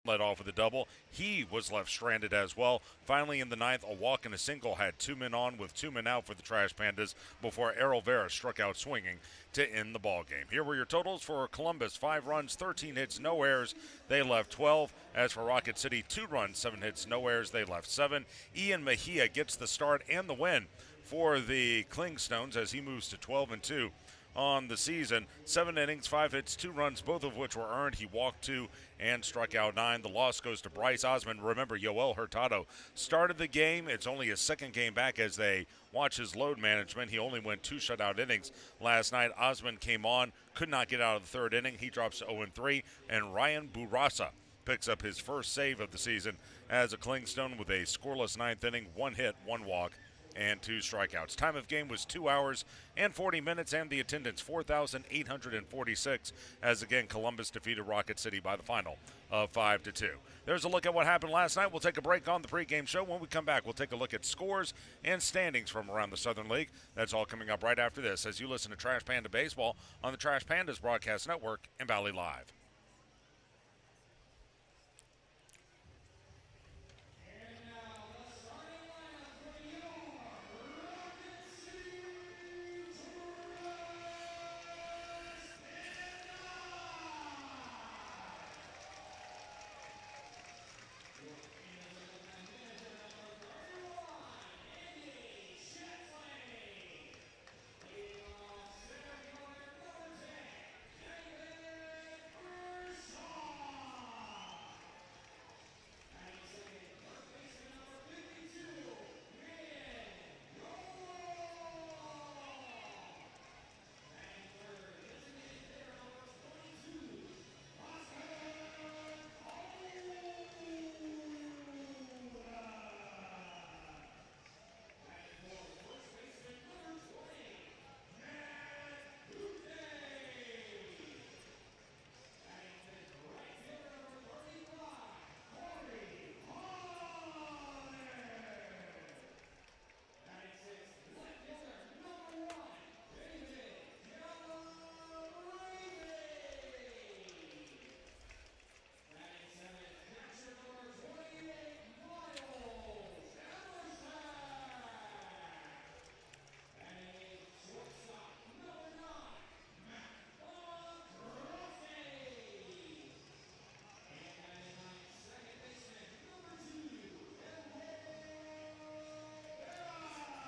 led off with a double. He was left stranded as well. Finally, in the ninth, a walk and a single had two men on with two men out for the Trash Pandas before Errol Vera struck out swinging to end the ball game. Here were your totals for Columbus: 5 runs, 13 hits, no errors. They left 12. As for Rocket City, 2 runs, 7 hits, no errors. They left 7. Ian Mejia gets the start and the win for the Clingstones as he moves to 12-2 on the season. 7 innings, 5 hits, 2 runs, both of which were earned. He walked 2 and struck out 9. The loss goes to Bryce Osmond. Remember, Yoel Hurtado started the game. It's only his second game back as they watch his load management. He only went 2 shutout innings last night. Osmond came on, could not get out of the third inning. He drops to 0-3, and Ryan Bourassa picks up his first save of the season as a Clingstone with a scoreless ninth inning, 1 hit, 1 walk, and 2 strikeouts. Time of game was 2 hours and 40 minutes, and the attendance 4,846 as again Columbus defeated Rocket City by the final of 5-2. There's a look at what happened last night. We'll take a break on the pregame show. When we come back, we'll take a look at scores and standings from around the Southern League. That's all coming up right after this as you listen to Trash Panda Baseball on the Trash Pandas Broadcast Network and Valley Live.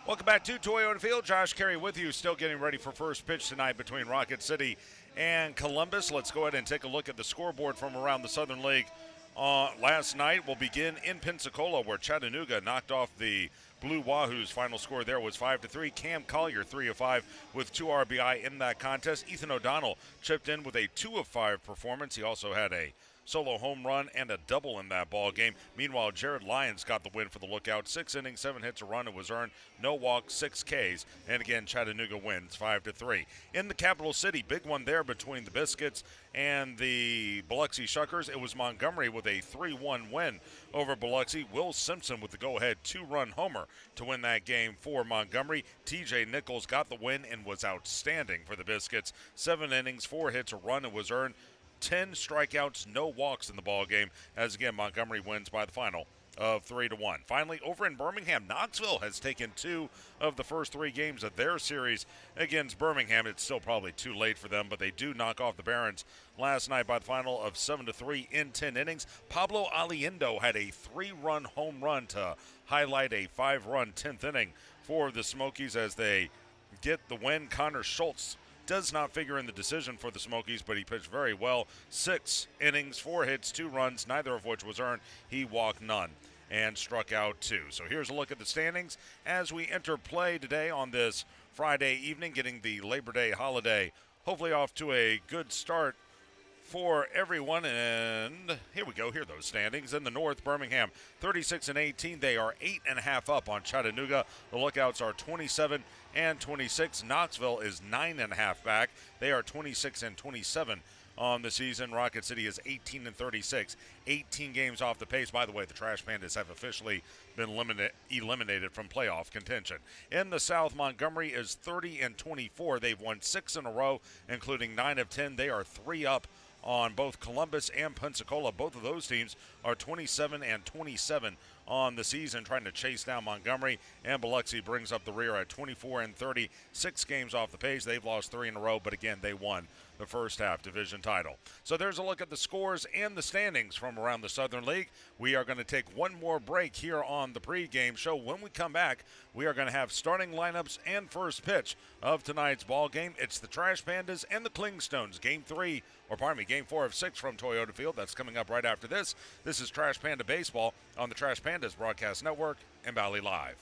Welcome back to Toyota Field. Josh Carey with you, still getting ready for first pitch tonight between Rocket City and Columbus. Let's go ahead and take a look at the scoreboard from around the Southern League. Last night we'll begin in Pensacola, where Chattanooga knocked off the Blue Wahoos. Final score there was 5-3. Cam Collier 3 of 5 with 2 RBI in that contest. Ethan O'Donnell chipped in with a 2 of 5 performance. He also had a solo home run and a double in that ball game. Meanwhile, Jared Lyons got the win for the Lookout. 6 innings, 7 hits, a run. It was earned. No walks, 6 Ks. And again, Chattanooga wins 5-3. In the capital city, big one there between the Biscuits and the Biloxi Shuckers. It was Montgomery with a 3-1 win over Biloxi. Will Simpson with the go-ahead 2-run homer to win that game for Montgomery. TJ Nichols got the win and was outstanding for the Biscuits. 7 innings, 4 hits, a run. It was earned. 10 strikeouts, no walks in the ball game, as again Montgomery wins by the final of 3-1. Finally, over in Birmingham, Knoxville has taken 2 of the first 3 games of their series against Birmingham. It's still probably too late for them, but they do knock off the Barons last night by the final of 7-3 in 10 innings. Pablo Aliendo had a 3-run home run to highlight a 5-run 10th inning for the Smokies as they get the win. Connor Schultz does not figure in the decision for the Smokies, but he pitched very well. 6 innings, 4 hits, 2 runs, neither of which was earned. He walked none and struck out 2. So here's a look at the standings as we enter play today on this Friday evening, getting the Labor Day holiday hopefully off to a good start for everyone. And here we go. Here are those standings. In the North, Birmingham 36-18. They are 8.5 up on Chattanooga. The Lookouts are 27-26. Knoxville is 9.5 back. They are 26-27 on the season. Rocket City is 18-36, 18 games off the pace. By the way, the Trash Pandas have officially been eliminated from playoff contention. In the South, Montgomery is 30-24. They've won 6 in a row, including 9 of 10. They are 3 up on both Columbus and Pensacola. Both of those teams are 27 and 27 on the season, trying to chase down Montgomery, and Biloxi brings up the rear at 24 and 30, 6 games off the pace. They've lost 3 in a row, but again, they won the first half division title. So there's a look at the scores and the standings from around the Southern League. We are going to take one more break here on the pregame show. When we come back, we are going to have starting lineups and first pitch of tonight's ball game. It's the Trash Pandas and the Clingstones. Game 4 of 6 from Toyota Field. That's coming up right after this. This is Trash Panda Baseball on the Trash Pandas Broadcast Network and Valley Live.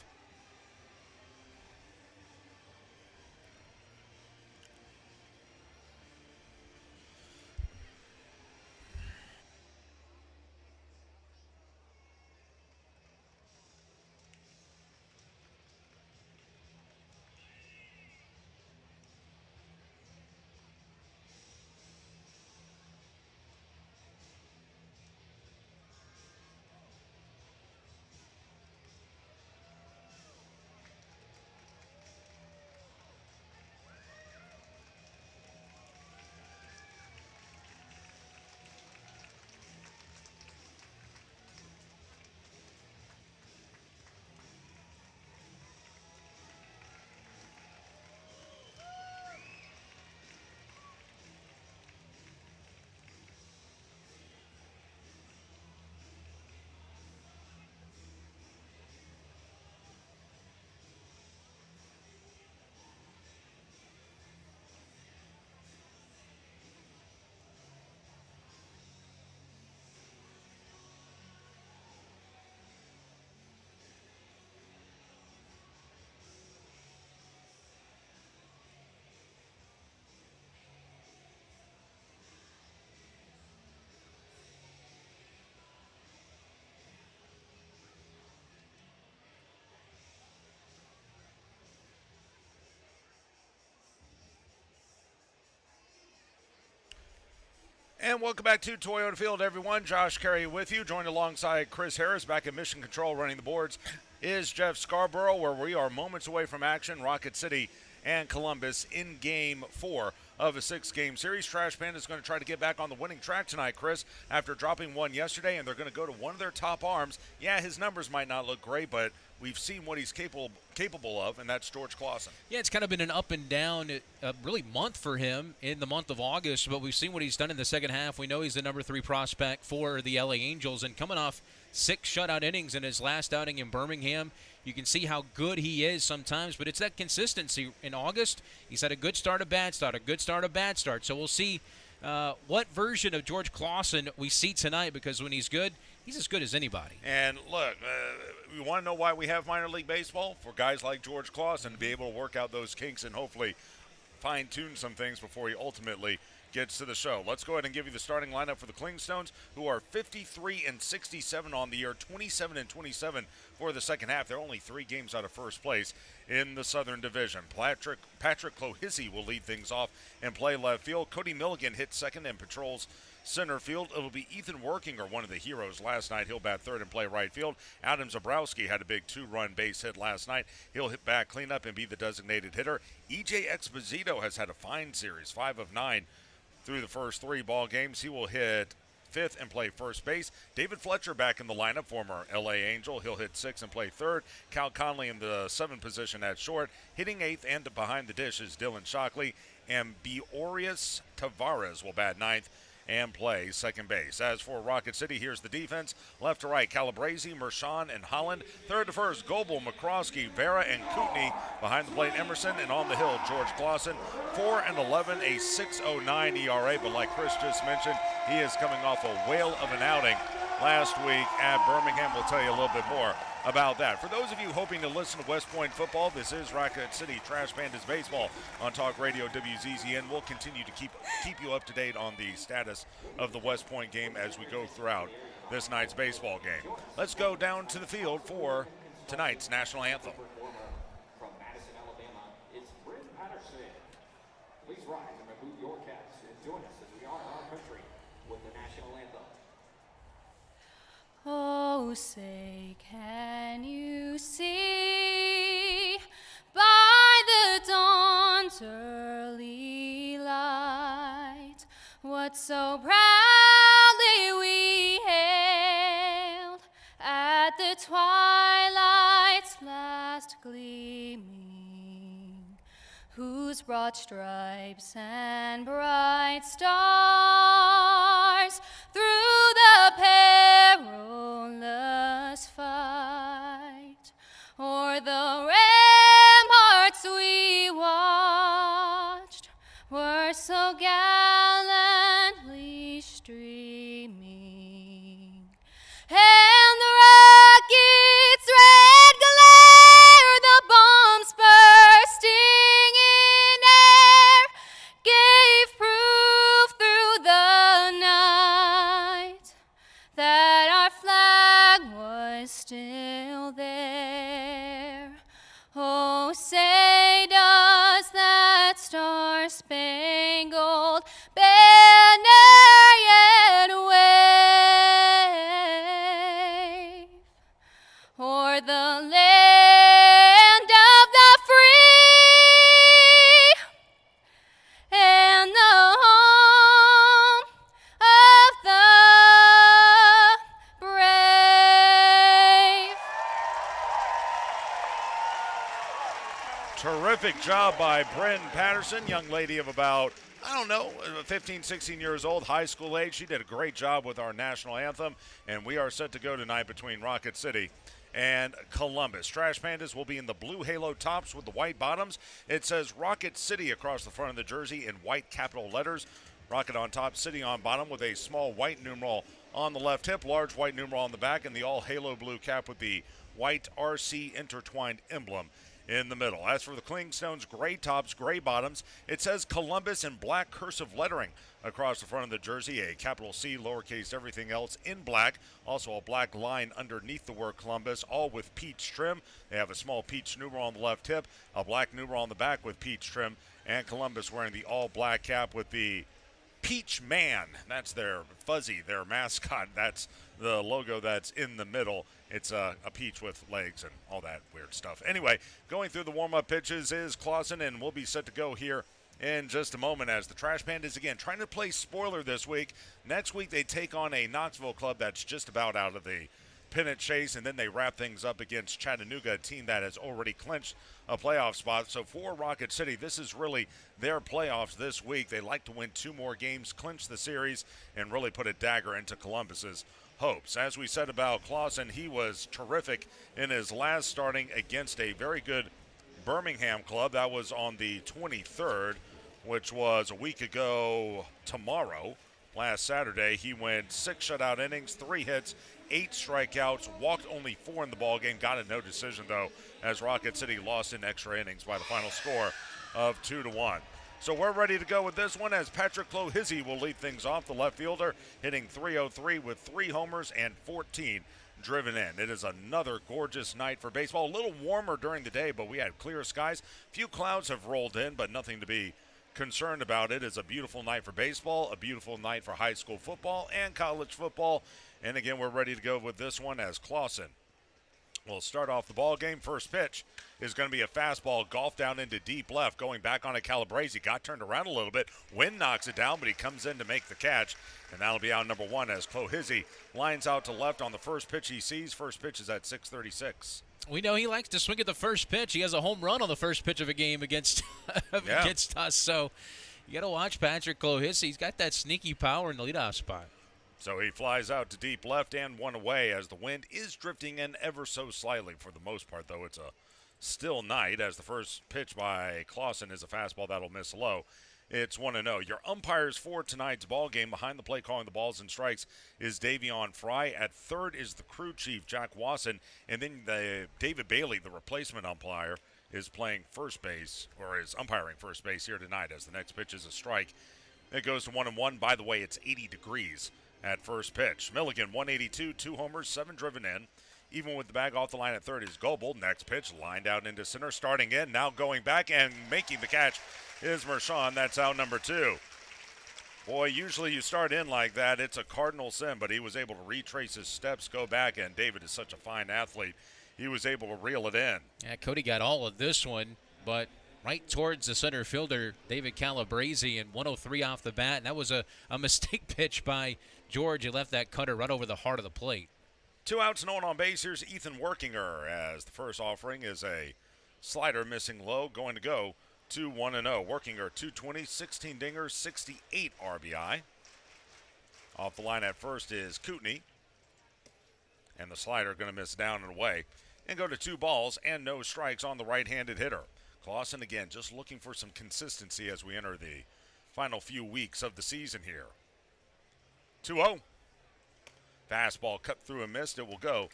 And welcome back to Toyota Field, everyone. Josh Carey with you, joined alongside Chris Harris. Back in Mission Control running the boards is Jeff Scarborough, where we are moments away from action. Rocket City and Columbus in Game 4 of a 6-game series. Trash Panda is going to try to get back on the winning track tonight, Chris, after dropping one yesterday, and they're going to go to one of their top arms. Yeah, his numbers might not look great, but we've seen what he's capable of, and that's George Clausen. Yeah, it's kind of been an up and down really month for him in the month of August, but we've seen what he's done in the second half. We know he's the number 3 prospect for the LA Angels, and coming off 6 shutout innings in his last outing in Birmingham, you can see how good he is sometimes, but it's that consistency. In August, he's had a good start, a bad start, a good start, a bad start. So we'll see what version of George Clausen we see tonight, because when he's good, he's as good as anybody. And look, you want to know why we have minor league baseball? For guys like George Clausen to be able to work out those kinks and hopefully fine-tune some things before he ultimately gets to the show. Let's go ahead and give you the starting lineup for the Clingstones, who are 53 and 67 on the year, 27 and 27 for the second half. They're only 3 games out of first place in the Southern Division. Patrick Clohissy will lead things off and play left field. Cody Milligan hits second and patrols center field. It'll be Ethan Workinger, one of the heroes last night. He'll bat third and play right field. Adam Zabrowski had a big 2-run base hit last night. He'll hit back, clean up, and be the designated hitter. EJ Exposito has had a fine series, 5 of 9 through the first 3 ball games. He will hit fifth and play first base. David Fletcher back in the lineup, former LA Angel. He'll hit 6th and play third. Cal Conley in the 7th position at short. Hitting 8th and behind the dish is Dylan Shockley. And Beorius Tavares will bat 9th and play second base. As for Rocket City, here's the defense. Left to right, Calabrese, Mershon, and Holland. Third to first, Goebel, McCroskey, Vera, and Kootenai. Behind the plate, Emerson, and on the hill, George Clausen. 4 and 11, a 6.09 ERA, but like Chris just mentioned, he is coming off a whale of an outing last week at Birmingham. We'll tell you a little bit more about that. For those of you hoping to listen to West Point football, this is Rocket City Trash Pandas Baseball on Talk Radio WZZN. We'll continue to keep you up to date on the status of the West Point game as we go throughout this night's baseball game. Let's go down to the field for tonight's national anthem. From Madison, Alabama, it's Brent Patterson. Please rise and remove your caps and join us as we honor our country with the national anthem. Oh, say, can you see by the dawn's early light what so proudly we hailed at the twilight's last gleaming, whose broad stripes and bright stars through the perilous fight o'er the ramparts we watched were so gallantly streaming, and the rocket's red glare, the bombs bursting in air, gave proof through the night that our flag was still there. Oh, say does that star-spangled banner yet wave o'er the land of the free and the home of the brave? Terrific job by Bryn Patterson, young lady of about, 15, 16 years old, high school age. She did a great job with our national anthem, and we are set to go tonight between Rocket City and Columbus. Trash Pandas will be in the blue halo tops with the white bottoms. It says Rocket City across the front of the jersey in white capital letters. Rocket on top, City on bottom with a small white numeral on the left hip, large white numeral on the back, and the all halo blue cap with the white RC intertwined emblem in the middle. As for the Clingstones, gray tops, gray bottoms, it says Columbus in black cursive lettering across the front of the jersey, a capital C, lowercase everything else in black. Also a black line underneath the word Columbus, all with peach trim. They have a small peach numeral on the left hip, a black numeral on the back with peach trim, and Columbus wearing the all black cap with the Peach Man. That's their fuzzy, their mascot. That's the logo that's in the middle. It's a peach with legs and all that weird stuff. Anyway, going through the warm-up pitches is Clausen, and we'll be set to go here in just a moment as the Trash Pandas, again, trying to play spoiler this week. Next week they take on a Knoxville club that's just about out of the pennant chase, and then they wrap things up against Chattanooga, a team that has already clinched a playoff spot. So for Rocket City, this is really their playoffs this week. They like to win 2 more games, clinch the series, and really put a dagger into Columbus's hopes. As we said about Clausen, he was terrific in his last starting against a very good Birmingham club. That was on the 23rd, which was a week ago tomorrow. Last Saturday, he went 6 shutout innings, 3 hits, 8 strikeouts, walked only 4 in the ballgame, got a no decision, though, as Rocket City lost in extra innings by the final score of 2-1. So we're ready to go with this one as Patrick Clohizzi will lead things off, the left fielder, hitting .303 with 3 homers and 14 driven in. It is another gorgeous night for baseball. A little warmer during the day, but we had clear skies. Few clouds have rolled in, but nothing to be concerned about. It is a beautiful night for baseball, a beautiful night for high school football and college football. And again, we're ready to go with this one as Clausen will start off the ball game. First pitch is going to be a fastball golf down into deep left, going back on a Calabrese. Got turned around a little bit. Wind knocks it down, but he comes in to make the catch. And that'll be out number 1 as Clohizzi lines out to left on the first pitch he sees. First pitch is at 6:36. We know he likes to swing at the first pitch. He has a home run on the first pitch of a game against against us. So you got to watch Patrick Clohizzi. He's got that sneaky power in the leadoff spot. So he flies out to deep left and 1 away as the wind is drifting in ever so slightly. For the most part, though, it's a still night as the first pitch by Clausen is a fastball that'll miss low. It's 1-0. Your umpires for tonight's ball game behind the plate calling the balls and strikes is Davion Fry. At third is the crew chief, Jack Wasson. And then David Bailey, the replacement umpire, is playing first base, or is umpiring first base here tonight as the next pitch is a strike. It goes to 1-1. By the way, it's 80 degrees at first pitch. Milligan, 182, 2 homers, 7 driven in. Even with the bag off the line at third is Goebel. Next pitch, lined out into center, starting in, now going back and making the catch is Mershon. That's out number 2. Boy, usually you start in like that, it's a cardinal sin, but he was able to retrace his steps, go back, and David is such a fine athlete. He was able to reel it in. Yeah, Cody got all of this one, but right towards the center fielder, David Calabrese, and 103 off the bat. And that was a mistake pitch by George. He left that cutter right over the heart of the plate. 2 outs, no one on base. Here's Ethan Workinger as the first offering is a slider missing low, going to go to 1-0. Workinger 220, 16 dingers, 68 RBI. Off the line at first is Kootenai. And the slider going to miss down and away. And go to 2 balls and no strikes on the right-handed hitter. Clausen again just looking for some consistency as we enter the final few weeks of the season here. 2-0. Fastball cut through and missed. It will go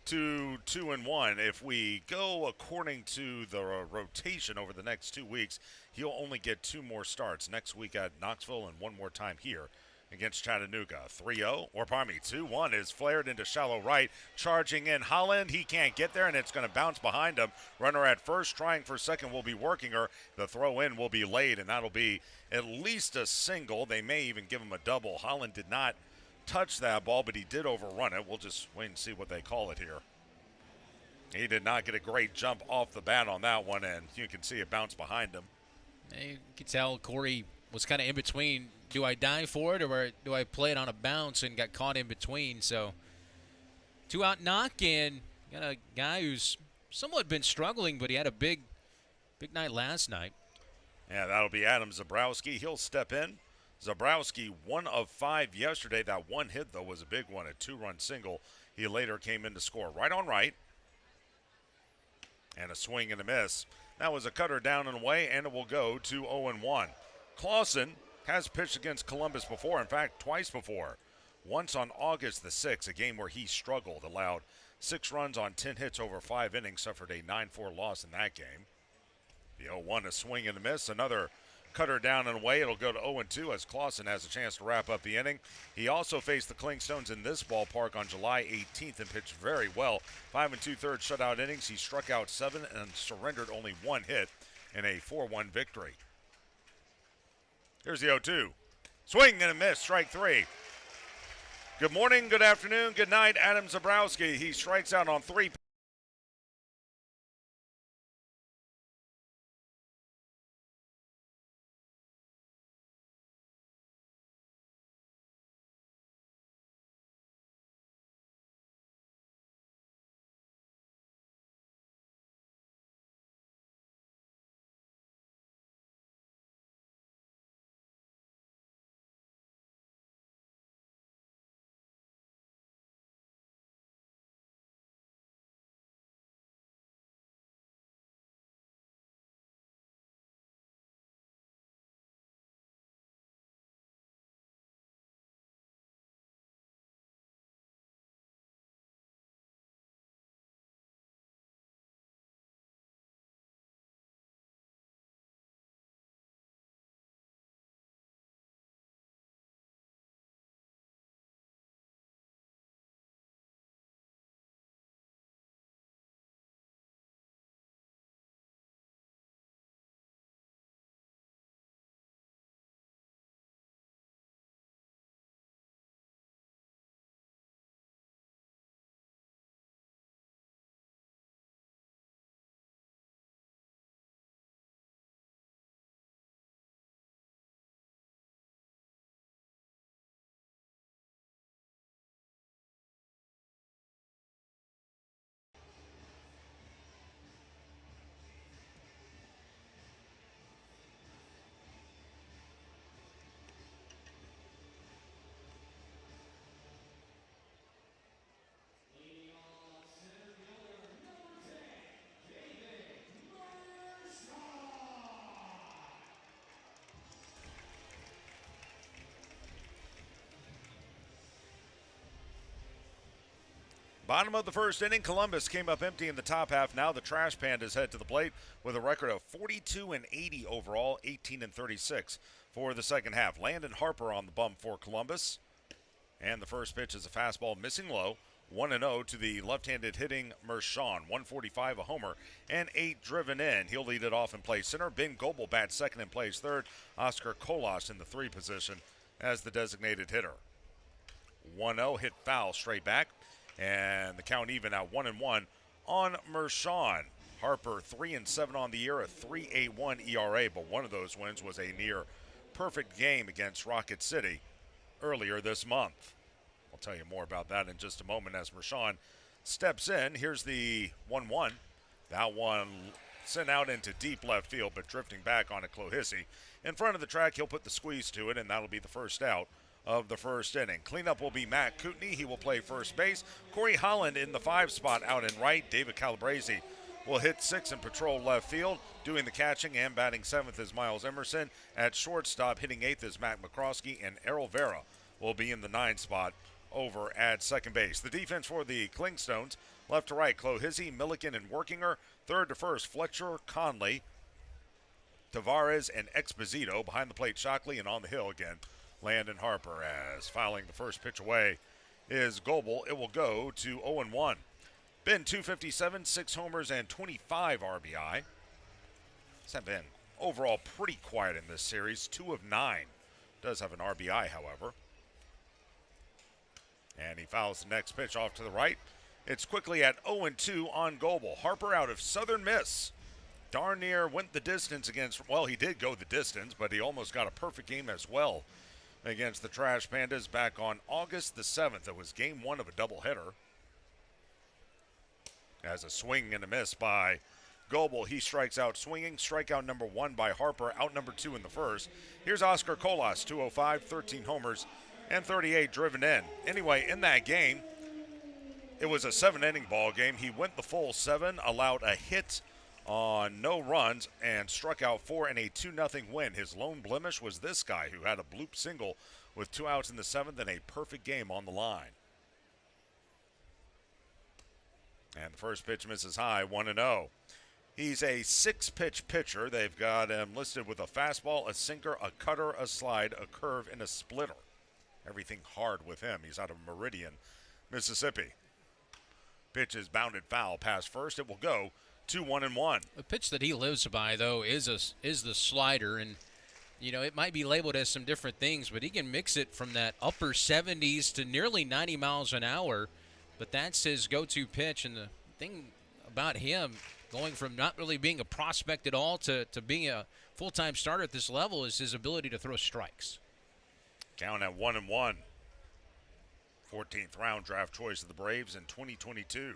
to 2-1. If we go according to the rotation over the next 2 weeks, he'll only get 2 more starts. Next week at Knoxville and 1 more time here against Chattanooga. 2-1 is flared into shallow right. Charging in Holland. He can't get there, and it's going to bounce behind him. Runner at first, trying for second will be Workinger. The throw in will be laid, and that'll be at least a single. They may even give him a double. Holland did not touch that ball, but he did overrun it. We'll just wait and see what they call it here. He did not get a great jump off the bat on that one, and you can see it bounce behind him. You can tell Corey was kind of in between. Do I dive for it or do I play it on a bounce, and got caught in between? So 2 out knock, and got a guy who's somewhat been struggling, but he had a big night last night. Yeah, that'll be Adam Zabrowski. He'll step in. Zabrowski 1 of 5 yesterday. That one hit, though, was a big one, a 2-run single. He later came in to score right on right. And a swing and a miss. That was a cutter down and away, and it will go to 0-1. Clausen has pitched against Columbus before, in fact, twice before. Once on August the 6th, a game where he struggled, allowed 6 runs on 10 hits over 5 innings, suffered a 9-4 loss in that game. The 0-1, a swing and a miss, another cutter down and away. It'll go to 0-2 as Clausen has a chance to wrap up the inning. He also faced the Clingstones in this ballpark on July 18th and pitched very well. 5 2/3 shutout innings. He struck out 7 and surrendered only 1 hit in a 4-1 victory. Here's the 0-2. Swing and a miss, strike 3. Good morning, good afternoon, good night, Adam Zabrowski. He strikes out on 3. Bottom of the first inning, Columbus came up empty in the top half. Now the Trash Pandas head to the plate with a record of 42-80 overall, 18-36 for the second half. Landon Harper on the bump for Columbus. And the first pitch is a fastball missing low. 1-0 to the left-handed hitting Mershon. 145 a homer and 8 driven in. He'll lead it off and play center. Ben Goebel bats second and plays third. Oscar Kolas in the 3 position as the designated hitter. 1-0 hit foul straight back. And the count even at 1-1 on Mershon. Harper 3-7 on the year, a 3.81 ERA, but one of those wins was a near perfect game against Rocket City earlier this month. I'll tell you more about that in just a moment as Mershon steps in. Here's the 1-1. That one sent out into deep left field, but drifting back on it, Clohissy. In front of the track, he'll put the squeeze to it, and that'll be the first out of the first inning. Cleanup will be Matt Kootenai. He will play first base. Corey Holland in the 5 spot out in right. David Calabrese will hit 6 and patrol left field. Doing the catching and batting 7th is Miles Emerson. At shortstop, hitting 8th is Matt McCroskey, and Errol Vera will be in the 9 spot over at second base. The defense for the Clingstones, left to right, Clohissy, Milliken, and Workinger. Third to first, Fletcher, Conley, Tavares, and Exposito. Behind the plate, Shockley, and on the hill again, Landon Harper. As fouling the first pitch away is Goebel. It will go to 0-1. Been 257, 6 homers, and 25 RBI. It's have been overall pretty quiet in this series. 2 of 9. Does have an RBI, however. And he fouls the next pitch off to the right. It's quickly at 0-2 on Goebel. Harper out of Southern Miss. Darn near went the distance against, well, he did go the distance, but he almost got a perfect game as well against the Trash Pandas back on August the 7th. It was game 1 of a doubleheader. As a swing and a miss by Goebel, he strikes out swinging. Strikeout number 1 by Harper, out number 2 in the first. Here's Oscar Colas, 205, 13 homers, and 38 driven in. Anyway, in that game, it was a 7-inning ball game. He went the full 7, allowed a hit on no runs, and struck out 4 in a 2-0 win. His lone blemish was this guy who had a bloop single with 2 outs in the 7th and a perfect game on the line. And the first pitch misses high, 1-0. He's a 6-pitch pitcher. They've got him listed with a fastball, a sinker, a cutter, a slide, a curve, and a splitter. Everything hard with him. He's out of Meridian, Mississippi. Pitch is bounded foul past first. It will go to 1-1. The pitch that he lives by, though, is the slider, and you know it might be labeled as some different things, but he can mix it from that upper 70s to nearly 90 miles an hour. But that's his go-to pitch, and the thing about him, going from not really being a prospect at all to being a full-time starter at this level, is his ability to throw strikes. Count at 1-1. 14th round draft choice of the Braves in 2022.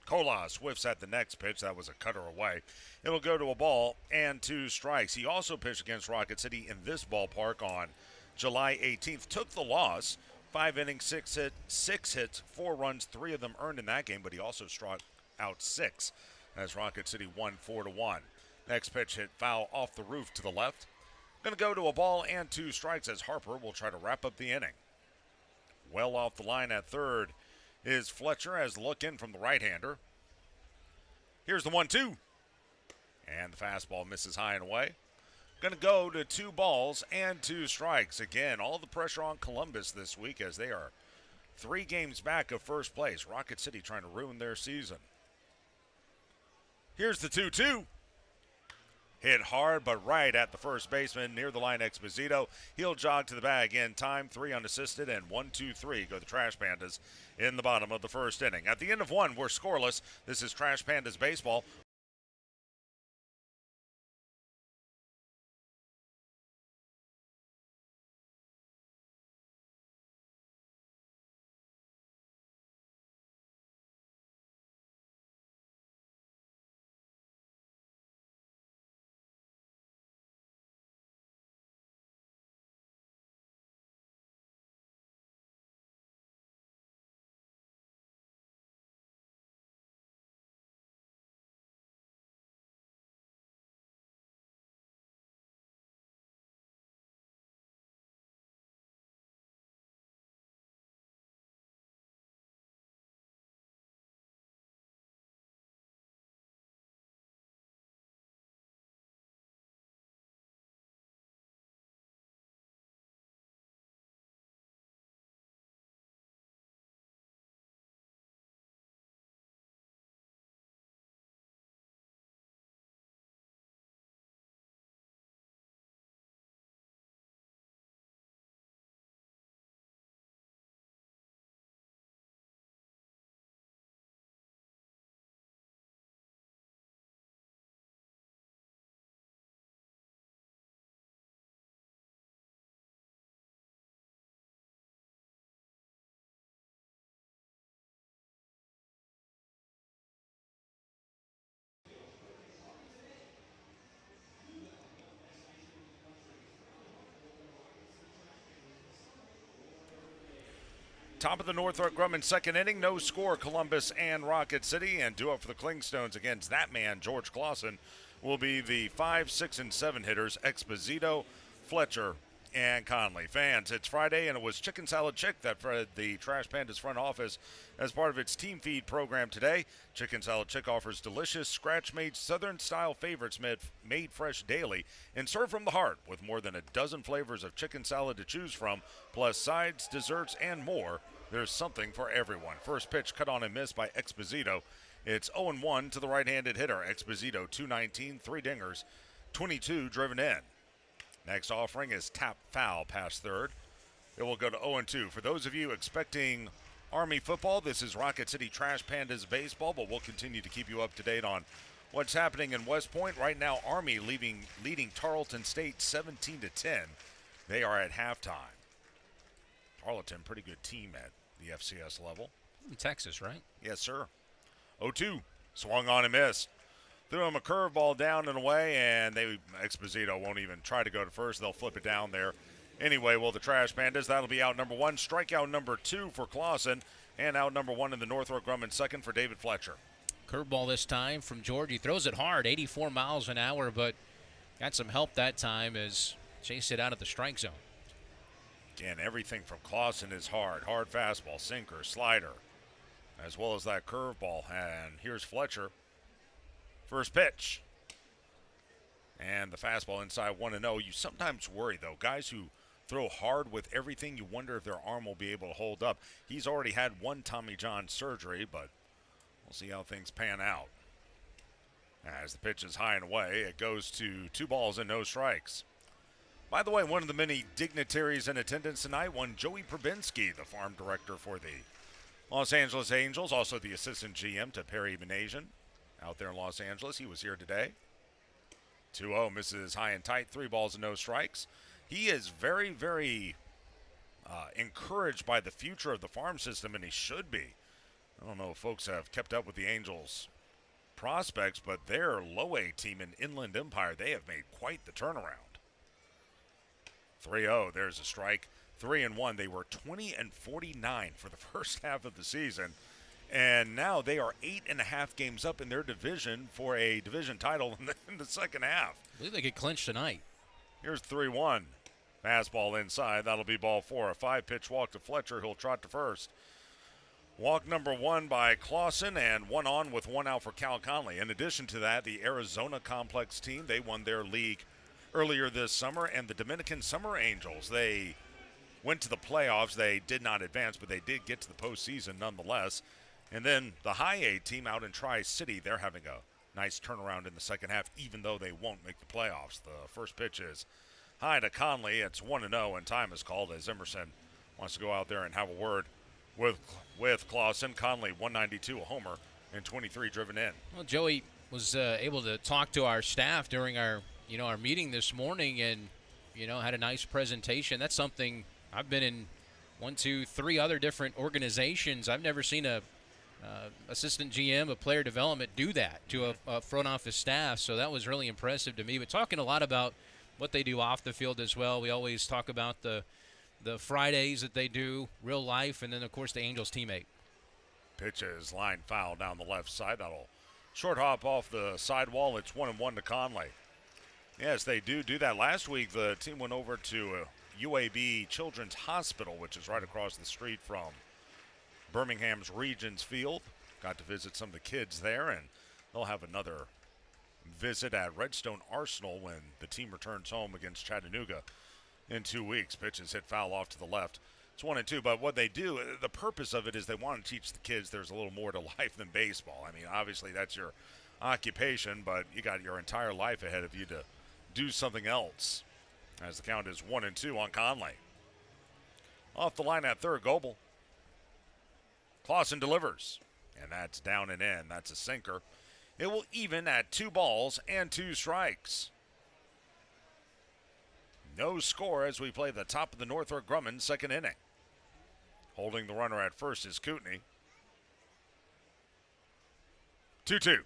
Colas whiffs at the next pitch. That was a cutter away. It will go to a ball and 2 strikes. He also pitched against Rocket City in this ballpark on July 18th. Took the loss. 5 innings, 6 hits, 4 runs, 3 of them earned in that game, but he also struck out 6 as Rocket City won 4-1. Next pitch hit foul off the roof to the left. Going to go to a ball and 2 strikes as Harper will try to wrap up the inning. Well off the line at third is Fletcher as the look in from the right-hander. Here's the 1-2. And the fastball misses high and away. Going to go to 2 balls and 2 strikes. Again, all the pressure on Columbus this week as they are 3 games back of first place. Rocket City trying to ruin their season. Here's the 2-2. Hit hard but right at the first baseman near the line, Exposito. He'll jog to the bag in time, 3 unassisted, and 1-2-3 go the Trash Pandas in the bottom of the first inning. At the end of 1, we're scoreless. This is Trash Pandas baseball. Top of the Northrop Grumman second inning, no score, Columbus and Rocket City, and duo for the Clingstones against that man, George Clausen, will be the 5, 6, and 7 hitters, Exposito, Fletcher, and Conley. Fans, it's Friday, and it was Chicken Salad Chick that fed the Trash Pandas front office as part of its team feed program today. Chicken Salad Chick offers delicious, scratch-made Southern-style favorites made fresh daily and served from the heart with more than a dozen flavors of chicken salad to choose from, plus sides, desserts, and more. There's something for everyone. First pitch cut on and missed by Exposito. It's 0-1 to the right-handed hitter. Exposito, 219, 3 dingers, 22 driven in. Next offering is tap foul past third. It will go to 0-2. For those of you expecting Army football, this is Rocket City Trash Pandas baseball, but we'll continue to keep you up to date on what's happening in West Point. Right now, Army leading Tarleton State 17-10. They are at halftime. Tarleton, pretty good team at the FCS level. In Texas, right? Yes, sir. 0-2. Swung on and missed. Threw him a curveball down and away, and Exposito won't even try to go to first. They'll flip it down there. Anyway, well, the Trash Pandas, that'll be out number 1. Strikeout number 2 for Clausen, and out number 1 in the Northrop Grumman second for David Fletcher. Curveball this time from George. He throws it hard, 84 miles an hour, but got some help that time as chased it out of the strike zone. Again, everything from Clausen is hard. Hard fastball, sinker, slider, as well as that curveball. And here's Fletcher. First pitch. And the fastball inside 1-0. You sometimes worry, though. Guys who throw hard with everything, you wonder if their arm will be able to hold up. He's already had one Tommy John surgery, but we'll see how things pan out. As the pitch is high and away, it goes to 2 balls and no strikes. By the way, one of the many dignitaries in attendance tonight, one Joey Probinski, the farm director for the Los Angeles Angels, also the assistant GM to Perry Benasian out there in Los Angeles. He was here today. 2-0, misses high and tight, 3 balls and no strikes. He is very, very encouraged by the future of the farm system, and he should be. I don't know if folks have kept up with the Angels' prospects, but their low-A team in Inland Empire, they have made quite the turnaround. 3-0, there's a strike. 3-1. They were 20-49 for the first half of the season. And now they are 8.5 games up in their division for a division title in the second half. I believe they get clinched tonight. Here's 3-1. Fastball inside. That'll be ball 4. A 5-pitch walk to Fletcher. He'll trot to first. Walk number 1 by Clausen, and 1 on with 1 out for Cal Conley. In addition to that, the Arizona Complex team, they won their league earlier this summer, and the Dominican Summer Angels, they went to the playoffs. They did not advance, but they did get to the postseason nonetheless. And then the High A team out in Tri-City, they're having a nice turnaround in the second half, even though they won't make the playoffs. The first pitch is high to Conley. It's 1-0, and time is called as Emerson wants to go out there and have a word with Clausen. Conley, 192, a homer, and 23 driven in. Well, Joey was able to talk to our staff during our meeting this morning, and had a nice presentation. That's something I've been in 1, 2, 3 other different organizations. I've never seen a assistant GM of player development do that to a front office staff, so that was really impressive to me. But talking a lot about what they do off the field as well. We always talk about the Fridays that they do, real life, and then, of course, the Angels teammate. Pitch is line foul down the left side. That'll short hop off the sidewall. It's 1-1 to Conley. Yes, they do that. Last week, the team went over to UAB Children's Hospital, which is right across the street from Birmingham's Regions Field. Got to visit some of the kids there, and they'll have another visit at Redstone Arsenal when the team returns home against Chattanooga in 2 weeks. Pitch is hit foul off to the left. It's 1-2, but what they do, the purpose of it is they want to teach the kids there's a little more to life than baseball. I mean, obviously that's your occupation, but you got your entire life ahead of you to do something else. As the count is 1-2 on Conley. Off the line at third, Goebel. Clausen delivers, and that's down and in. That's a sinker. It will even at 2 balls and 2 strikes. No score as we play the top of the Northrop Grumman second inning. Holding the runner at first is Kootenai. 2-2.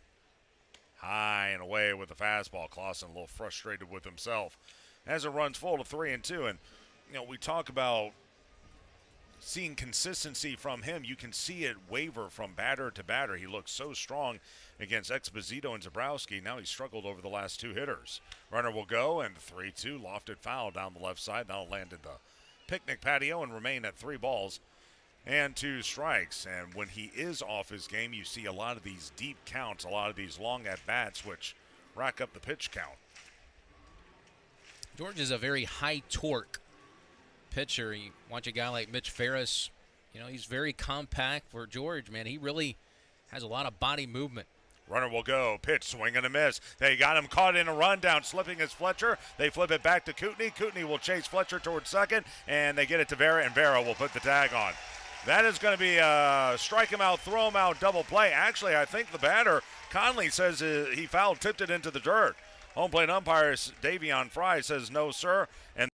High and away with the fastball. Clausen a little frustrated with himself as it runs full to 3-2. And, we talk about seeing consistency from him. You can see it waver from batter to batter. He looks so strong against Exposito and Zabrowski. Now he's struggled over the last 2 hitters. Runner will go, and 3-2 lofted foul down the left side. Now landed the picnic patio and remain at 3 balls and 2 strikes. And when he is off his game, you see a lot of these deep counts, a lot of these long at-bats, which rack up the pitch count. George is a very high torque pitcher. You watch a guy like Mitch Ferris, he's very compact. For George, man, he really has a lot of body movement. Runner will go. Pitch, swing and a miss. They got him caught in a rundown. Slipping is Fletcher. They flip it back to Kootenai. Kootenai will chase Fletcher towards second, and they get it to Vera, and Vera will put the tag on. That is going to be a strike him out, throw him out, double play. Actually, I think the batter, Conley, says he fouled, tipped it into the dirt. Home plate umpire Davion Fry says no, sir. And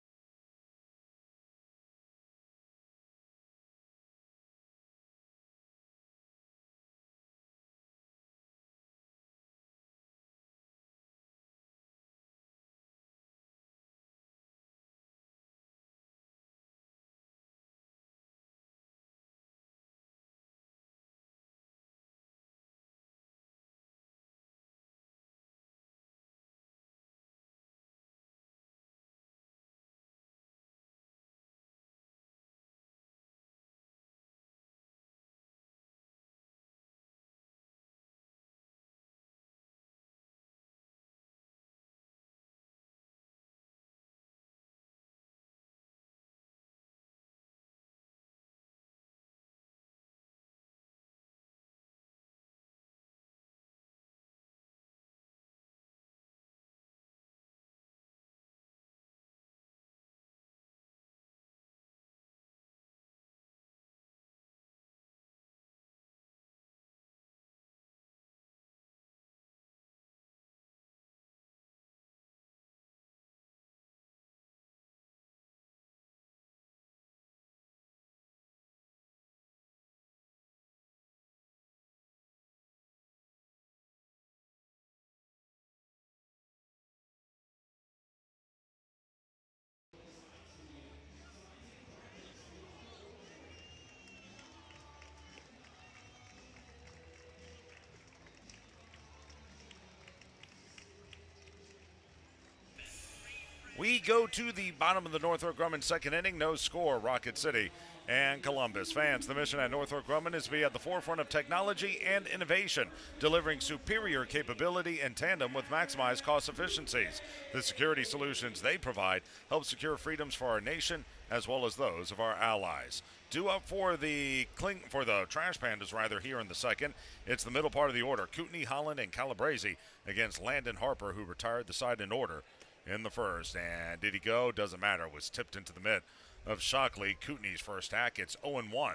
we go to the bottom of the Northrop Grumman second inning. No score, Rocket City and Columbus. Fans, the mission at Northrop Grumman is to be at the forefront of technology and innovation, delivering superior capability in tandem with maximized cost efficiencies. The security solutions they provide help secure freedoms for our nation as well as those of our allies. Due up for the Trash Pandas here in the second. It's the middle part of the order. Kootenai, Holland, and Calabrese against Landon Harper, who retired the side in order in the first. And did he go? Doesn't matter. It was tipped into the mitt of Shockley. Kootenai's first hack. It's 0-1.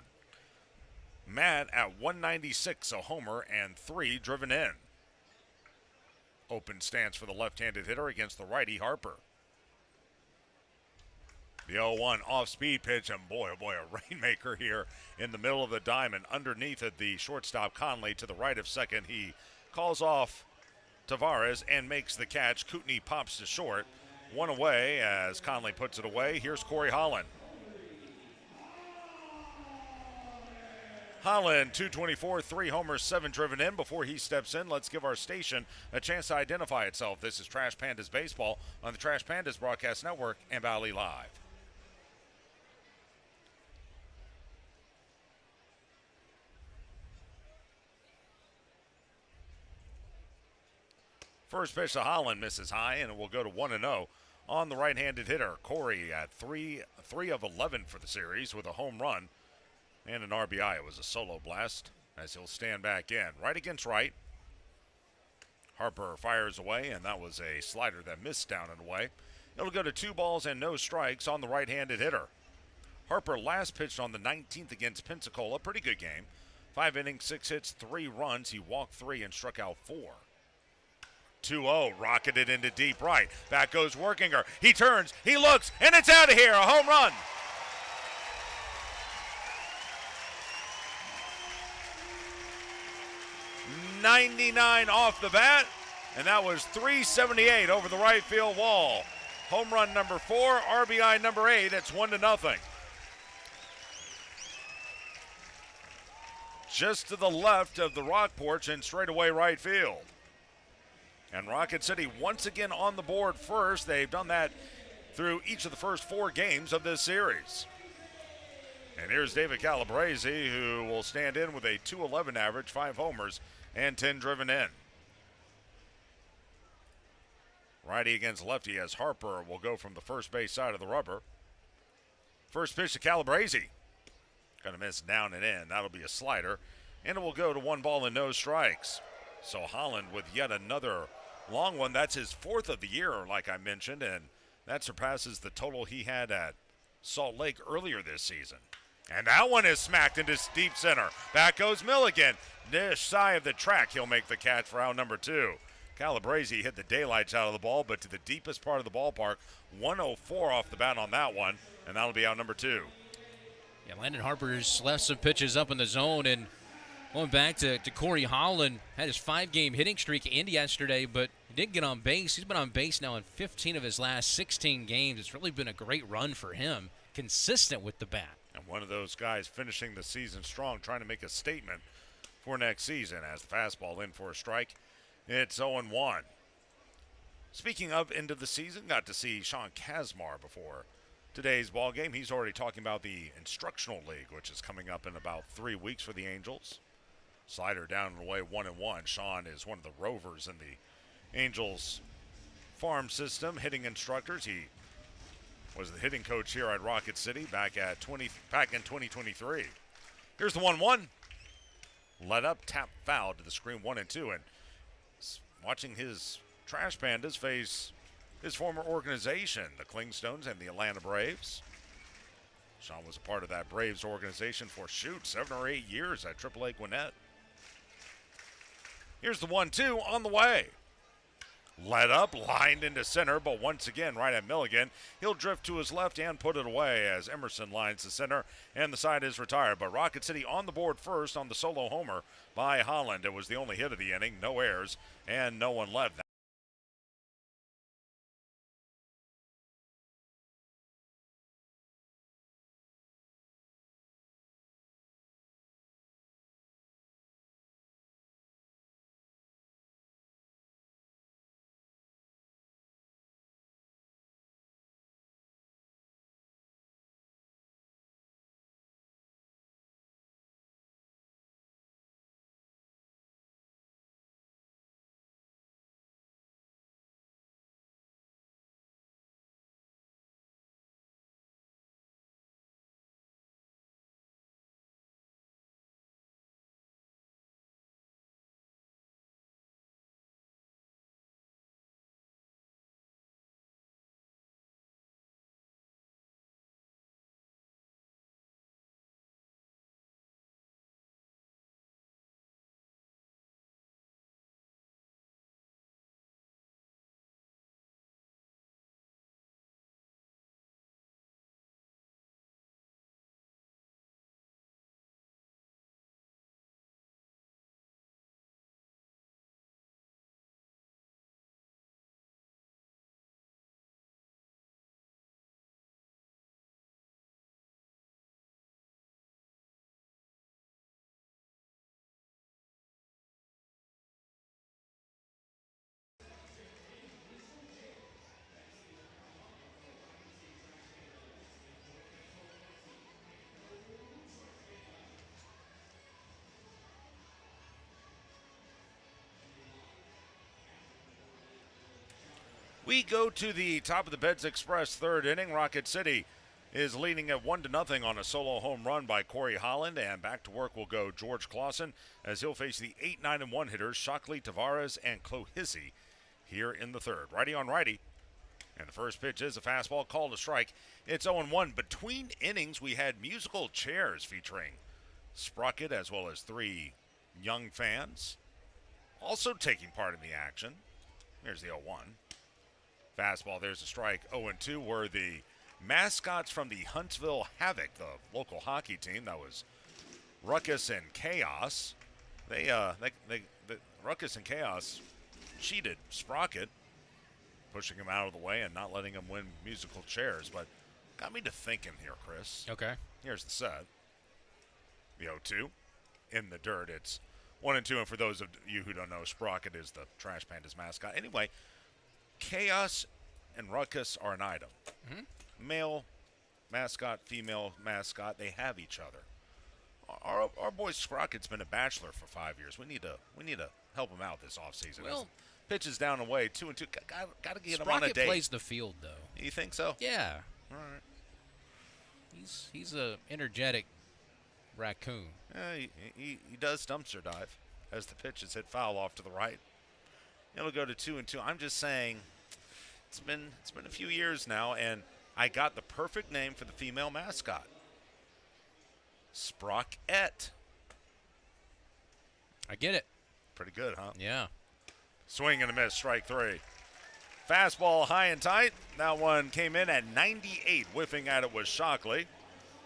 Matt at 196, a homer and 3 driven in. Open stance for the left-handed hitter against the righty Harper. The 0-1 off-speed pitch, and boy, oh boy, a rainmaker here in the middle of the diamond. Underneath it, the shortstop Conley to the right of second. He calls off Tavares and makes the catch. Kootenai pops to short. 1 away as Conley puts it away. Here's Corey Holland. Holland, 224, 3 homers, 7 driven in. Before he steps in, let's give our station a chance to identify itself. This is Trash Pandas Baseball on the Trash Pandas Broadcast Network and Valley Live. First pitch to Holland misses high, and it will go to 1-0 on the right-handed hitter. Corey at 3 of 11 for the series with a home run and an RBI. It was a solo blast as he'll stand back in. Right against right. Harper fires away, and that was a slider that missed down and away. It'll go to 2 balls and no strikes on the right-handed hitter. Harper last pitched on the 19th against Pensacola. Pretty good game. 5 innings, 6 hits, 3 runs. He walked 3 and struck out 4. 2-0, rocketed into deep right. Back goes Workinger. He turns, he looks, and it's out of here. A home run. .99 off the bat, and that was .378 over the right field wall. Home run number 4, RBI number 8. It's 1-0. just to the left of the rock porch and straightaway right field. And Rocket City once again on the board first. They've done that through each of the first 4 games of this series. And here's David Calabrese, who will stand in with a .211 average, 5 homers, and 10 driven in. Righty against lefty as Harper will go from the first base side of the rubber. First pitch to Calabrese. Going to miss down and in. That'll be a slider. And it will go to 1 ball and no strikes. So Holland with yet another long one. That's his 4th of the year, like I mentioned, and that surpasses the total he had at Salt Lake earlier this season. And that one is smacked into deep center. Back goes Milligan. This side of the track, he'll make the catch for out number 2. Calabrese hit the daylights out of the ball, but to the deepest part of the ballpark. 104 off the bat on that one, and that'll be out number 2. Yeah, Landon Harper's left some pitches up in the zone, and going back to Corey Holland, had his 5-game hitting streak to end yesterday, but he didn't get on base. He's been on base now in 15 of his last 16 games. It's really been a great run for him, consistent with the bat. And one of those guys finishing the season strong, trying to make a statement for next season as the fastball in for a strike. It's 0-1. Speaking of end of the season, got to see Sean Kazmar before today's ball game. He's already talking about the instructional league, which is coming up in about 3 weeks for the Angels. Slider down and away, 1-1. Sean is one of the rovers in the Angels farm system, hitting instructors. He was the hitting coach here at Rocket City back in 2023. Here's the 1-1. Let up, tap foul to the screen, 1-2. And watching his trash Pandas face his former organization, the Clingstones and the Atlanta Braves. Sean was a part of that Braves organization for 7 or 8 years at AAA Gwinnett. Here's the 1-2 on the way. Let up, lined into center, but once again right at Milligan. He'll drift to his left and put it away as Emerson lines the center, and the side is retired. But Rocket City on the board first on the solo homer by Holland. It was the only hit of the inning, no errors, and no one left. We go to the top of the Beds Express third inning. Rocket City is leading at 1-0 on a solo home run by Corey Holland. And back to work will go George Clausen as he'll face the 8-9-1 hitters Shockley, Tavares, and Clohissy here in the third. Righty on righty. And the first pitch is a fastball called a strike. It's 0-1. Between innings, we had musical chairs featuring Sprocket as well as 3 young fans also taking part in the action. Here's the 0-1. Fastball, there's a strike. 0-2 were the mascots from the Huntsville Havoc, the local hockey team. That was Ruckus and Chaos. The Ruckus and Chaos cheated Sprocket, pushing him out of the way and not letting him win musical chairs. But got me to thinking here, Chris. Okay. Here's the set. The 0-2. in the dirt. It's 1-2, and for those of you who don't know, Sprocket is the Trash Pandas mascot. Anyway, Chaos and Ruckus are an item. Male mascot, female mascot, they have each other. Our boy Sprocket's been a bachelor for 5 years. We need to help him out this offseason. Well, pitches down and away, 2-2. Got to get him on a Sprocket date. plays the field, though. You think so? Yeah. All right. He's a energetic raccoon. Yeah, he does dumpster dive as the pitch is hit foul off to the right. It'll go to 2-2. I'm just saying, it's been a few years now, and I got the perfect name for the female mascot. Sprocket. I get it. Pretty good, huh? Yeah. Swing and a miss, strike 3. Fastball high and tight. That one came in at 98. Whiffing at it was Shockley.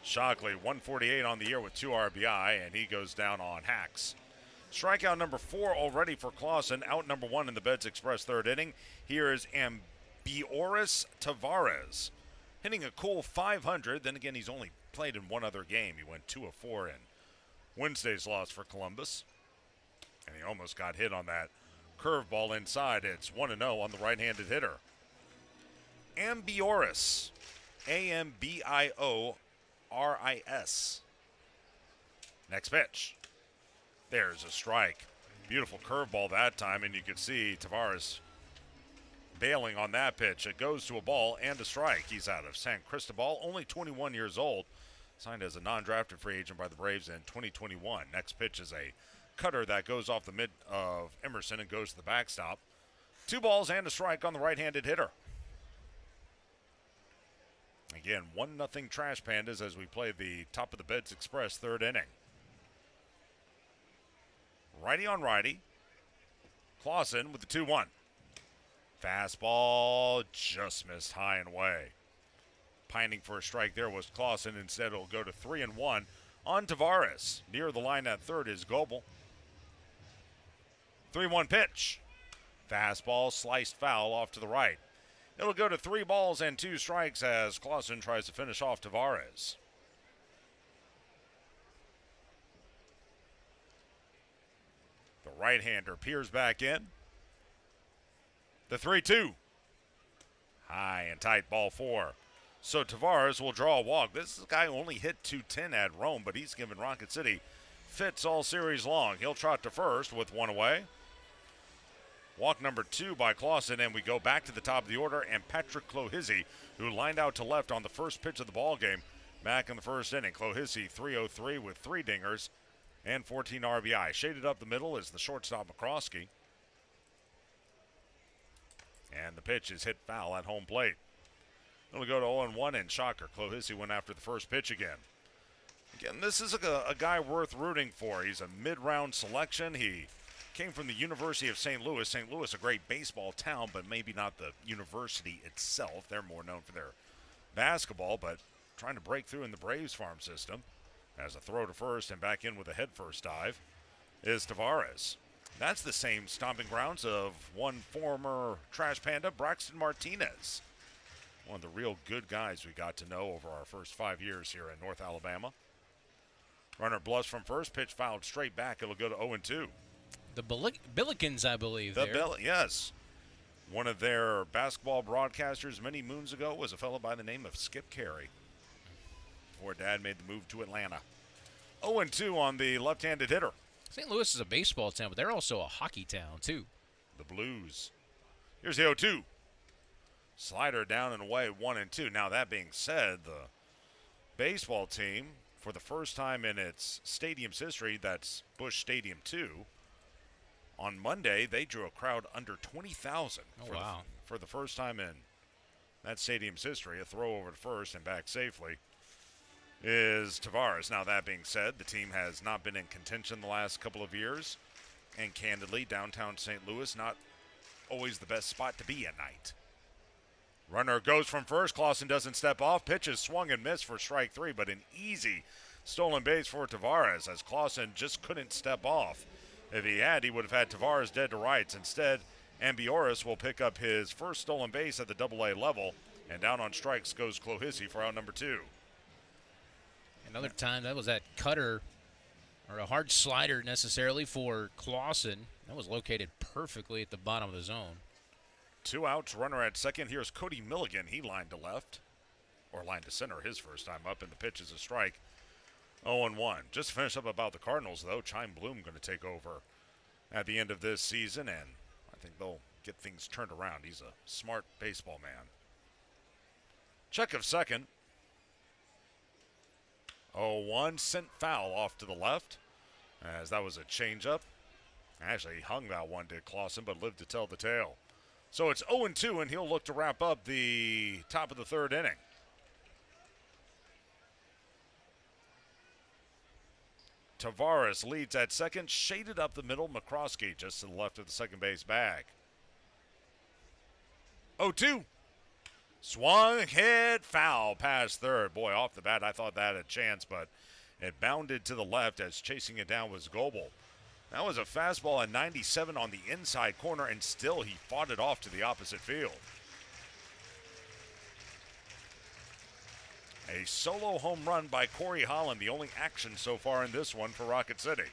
Shockley, 148 on the year with 2 RBI, and he goes down on hacks. Strikeout number 4 already for Clausen. Out number 1 in the Beds Express third inning. Here is Ambioris Tavares, hitting a cool 500. Then again, he's only played in one other game. He went 2 of 4 in Wednesday's loss for Columbus, and he almost got hit on that curveball inside. It's 1-0 on the right-handed hitter. Ambioris, Ambioris. Next pitch. There's a strike. Beautiful curveball that time, and you can see Tavares bailing on that pitch. It goes to a ball and a strike. He's out of San Cristobal, only 21 years old. Signed as a non-drafted free agent by the Braves in 2021. Next pitch is a cutter that goes off the mid of Emerson and goes to the backstop. 2 balls and a strike on the right-handed hitter. Again, 1-0 Trash Pandas as we play the top of the Beds Express third inning. Righty on righty. Clausen with the 2-1. Fastball just missed high and away. Pining for a strike there was Clausen. Instead, it'll go to 3-1 on Tavares. Near the line at third is Goebel. 3-1 pitch. Fastball sliced foul off to the right. It'll go to 3 balls and 2 strikes as Clausen tries to finish off Tavares. The right-hander peers back in. The 3-2. High and tight, ball 4. So Tavares will draw a walk. This is a guy who only hit .210 at Rome, but he's given Rocket City fits all series long. He'll trot to first with 1 away. Walk number 2 by Clausen, and we go back to the top of the order, and Patrick Clohizzi, who lined out to left on the first pitch of the ball game, back in the first inning. Clohizzi 303 with 3 dingers and 14 RBI. Shaded up the middle is the shortstop McCroskey. And the pitch is hit foul at home plate. It'll go to 0-1, and shocker, Clohizzi went after the first pitch again. Again, this is a guy worth rooting for. He's a mid-round selection. He came from the University of St. Louis. St. Louis, a great baseball town, but maybe not the university itself. They're more known for their basketball, but trying to break through in the Braves farm system. As a throw to first and back in with a head-first dive is Tavares. That's the same stomping grounds of one former Trash Panda, Braxton Martinez. One of the real good guys we got to know over our first 5 years here in North Alabama. Runner bluffs from first, pitch fouled straight back. It'll go to 0-2. The Billikens, I believe. Yes. One of their basketball broadcasters many moons ago was a fellow by the name of Skip Carey. Before Dad made the move to Atlanta. 0-2 on the left-handed hitter. St. Louis is a baseball town, but they're also a hockey town, too. The Blues. Here's the 0-2. Slider down and away, 1-2. Now, that being said, the baseball team, for the first time in its stadium's history, that's Busch Stadium 2, on Monday, they drew a crowd under 20,000. Oh, wow. For the first time in that stadium's history. A throw over to first and back safely is Tavares. Now, that being said, the team has not been in contention the last couple of years. And candidly, downtown St. Louis, not always the best spot to be at night. Runner goes from first. Clausen doesn't step off. Pitches swung and missed for strike 3, but an easy stolen base for Tavares as Clausen just couldn't step off. If he had, he would have had Tavares dead to rights. Instead, Ambioris will pick up his first stolen base at the AA level, and down on strikes goes Clohizzi for out number 2. Another time, that was that cutter or a hard slider necessarily for Clausen. That was located perfectly at the bottom of the zone. 2 outs, runner at second. Here's Cody Milligan. He lined to left, or lined to center his first time up, and the pitch is a strike. 0-1. Just to finish up about the Cardinals, though, Chaim Bloom going to take over at the end of this season, and I think they'll get things turned around. He's a smart baseball man. Check of second. 0-1, sent foul off to the left, as that was a changeup. Actually, he hung that one, did Clausen, but lived to tell the tale. So it's 0-2, and he'll look to wrap up the top of the third inning. Tavares leads at second, shaded up the middle. McCroskey just to the left of the second base bag. 0-2. Swung, hit, foul, past third. Boy, off the bat, I thought that had a chance, but it bounded to the left as chasing it down was Goebel. That was a fastball at 97 on the inside corner, and still he fought it off to the opposite field. A solo home run by Corey Holland, the only action so far in this one for Rocket City.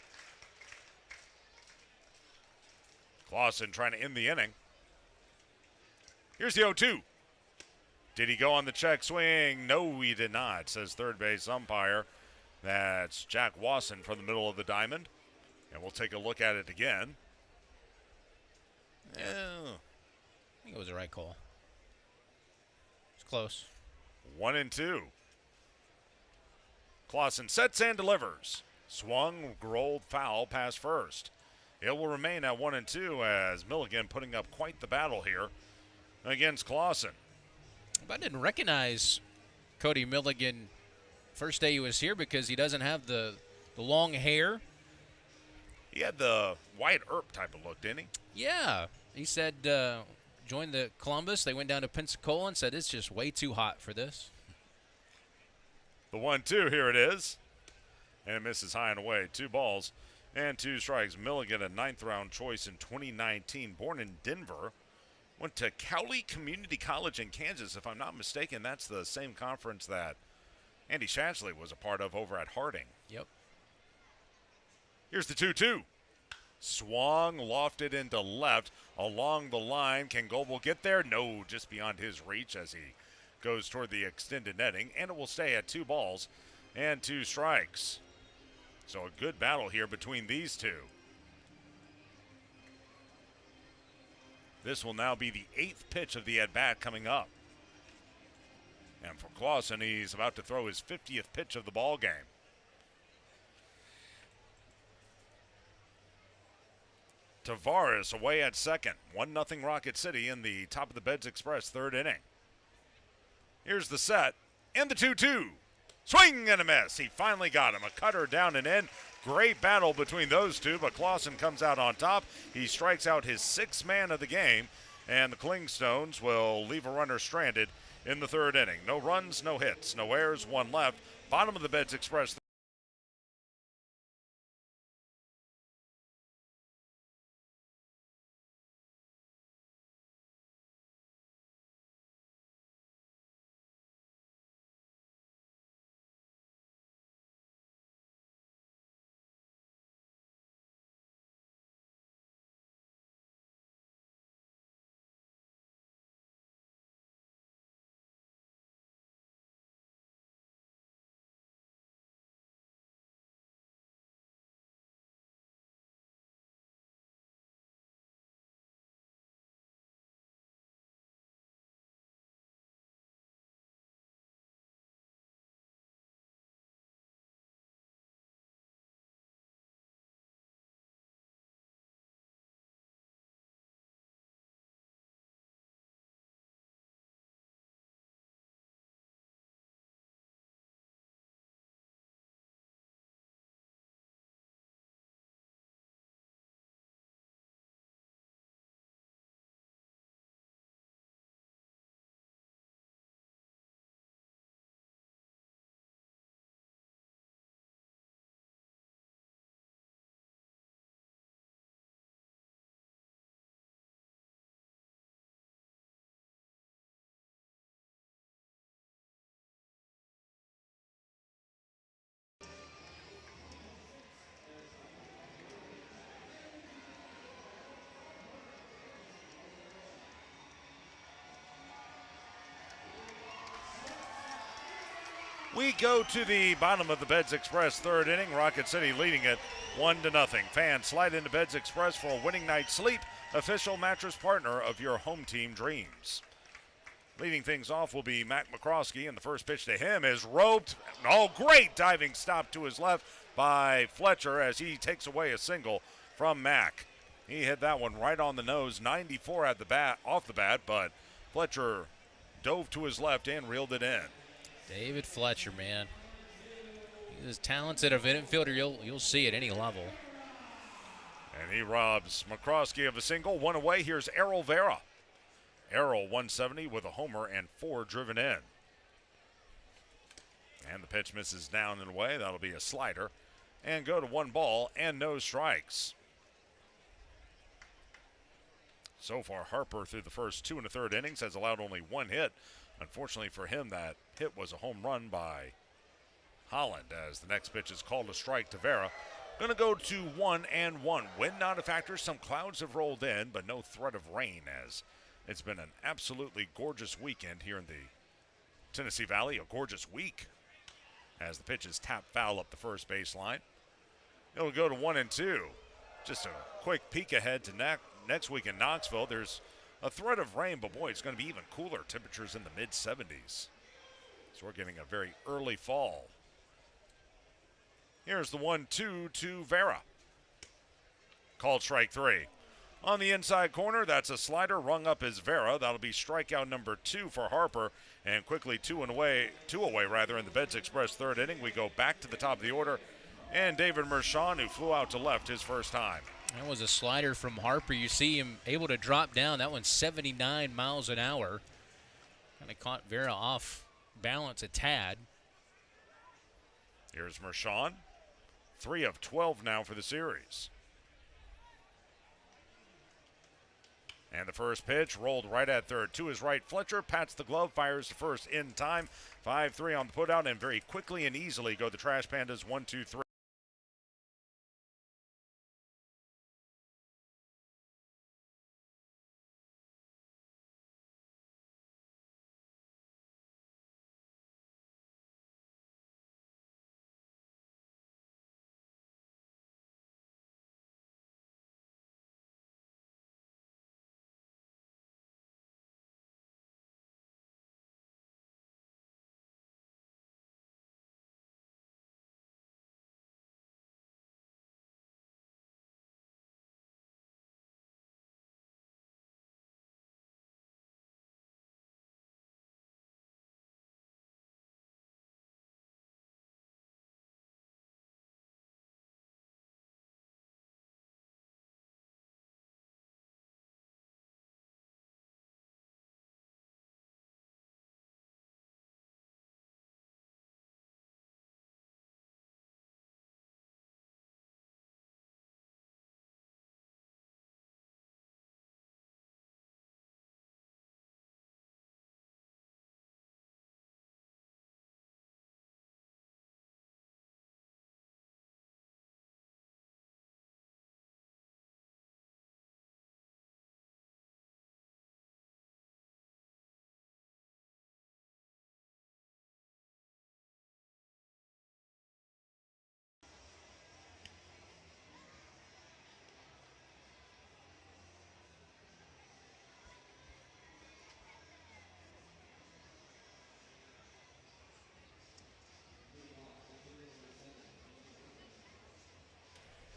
Clausen trying to end the inning. Here's the 0-2. Did he go on the check swing? No, he did not, says third base umpire. That's Jack Wasson from the middle of the diamond. And we'll take a look at it again. Yeah. I think it was the right call. It's close. 1-2. Clausen sets and delivers. Swung, rolled foul past first. It will remain at 1-2 as Milligan putting up quite the battle here against Clausen. But I didn't recognize Cody Milligan first day he was here because he doesn't have the long hair. He had the Wyatt Earp type of look, didn't he? Yeah. He said joined the Columbus. They went down to Pensacola and said it's just way too hot for this. The 1-2, here it is. And it misses high and away. 2 balls and 2 strikes. Milligan, a 9th round choice in 2019, born in Denver. Went to Cowley Community College in Kansas. If I'm not mistaken, that's the same conference that Andy Shansley was a part of over at Harding. Yep. Here's the 2-2. Swung, lofted into left along the line. Can Goebel get there? No, just beyond his reach as he goes toward the extended netting. And it will stay at 2 balls and 2 strikes. So a good battle here between these two. This will now be the 8th pitch of the at-bat coming up. And for Clausen, he's about to throw his 50th pitch of the ball game. Tavares away at second. 1-0 Rocket City in the top of the Beds Express third inning. Here's the set and the 2-2. Swing and a miss. He finally got him. A cutter down and in. Great battle between those two, but Clausen comes out on top. He strikes out his 6th man of the game, and the Clingstones will leave a runner stranded in the third inning. No runs, no hits, no errors, 1 left. Bottom of the Beds Express. We go to the bottom of the Beds Express third inning. Rocket City leading it 1-0. Fans, slide into Beds Express for a winning night's sleep, official mattress partner of your home team dreams. Leading things off will be Mac McCroskey, and the first pitch to him is roped. Oh, great diving stop to his left by Fletcher as he takes away a single from Mac. He hit that one right on the nose, 94 at the bat, off the bat, but Fletcher dove to his left and reeled it in. David Fletcher, man. His talents at an infielder, you'll see at any level. And he robs McCroskey of a single. One away. Here's Errol Vera. Errol 170 with a homer and 4 driven in. And the pitch misses down and away. That'll be a slider. And go to 1 ball and no strikes. So far, Harper through the first 2 1/3 innings has allowed only 1 hit. Unfortunately for him, that hit was a home run by Holland as the next pitch is called a strike to Vera. Going to go to 1-1. Wind not a factor. Some clouds have rolled in, but no threat of rain as it's been an absolutely gorgeous weekend here in the Tennessee Valley. A gorgeous week as the pitch is tapped foul up the first baseline. It'll go to 1-2. Just a quick peek ahead to next week in Knoxville. There's a threat of rain, but boy, it's going to be even cooler. Temperatures in the mid-70s. So we're getting a very early fall. Here's the 1-2 to Vera. Called strike 3. On the inside corner, that's a slider. Rung up is Vera. That'll be strikeout number 2 for Harper. And quickly two away in the Beds Express third inning. We go back to the top of the order. And David Mershon, who flew out to left his first time. That was a slider from Harper. You see him able to drop down. That one's 79 miles an hour. Kind of caught Vera off balance a tad. Here's Mershon. 3 of 12 now for the series. And the first pitch rolled right at third. To his right, Fletcher pats the glove, fires to first in time. 5-3 on the putout, and very quickly and easily go the Trash Pandas 1-2-3.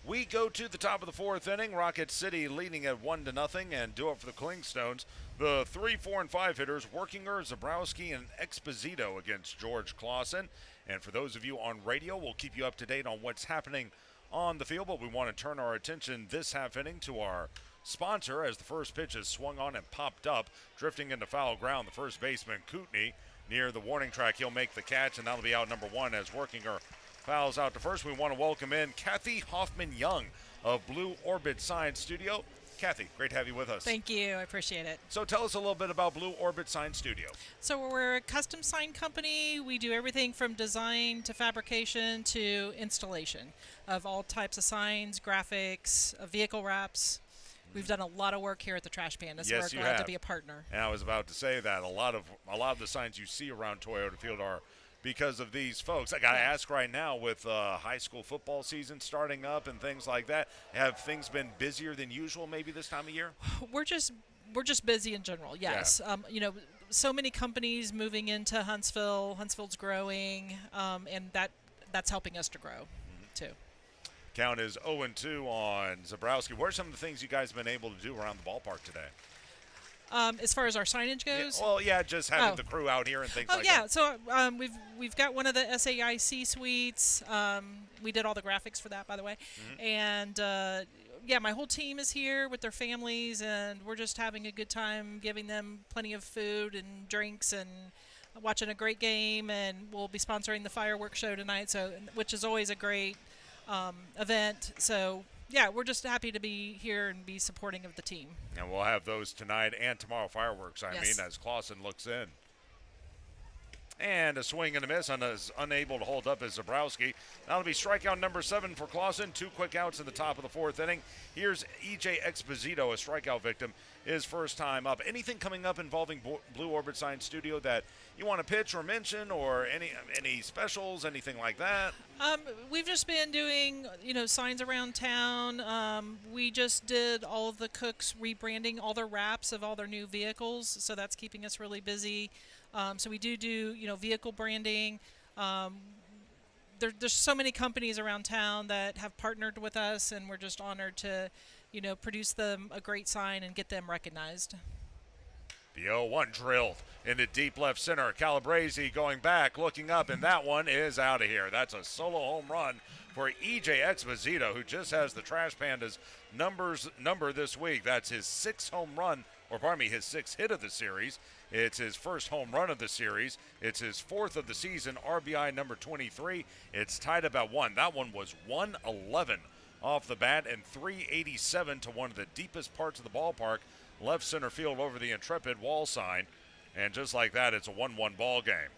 We go to the top of the fourth inning. Rocket City leading at 1-0, and do it for the Clingstones. The 3, 4, and 5 hitters, Workinger, Zabrowski, and Exposito against George Clausen. And for those of you on radio, we'll keep you up to date on what's happening on the field, but we want to turn our attention this half inning to our sponsor as the first pitch is swung on and popped up, drifting into foul ground. The first baseman, Kootenai, near the warning track. He'll make the catch, and that'll be out number 1 as Workinger fouls out to first. We want to welcome in Kathy Hoffman-Young of Blue Orbit Sign Studio. Kathy, great to have you with us. Thank you. I appreciate it. So tell us a little bit about Blue Orbit Sign Studio. So we're a custom sign company. We do everything from design to fabrication to installation of all types of signs, graphics, vehicle wraps. We've done a lot of work here at the Trash Pandas. Yes, we're glad to be a partner. And I was about to say that a lot of the signs you see around Toyota Field are because of these folks. I got to ask right now, with high school football season starting up and things like that, have things been busier than usual maybe this time of year? We're just busy in general. Yes. So many companies moving into Huntsville. Huntsville's growing, and that's helping us to grow too. Count is 0-2 on Zabrowski. What are some of the things you guys have been able to do around the ballpark today? As far as our signage goes, just having the crew out here and things like that. So we've got one of the SAIC suites. We did all the graphics for that, by the way, and my whole team is here with their families, and we're just having a good time, giving them plenty of food and drinks and watching a great game. And we'll be sponsoring the fireworks show tonight, which is always a great event. So. Yeah, we're just happy to be here and be supporting of the team. And we'll have those tonight and tomorrow, fireworks, Yes. as Clausen looks in. And a swing and a miss, and is unable to hold up as Zabrowski. That'll be strikeout number 7 for Clausen. 2 quick outs in the top of the 4th inning. Here's E.J. Exposito, a strikeout victim, his first time up. Anything coming up involving Blue Orbit Sign Studio that you want to pitch or mention, or any specials, anything like that? We've just been doing, signs around town. We just did all of the cooks rebranding all their wraps of all their new vehicles, so that's keeping us really busy. So we do, vehicle branding. There's so many companies around town that have partnered with us, and we're just honored to, produce them a great sign and get them recognized. The 0-1 drilled into deep left center. Calabrese going back, looking up, and that one is out of here. That's a solo home run for E.J. Exposito, who just has the Trash Pandas number this week. That's his 6th home run, his 6th hit of the series. It's his first home run of the series. It's his 4th of the season, RBI number 23. It's tied up at 1. That one was 111 off the bat and 387 to one of the deepest parts of the ballpark, left center field over the Intrepid wall sign. And just like that, it's a 1-1 ball game.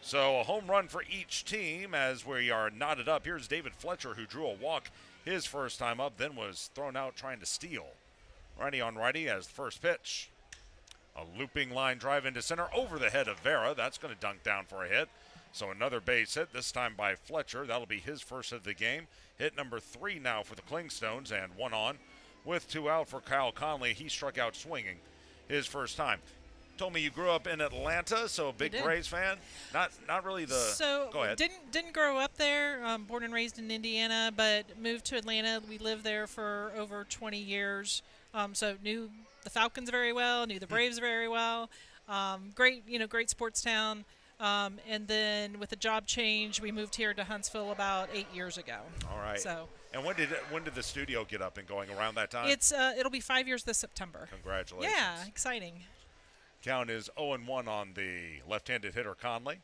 So a home run for each team as we are knotted up. Here's David Fletcher, who drew a walk his first time up, then was thrown out trying to steal. Righty on righty as the first pitch. A looping line drive into center over the head of Vera. That's going to dunk down for a hit. So another base hit, this time by Fletcher. That'll be his first of the game. Hit number 3 now for the Clingstones, and 1 on. With 2 out for Kyle Conley. He struck out swinging his first time. Told me you grew up in Atlanta, so big Braves fan. Not really the. So go ahead. Didn't grow up there. Born and raised in Indiana, but moved to Atlanta. We lived there for over 20 years. So knew the Falcons very well. Knew the Braves very well. Great sports town. And then with a job change, we moved here to Huntsville about 8 years ago. All right. So. And when did the studio get up and going, around that time? It'll be 5 years this September. Congratulations. Yeah, exciting. Count is 0-1 on the left-handed hitter Conley.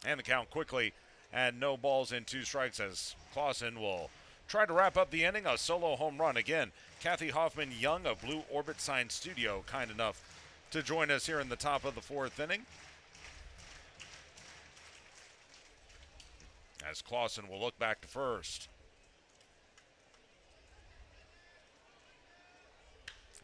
And the count quickly at no balls and 2 strikes as Clausen will try to wrap up the inning. A solo home run. Again, Kathy Hoffman Young of Blue Orbit Sign Studio, kind enough to join us here in the top of the 4th inning. As Clausen will look back to first.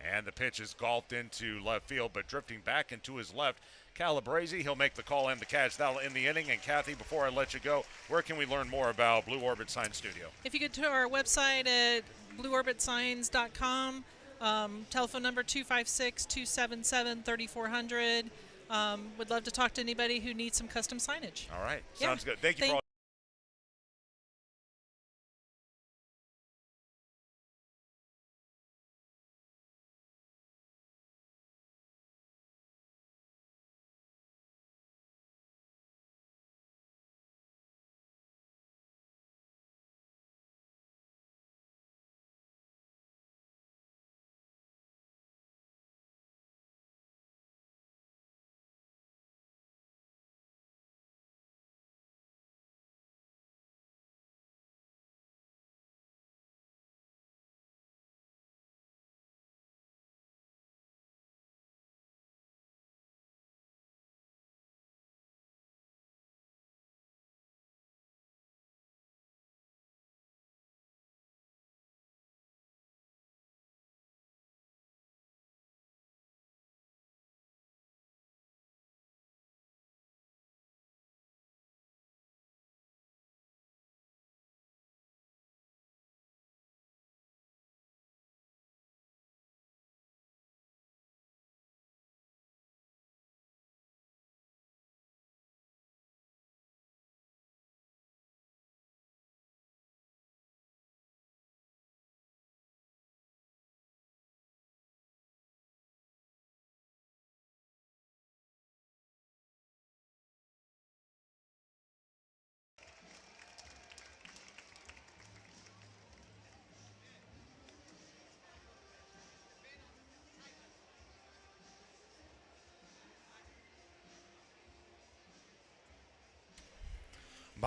And the pitch is golfed into left field, but drifting back into his left. Calabrese, he'll make the call and the catch. That'll end the inning. And Kathy, before I let you go, where can we learn more about Blue Orbit Sign Studio? If you go to our website at blueorbitsigns.com, telephone number 256-277-3400. Would love to talk to anybody who needs some custom signage. All right. Sounds good. Thank you for all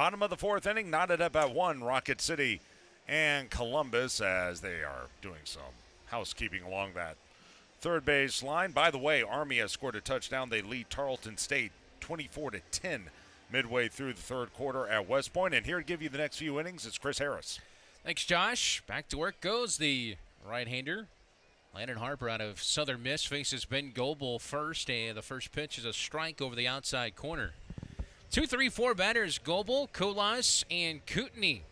Bottom of the fourth inning, knotted up at 1, Rocket City and Columbus, as they are doing some housekeeping along that third base line. By the way, Army has scored a touchdown. They lead Tarleton State 24-10 midway through the third quarter at West Point. And here to give you the next few innings is Chris Harris. Thanks, Josh. Back to work goes the right-hander. Landon Harper out of Southern Miss faces Ben Goebel first, and the first pitch is a strike over the outside corner. 2-3-4 batters, Goebel, Colas, and Kootenai.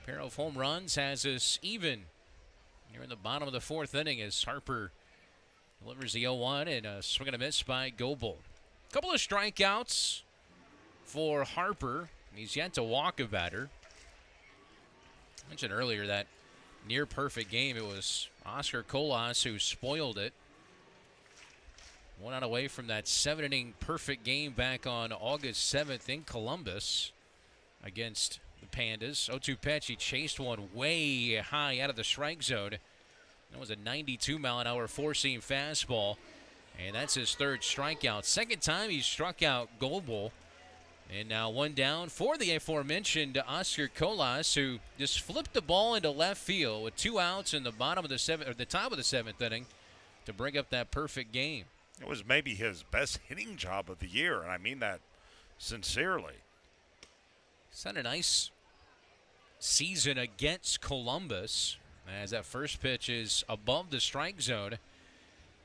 Pair of home runs has us even here in the bottom of the fourth inning as Harper delivers the 0-1 and a swing and a miss by Goebel. Couple of strikeouts for Harper. He's yet to walk a batter. I mentioned earlier that near perfect game. It was Oscar Colas who spoiled it. One out away from that 7-inning perfect game back on August 7th in Columbus against the Pandas. 0-2 pitch. He chased one way high out of the strike zone. That was a 92-mile-an-hour four-seam fastball, and that's his third strikeout. Second time he struck out Goebel. And now one down for the aforementioned Oscar Colas, who just flipped the ball into left field with 2 outs in the bottom of the seventh, or the top of the 7th inning, to bring up that perfect game. It was maybe his best hitting job of the year, and I mean that sincerely. He's had a nice season against Columbus, as that first pitch is above the strike zone,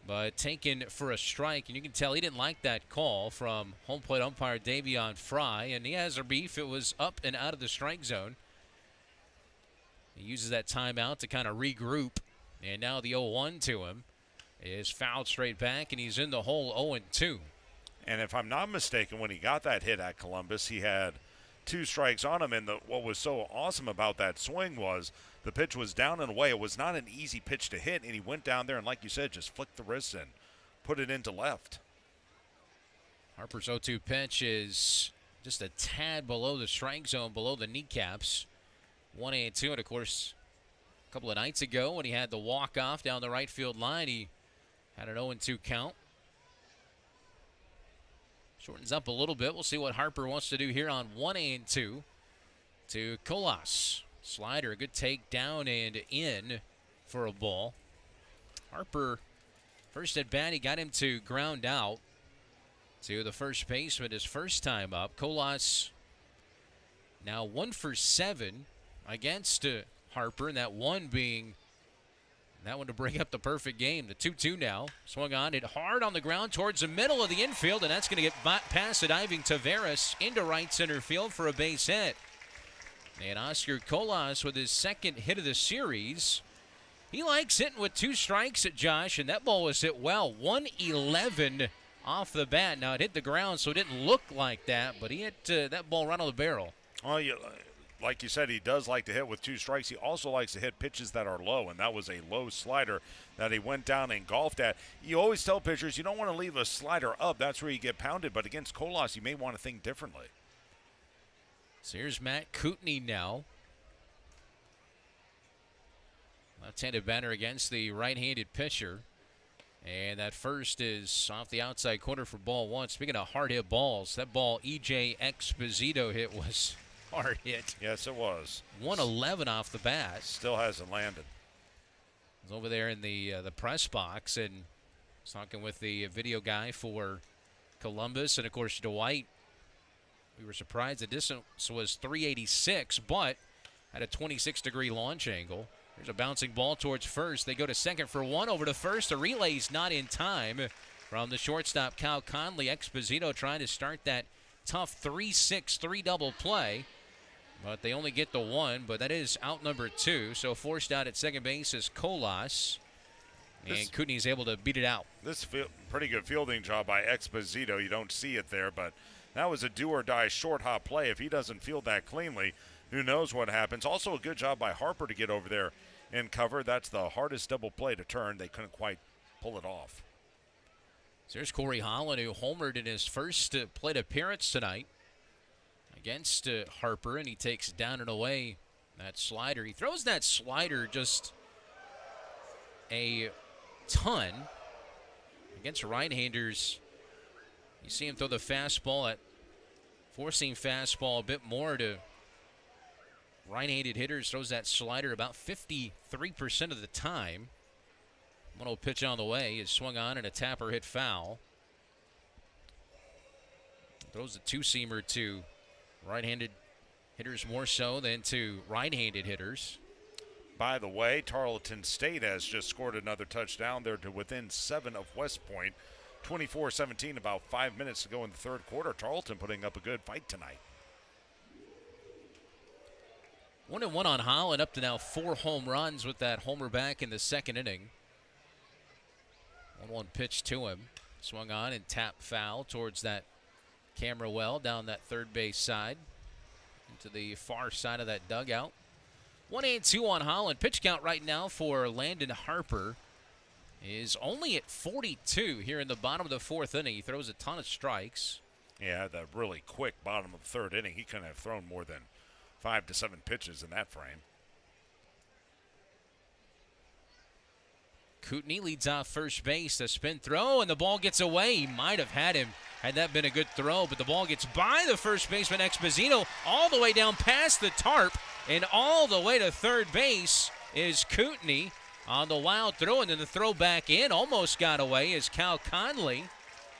but taken for a strike. And you can tell he didn't like that call from home plate umpire Davion Fry, and he has a beef. It was up and out of the strike zone. He uses that timeout to kind of regroup, and now the 0-1 to him is fouled straight back, and he's in the hole 0-2. And if I'm not mistaken, when he got that hit at Columbus, he had 2 strikes on him, and what was so awesome about that swing was the pitch was down and away. It was not an easy pitch to hit, and he went down there and, like you said, just flicked the wrist and put it into left. Harper's 0-2 pitch is just a tad below the strike zone, below the kneecaps. 1-2, and of course, a couple of nights ago when he had the walk-off down the right field line, he had an 0-2 count. Shortens up a little bit. We'll see what Harper wants to do here on 1-2 to Colas. Slider, a good take down and in for a ball. Harper, first at bat, he got him to ground out to the first baseman his first time up. Colas now 1 for 7 against Harper, and that one being that one to bring up the perfect game. The 2-2 now. Swung on it hard on the ground towards the middle of the infield, and that's going to get past the diving Taveras into right center field for a base hit. And Oscar Colas with his second hit of the series. He likes hitting with 2 strikes at Josh, and that ball was hit well. 111 off the bat. Now it hit the ground, so it didn't look like that, but he hit that ball right on the barrel. Oh, yeah. Like you said, he does like to hit with 2 strikes. He also likes to hit pitches that are low, and that was a low slider that he went down and golfed at. You always tell pitchers you don't want to leave a slider up. That's where you get pounded, but against Colas, you may want to think differently. So here's Matt Kootenai now. Left-handed batter against the right-handed pitcher. And that first is off the outside corner for ball 1. Speaking of hard hit balls, that ball E.J. Exposito hit was hard hit. Yes, it was. 111 off the bat. Still hasn't landed. Was over there in the press box and was talking with the video guy for Columbus. And, of course, Dwight. We were surprised the distance was 386, but at a 26-degree launch angle. There's a bouncing ball towards first. They go to second for 1 over to first. The relay's not in time from the shortstop, Cal Conley. Exposito trying to start that tough 3-6, 3-double play. But they only get the 1, but that is out number 2. So forced out at second base is Colas. And Kootenai's able to beat it out. This is pretty good fielding job by Exposito. You don't see it there, but that was a do-or-die short hop play. If he doesn't field that cleanly, who knows what happens. Also a good job by Harper to get over there and cover. That's the hardest double play to turn. They couldn't quite pull it off. So there's Corey Holland, who homered in his first plate appearance tonight against Harper, and he takes down and away that slider. He throws that slider just a ton against right-handers. You see him throw the fastball at Four-seam fastball a bit more to right-handed hitters. Throws that slider about 53% of the time. 1-0 pitch on the way is swung on and a tapper hit foul. Throws a two-seamer to right-handed hitters more so than to right-handed hitters. By the way, Tarleton State has just scored another touchdown. They're to within 7 of West Point. 24-17, about 5 minutes to go in the third quarter. Tarleton putting up a good fight tonight. 1-1 on Holland, up to now 4 home runs with that homer back in the second inning. 1-1 pitch to him. Swung on and tapped foul towards that camera well down that third base side into the far side of that dugout. 1-2 on Holland. Pitch count right now for Landon Harper is only at 42 here in the bottom of the fourth inning. He throws a ton of strikes. Yeah, that really quick bottom of the third inning. He couldn't have thrown more than 5 to 7 pitches in that frame. Kootenai leads off first base. A spin throw, and the ball gets away. He might have had him had that been a good throw, but the ball gets by the first baseman, Exposito, all the way down past the tarp, and all the way to third base is Kootenai on the wild throw, and then the throw back in almost got away as Cal Conley.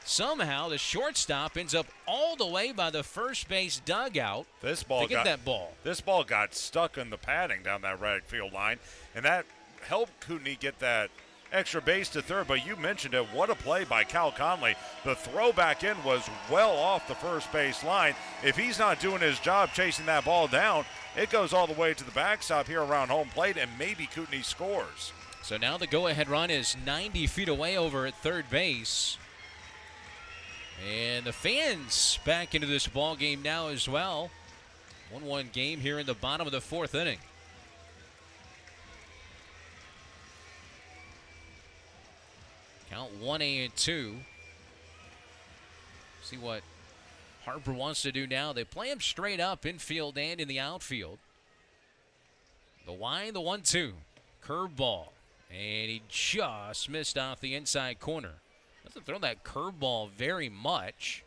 Somehow the shortstop ends up all the way by the first base dugout This ball to get that ball. This ball got stuck in the padding down that right field line, and that helped Kootenai get that extra base to third. But you mentioned it. What a play by Cal Conley. The throw back in was well off the first base line. If he's not doing his job chasing that ball down, it goes all the way to the backstop here around home plate, and maybe Kootenai scores. So now the go-ahead run is 90 feet away over at third base. And the fans back into this ball game now as well. 1-1 game here in the bottom of the fourth inning. Count 1-2. See what Harper wants to do now. They play him straight up infield and in the outfield. The line, the 1-2. Curveball. And he just missed off the inside corner. Doesn't throw that curveball very much.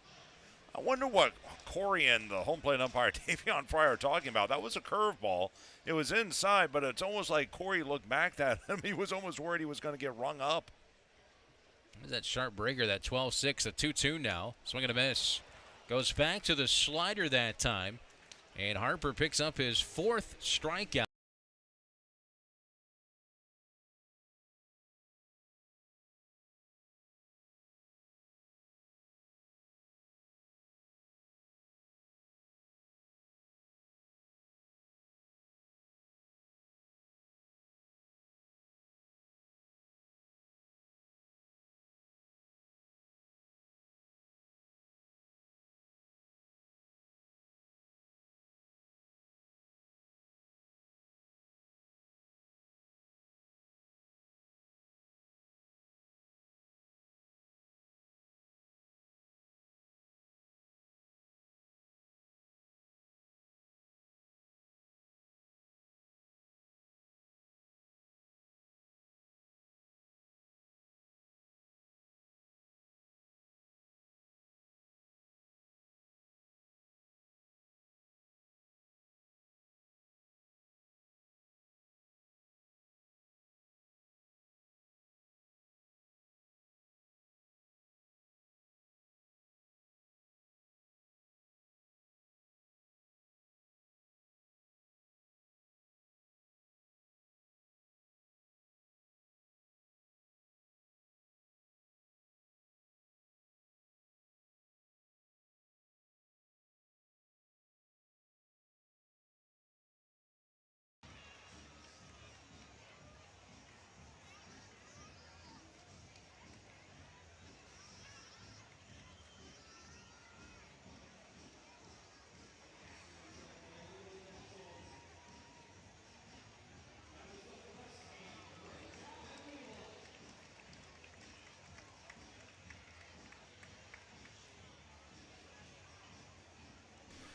I wonder what Corey and the home plate umpire Davion Fryer are talking about. That was a curveball. It was inside, but it's almost like Corey looked back at him. He was almost worried he was going to get rung up. There's that sharp breaker, that 12-6, a 2-2 now. Swing and a miss. Goes back to the slider that time. And Harper picks up his 4th strikeout.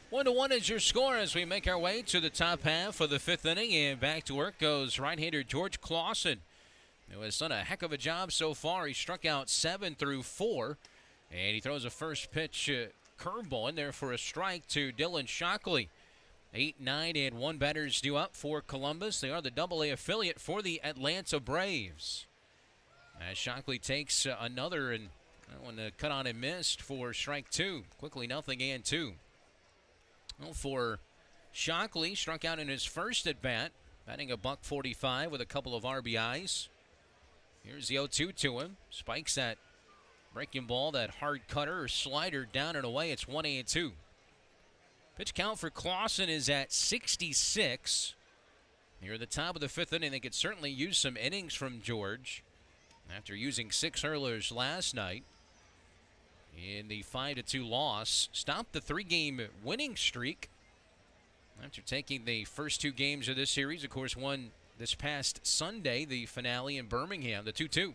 One to one is your score as we make our way to the top half of the 5th inning, and back to work goes right-hander George Clausen, who has done a heck of a job so far. He struck out 7 through 4, and he throws a first pitch curveball in there for a strike to Dylan Shockley. 8, 9, and 1 batters due up for Columbus. They are the AA affiliate for the Atlanta Braves. As Shockley takes another, and that one cut on and missed for strike 2. Quickly 0-2. Well, for Shockley, struck out in his first at bat, batting a .145 with a couple of RBIs. Here's the 0-2 to him. Spikes that breaking ball, that hard cutter or slider down and away. It's 1-2. Pitch count for Clausen is at 66. Here at the top of the 5th inning, they could certainly use some innings from George after using 6 hurlers last night in the 5-2 loss. Stopped the 3-game winning streak after taking the first 2 games of this series. Of course, won this past Sunday, the finale in Birmingham, the 2-2.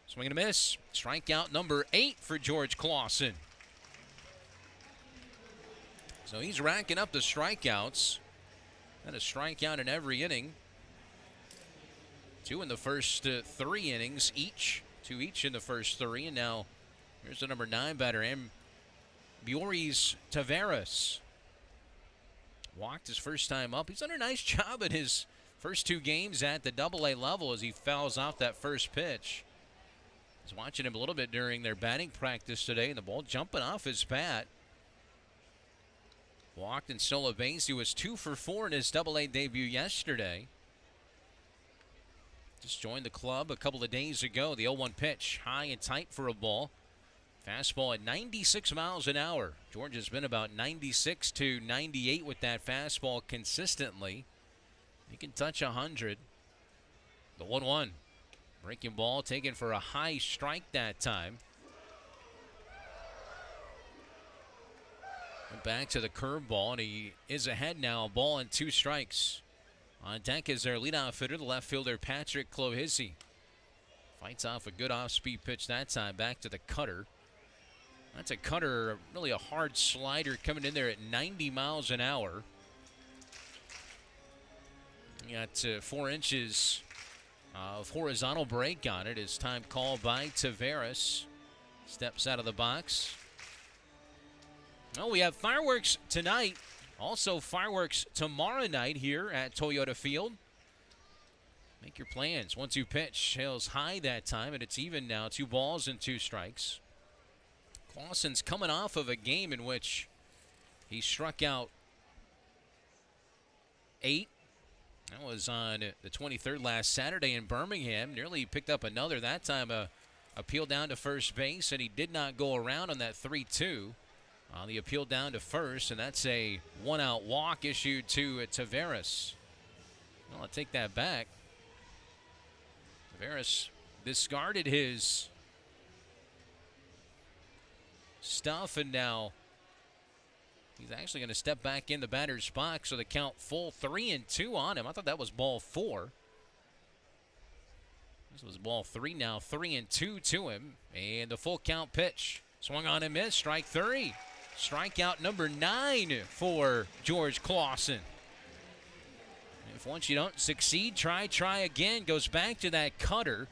Swing and a miss. Strikeout number 8 for George Clausen. So he's racking up the strikeouts. Had a strikeout in every inning. 2 in the first 3 innings each. 2 each in the first 3. And now here's the number 9 batter, Bioris Taveras. Walked his first time up. He's done a nice job in his first 2 games at the AA level as he fouls off that first pitch. I was watching him a little bit during their batting practice today, and the ball jumping off his bat. Walked and stole a base. He was 2 for 4 in his AA debut yesterday. Just joined the club a couple of days ago. The 0-1 pitch, high and tight for a ball. Fastball at 96 miles an hour. George has been about 96 to 98 with that fastball consistently. He can touch 100. The 1-1. Breaking ball taken for a high strike that time. Went back to the curveball, and he is ahead now. A ball and 2 strikes. On deck is their leadoff hitter, the left fielder, Patrick Clohissy. Fights off a good off-speed pitch that time. Back to the cutter. That's a cutter, really a hard slider coming in there at 90 miles an hour. You got 4 inches of horizontal break on it. As time called by Taveras. Steps out of the box. Well, we have fireworks tonight. Also fireworks tomorrow night here at Toyota Field. Make your plans. 1-2 pitch. Hails high that time, and it's even now. 2 balls and 2 strikes. Clausen's coming off of a game in which he struck out 8. That was on the 23rd last Saturday in Birmingham. Nearly picked up another. That time a appeal down to first base, and he did not go around on that 3-2. On the appeal down to first, and that's a 1-out walk issued to Taveras. Well, I'll take that back. Taveras discarded his stuff, and now he's actually going to step back in the batter's box, so the count full 3-2 on him. I thought that was ball 4. This was ball 3 now, 3-2 to him, and the full count pitch. Swung on and missed, strike 3. Strikeout number 9 for George Clausen. If once you don't succeed, try again. Goes back to that cutter.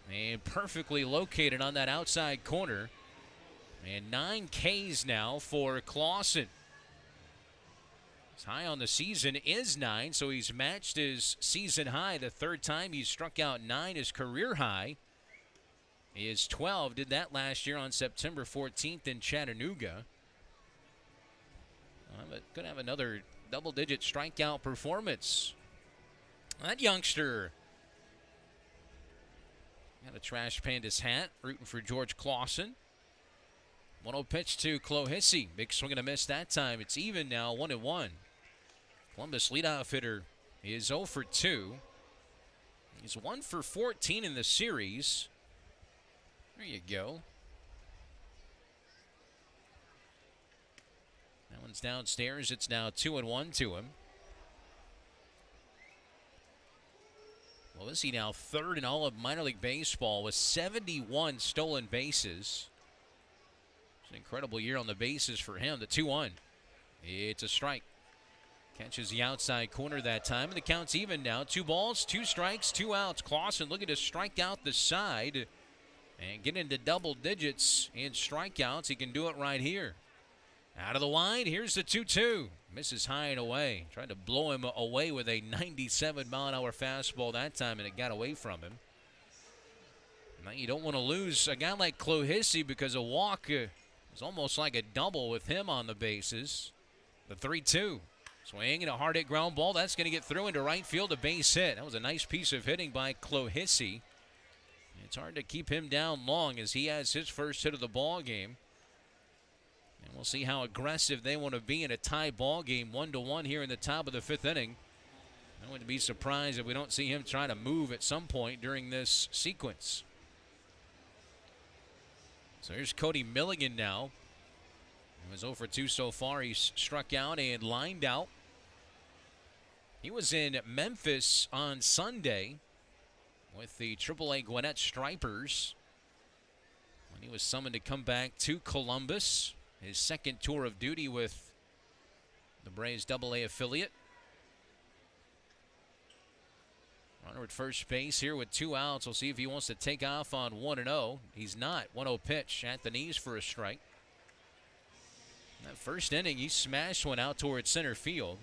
And perfectly located on that outside corner. And 9 Ks now for Clausen. His high on the season is 9, so he's matched his season high. The 3rd time he's struck out 9, his career high is 12. Did that last year on September 14th in Chattanooga. But could have another double-digit strikeout performance. That youngster got a trash Pandas hat, rooting for George Clausen. 1-0 pitch to Clohissy. Big swing and a miss that time. It's even now, 1-1. Columbus leadoff hitter is 0 for 2. He's 1 for 14 in the series. There you go. That one's downstairs. It's now 2-1 to him. Well, is he now 3rd in all of minor league baseball with 71 stolen bases? It's an incredible year on the bases for him. The 2-1. It's a strike. Catches the outside corner that time, and the count's even now. 2 balls, 2 strikes, 2 outs. Clausen looking to strike out the side and get into double digits in strikeouts. He can do it right here. Out of the wide, here's the 2-2. Misses high and away. Tried to blow him away with a 97-mile-an-hour fastball that time, and it got away from him. Now you don't want to lose a guy like Clohissy because a walk is almost like a double with him on the bases. The 3-2. Swing and a hard hit ground ball. That's going to get through into right field, a base hit. That was a nice piece of hitting by Clohissy. It's hard to keep him down long as he has his first hit of the ball game. And we'll see how aggressive they want to be in a tie ball game, 1-1 here in the top of the 5th inning. I wouldn't be surprised if we don't see him try to move at some point during this sequence. So here's Cody Milligan now. He was 0 for 2 so far. He's struck out and lined out. He was in Memphis on Sunday with the AAA Gwinnett Stripers when he was summoned to come back to Columbus. His second tour of duty with the Braves AA affiliate. Runner at first base here with 2 outs. We'll see if he wants to take off on 1-0. He's not. 1-0 pitch at the knees for a strike. That first inning, he smashed one out towards center field.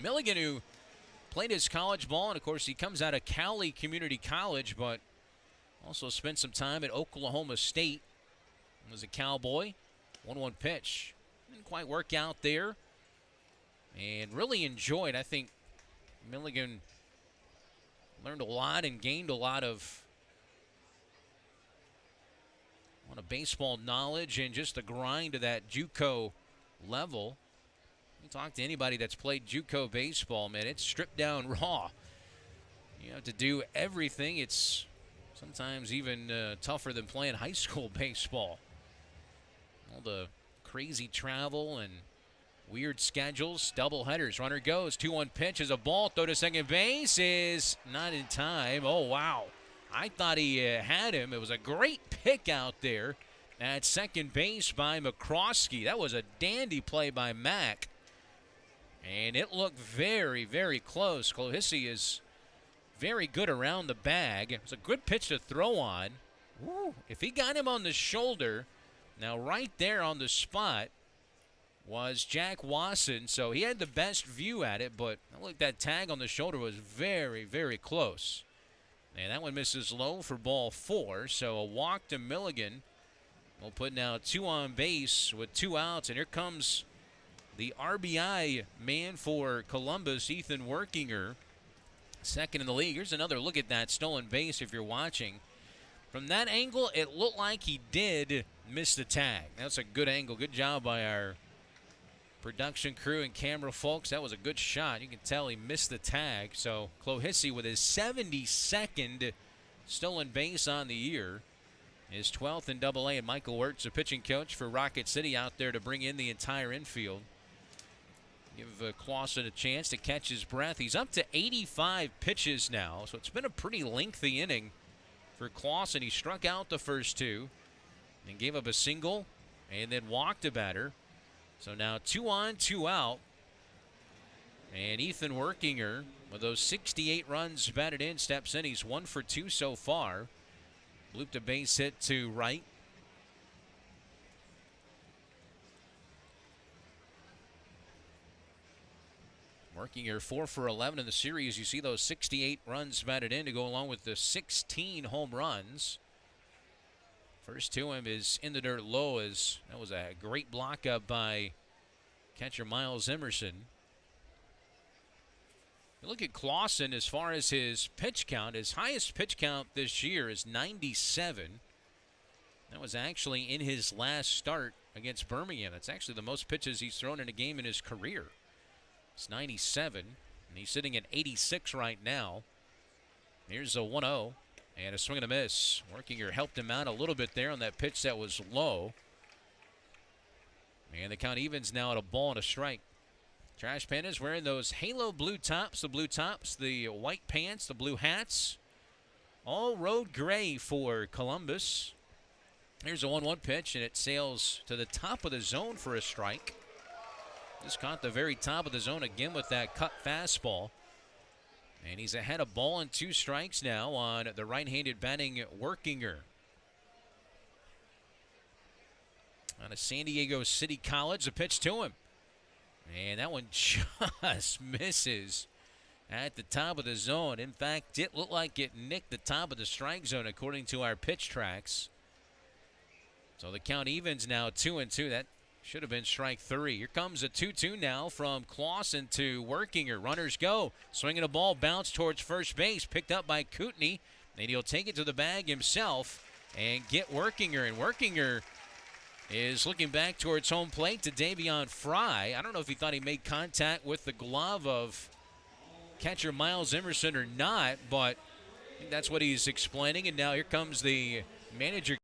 Milligan, who played his college ball, and of course he comes out of Cowley Community College, but also spent some time at Oklahoma State. Was a Cowboy. 1-1 pitch. Didn't quite work out there. And really enjoyed, I think, Milligan learned a lot and gained a lot of baseball knowledge and just the grind of that JUCO level. You talk to anybody that's played JUCO baseball, man, it's stripped down raw. You have to do everything. It's sometimes even tougher than playing high school baseball. All the crazy travel and weird schedules, double headers. Runner goes, 2-1 pitch is a ball. Throw to second base is not in time. Oh, wow. I thought he had him. It was a great pick out there at second base by McCroskey. That was a dandy play by Mack. And it looked very, very close. Clohissy is very good around the bag. It was a good pitch to throw on. Woo. If he got him on the shoulder, now right there on the spot was Jack Wasson. So he had the best view at it, but look, that tag on the shoulder was very, very close. And that one misses low for ball 4. So a walk to Milligan. We'll put now 2 on base with 2 outs. And here comes the RBI man for Columbus, Ethan Workinger. Second in the league. Here's another look at that stolen base if you're watching. From that angle, it looked like he did miss the tag. That's a good angle. Good job by our production crew and camera folks. That was a good shot. You can tell he missed the tag. So Clohissy with his 72nd stolen base on the year. His 12th in AA, and Michael Wirtz, the pitching coach for Rocket City, out there to bring in the entire infield. Give Clausen a chance to catch his breath. He's up to 85 pitches now, so it's been a pretty lengthy inning for Clausen. He struck out the first 2 and gave up a single and then walked a batter. So now 2 on, 2 out. And Ethan Workinger, with those 68 runs batted in, steps in. He's 1 for 2 so far. Looped a base hit to right. Workinger 4 for 11 in the series. You see those 68 runs batted in to go along with the 16 home runs. First to him is in the dirt low, as that was a great block up by catcher Miles Emerson. You look at Clausen as far as his pitch count. His highest pitch count this year is 97. That was actually in his last start against Birmingham. That's actually the most pitches he's thrown in a game in his career. It's 97, and he's sitting at 86 right now. Here's a 1-0, and a swing and a miss. Workinger helped him out a little bit there on that pitch that was low. And the count evens now at a ball and a strike. Trash Pandas wearing those halo blue tops, the white pants, the blue hats. All road gray for Columbus. Here's a 1-1 pitch, and it sails to the top of the zone for a strike. Just caught the very top of the zone again with that cut fastball. And he's ahead of ball and 2 strikes now on the right-handed batting Workinger. out of San Diego City College. The pitch to him. And that one just misses at the top of the zone. In fact, it looked like it nicked the top of the strike zone according to our pitch tracks. So the count evens now 2-2. That should have been strike 3. Here comes a 2-2 now from Clausen to Workinger. Runners go. Swinging a ball, bounce towards first base. Picked up by Kootenai. And he'll take it to the bag himself and get Workinger. And Workinger is looking back towards home plate to Davion Fry. I don't know if he thought he made contact with the glove of catcher Miles Emerson or not, but I think that's what he's explaining. And now here comes the manager.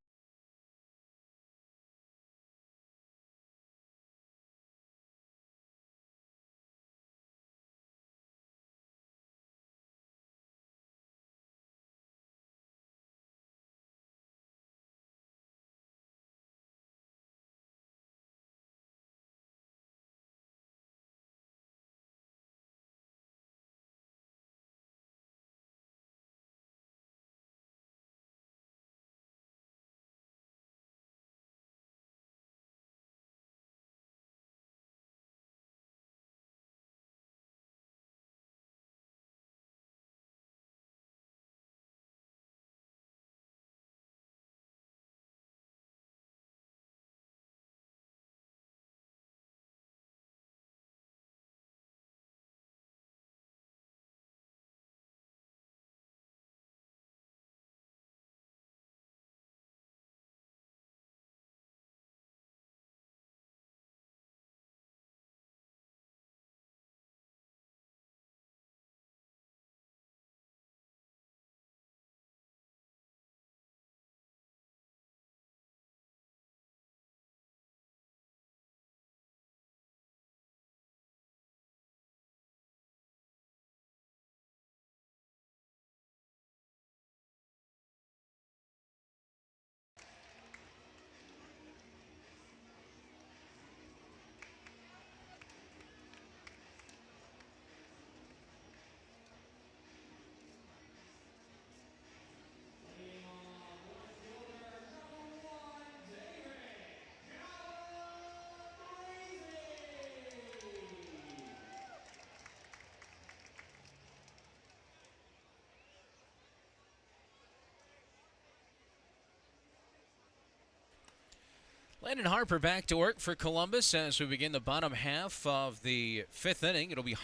Landon Harper back to work for Columbus as we begin the bottom half of the 5th inning. It'll be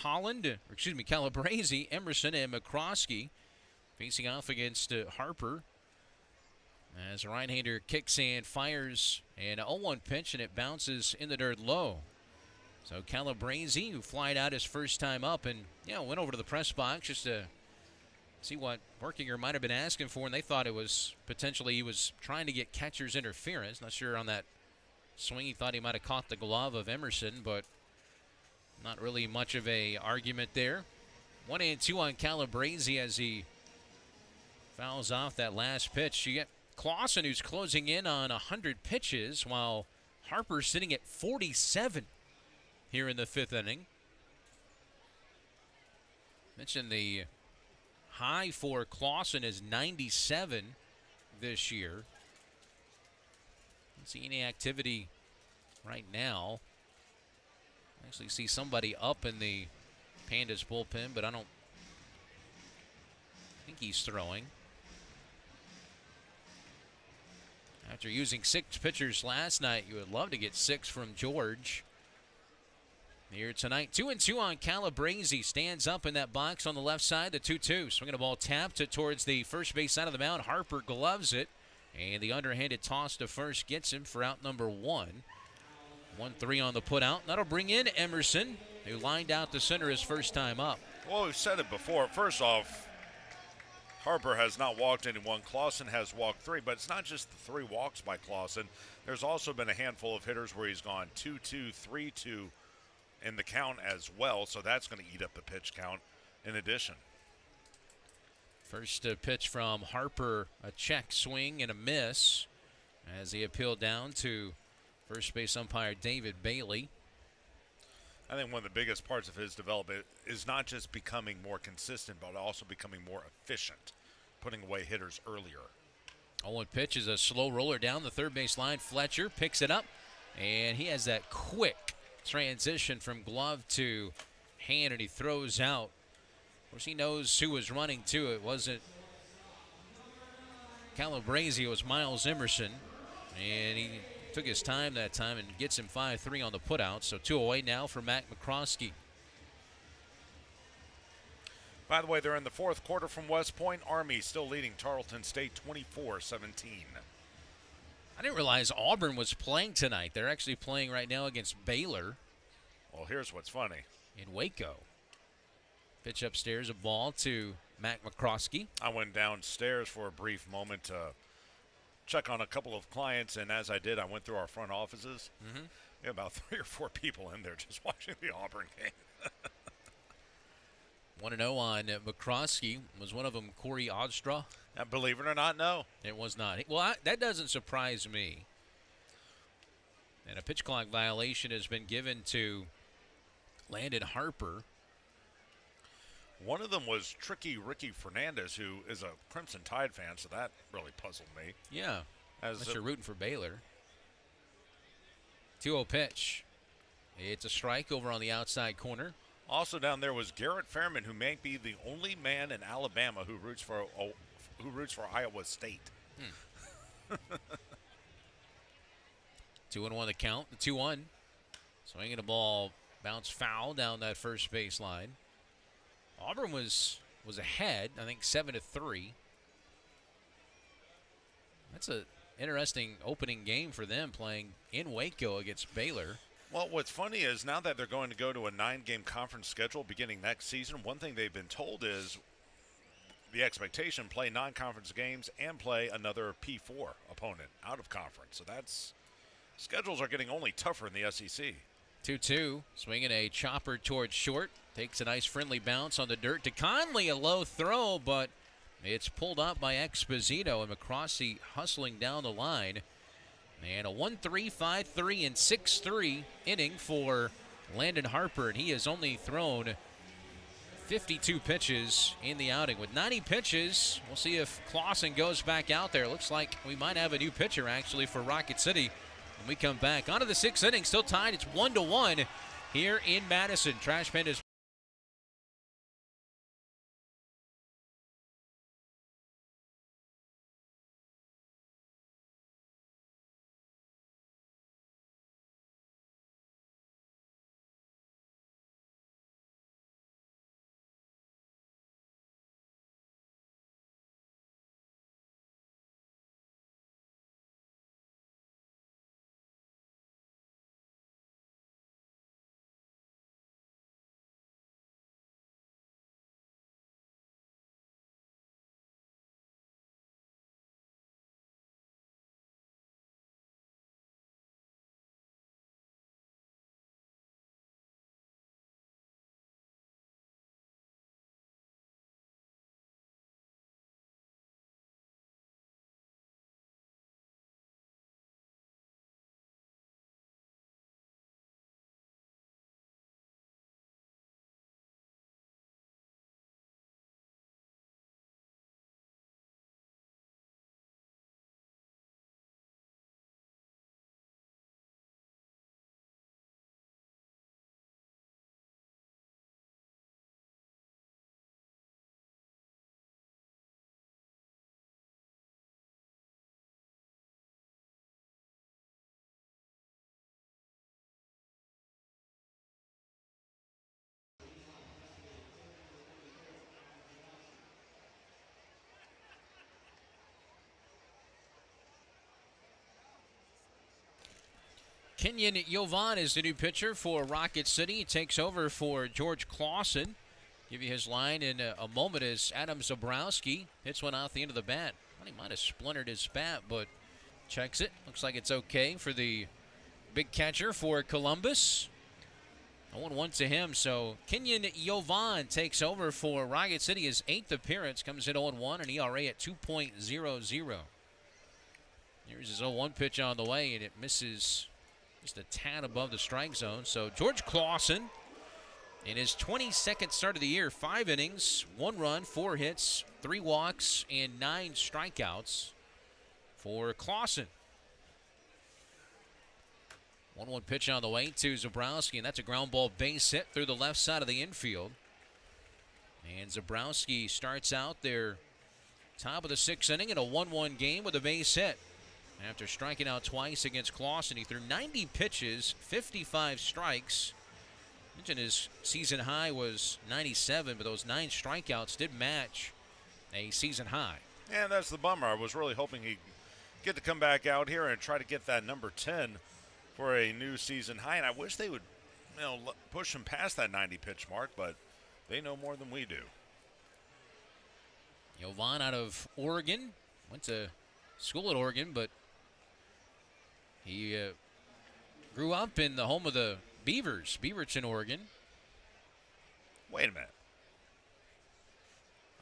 Calabrese, Emerson, and McCroskey facing off against Harper. As a right-hander kicks and fires an 0-1 pitch, and it bounces in the dirt low. So Calabrese, who flied out his first time up and went over to the press box just to see what Workinger might have been asking for, and they thought it was potentially he was trying to get catcher's interference. Not sure on that swing. He thought he might have caught the glove of Emerson, but not really much of a argument there. 1-2 on Calabrese as he fouls off that last pitch. You get Clausen, who's closing in on 100 pitches, while Harper's sitting at 47 here in the 5th inning. Mentioned the high for Clausen is 97 this year. Don't see any activity right now. Actually see somebody up in the Pandas bullpen, but I don't think he's throwing. After using 6 pitchers last night, you would love to get 6 from George. Here tonight, 2-2 on Calabrese. Stands up in that box on the left side, the 2-2. Swinging a ball tapped towards the first base side of the mound. Harper gloves it, and the underhanded toss to first gets him for out number 1. 1-3 on the put out. That'll bring in Emerson, who lined out to center his first time up. Well, we've said it before. First off, Harper has not walked anyone. Clausen has walked 3, but it's not just the 3 walks by Clausen. There's also been a handful of hitters where he's gone 2-2, 3-2 in the count as well, so that's going to eat up the pitch count in addition. First pitch from Harper, a check swing and a miss as he appealed down to first base umpire David Bailey. I think one of the biggest parts of his development is not just becoming more consistent, but also becoming more efficient, putting away hitters earlier. 0-1 pitch is a slow roller down the third base line. Fletcher picks it up And he has that quick transition from glove to hand, and he throws out. Of course, he knows who was running to. It wasn't Calabrese, it was Miles Emerson. And he took his time that time and gets him 5-3 on the putout. So 2 away now for Mac McCroskey. By the way, they're in the fourth quarter from West Point. Army still leading Tarleton State 24-17. I didn't realize Auburn was playing tonight. They're actually playing right now against Baylor. Well, here's what's funny. In Waco. Pitch upstairs, a ball to Mac McCroskey. I went downstairs for a brief moment to check on a couple of clients, and as I did, I went through our front offices. Mm-hmm. We had about 3 or 4 people in there just watching the Auburn game. 1-0 on McCroskey. Was one of them Corey Odstra? Believe it or not, no. It was not. Well, that doesn't surprise me. And a pitch clock violation has been given to Landon Harper. One of them was Tricky Ricky Fernandez, who is a Crimson Tide fan, so that really puzzled me. Yeah, As unless you're rooting for Baylor. 2-0 pitch. It's a strike over on the outside corner. Also down there was Garrett Fairman, who may be the only man in Alabama who roots for Iowa State. 2-1 the count. The 2-1. Swinging the ball, bounce foul down that first baseline. Auburn was ahead, I think 7-3. That's an interesting opening game for them, playing in Waco against Baylor. Well, what's funny is now that they're going to go to a 9-game conference schedule beginning next season, one thing they've been told is the expectation, play non-conference games and play another P4 opponent out of conference. So schedules are getting only tougher in the SEC. 2-2, swinging a chopper towards short. Takes a nice friendly bounce on the dirt to Conley, a low throw, but it's pulled up by Exposito, and McCroskey hustling down the line. And a 1-3, 5-3, and 6-3 inning for Landon Harper, and he has only thrown 52 pitches in the outing. With 90 pitches, we'll see if Clausen goes back out there. Looks like we might have a new pitcher, actually, for Rocket City when we come back. On to the 6th inning, still tied. It's 1-1 here in Madison. Trash Pandas. Kenyon Yovan is the new pitcher for Rocket City. He takes over for George Clausen. Give you his line in a moment as Adam Zabrowski hits one out the end of the bat. Well, he might have splintered his bat, but checks it. Looks like it's okay for the big catcher for Columbus. 0-1 to him, so Kenyon Yovan takes over for Rocket City. His 8th appearance, comes in 0-1, an ERA at 2.00. Here's his 0-1 pitch on the way, and it misses just a tad above the strike zone. So George Clausen, in his 22nd start of the year, 5 innings, 1 run, 4 hits, 3 walks, and 9 strikeouts for Clausen. 1-1 pitch on the way to Zabrowski, and that's a ground ball base hit through the left side of the infield. And Zabrowski starts out their top of the 6th inning in a 1-1 game with a base hit. After striking out twice against Clausen, he threw 90 pitches, 55 strikes. I mentioned his season high was 97, but those 9 strikeouts did match a season high. Yeah, that's the bummer. I was really hoping he'd get to come back out here and try to get that number 10 for a new season high. And I wish they would, push him past that 90 pitch mark, but they know more than we do. Jovan out of Oregon, went to school at Oregon, but he grew up in the home of the Beavers, Beaverton, Oregon. Wait a minute.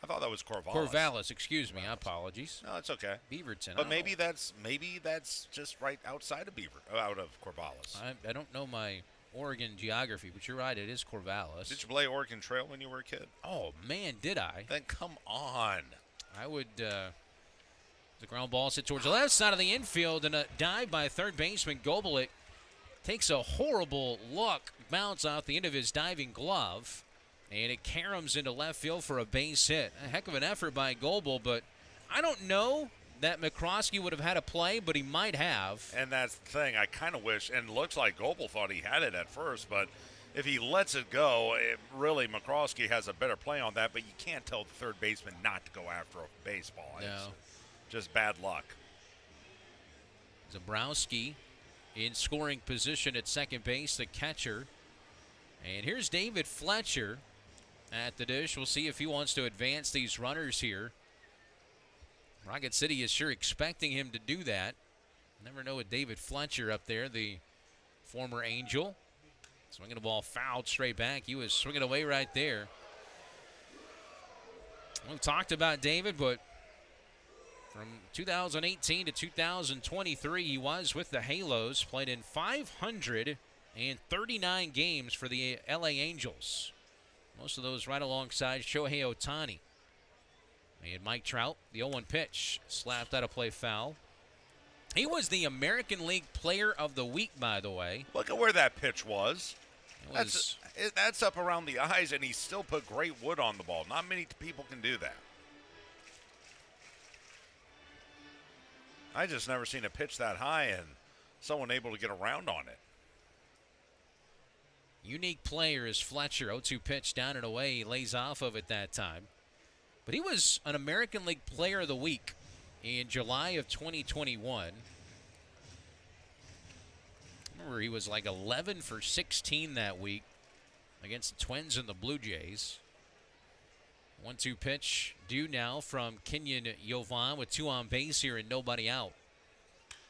I thought that was Corvallis. Corvallis, excuse me. Apologies. No, it's okay. Beaverton. But maybe that's just right outside of out of Corvallis. I don't know my Oregon geography, but you're right. It is Corvallis. Did you play Oregon Trail when you were a kid? Oh man, did I? Then come on. I would. The ground ball hit towards the left side of the infield, and a dive by third baseman Gobelik takes a horrible look, bounce out the end of his diving glove, and it caroms into left field for a base hit. A heck of an effort by Goebel, but I don't know that McCroskey would have had a play, but he might have. And that's the thing. I kind of wish, and it looks like Goebel thought he had it at first, but if he lets it go, really McCroskey has a better play on that, but you can't tell the third baseman not to go after a baseball. No. It's just bad luck. Zabrowski in scoring position at second base, the catcher. And here's David Fletcher at the dish. We'll see if he wants to advance these runners here. Rocket City is sure expecting him to do that. Never know with David Fletcher up there, the former Angel. Swinging the ball fouled straight back. He was swinging away right there. We've talked about David, but from 2018 to 2023, he was with the Halos, played in 539 games for the LA Angels. Most of those right alongside Shohei Ohtani. And Mike Trout, the 0-1 pitch, slapped out of play foul. He was the American League Player of the Week, by the way. Look at where that pitch was. That's up around the eyes, and he still put great wood on the ball. Not many people can do that. I just never seen a pitch that high and someone able to get around on it. Unique player is Fletcher. 0-2 pitch down and away. He lays off of it that time. But he was an American League Player of the Week in July of 2021. Remember, he was like 11 for 16 that week against the Twins and the Blue Jays. 1-2 pitch due now from Kenyon Jovan with 2 on base here and nobody out.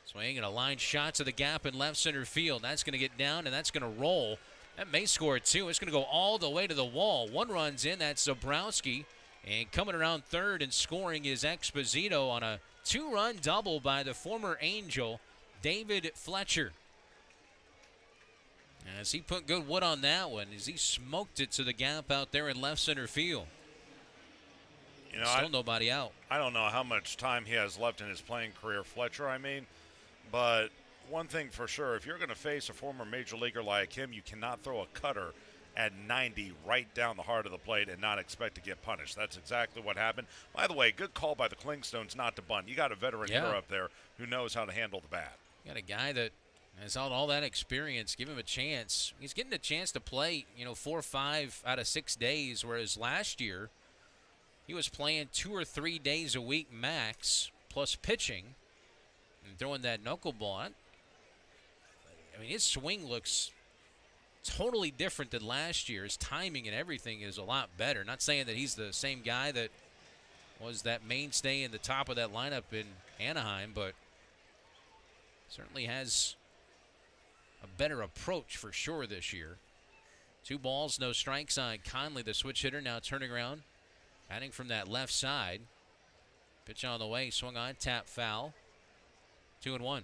Swing and a line shot to the gap in left center field. That's going to get down and that's going to roll. That may score 2. It's going to go all the way to the wall. 1 run's in. That's Zabrowski. And coming around third and scoring is Exposito on a 2-run double by the former Angel, David Fletcher. As he put good wood on that one, as he smoked it to the gap out there in left center field. Still nobody out. I don't know how much time he has left in his playing career, Fletcher, but one thing for sure, if you're going to face a former major leaguer like him, you cannot throw a cutter at 90 right down the heart of the plate and not expect to get punished. That's exactly what happened. By the way, good call by the Clingstones not to bunt. You got a veteran hitter up there who knows how to handle the bat. You got a guy that has all that experience. Give him a chance. He's getting a chance to play, 4 or 5 out of 6 days, whereas last year he was playing 2 or 3 days a week max, plus pitching and throwing that knuckleball. His swing looks totally different than last year. His timing and everything is a lot better. Not saying that he's the same guy that was that mainstay in the top of that lineup in Anaheim, but certainly has a better approach for sure this year. 2 balls, no strikes on Conley, the switch hitter, now turning around, batting from that left side. Pitch on the way, swung on, tap foul. 2-1.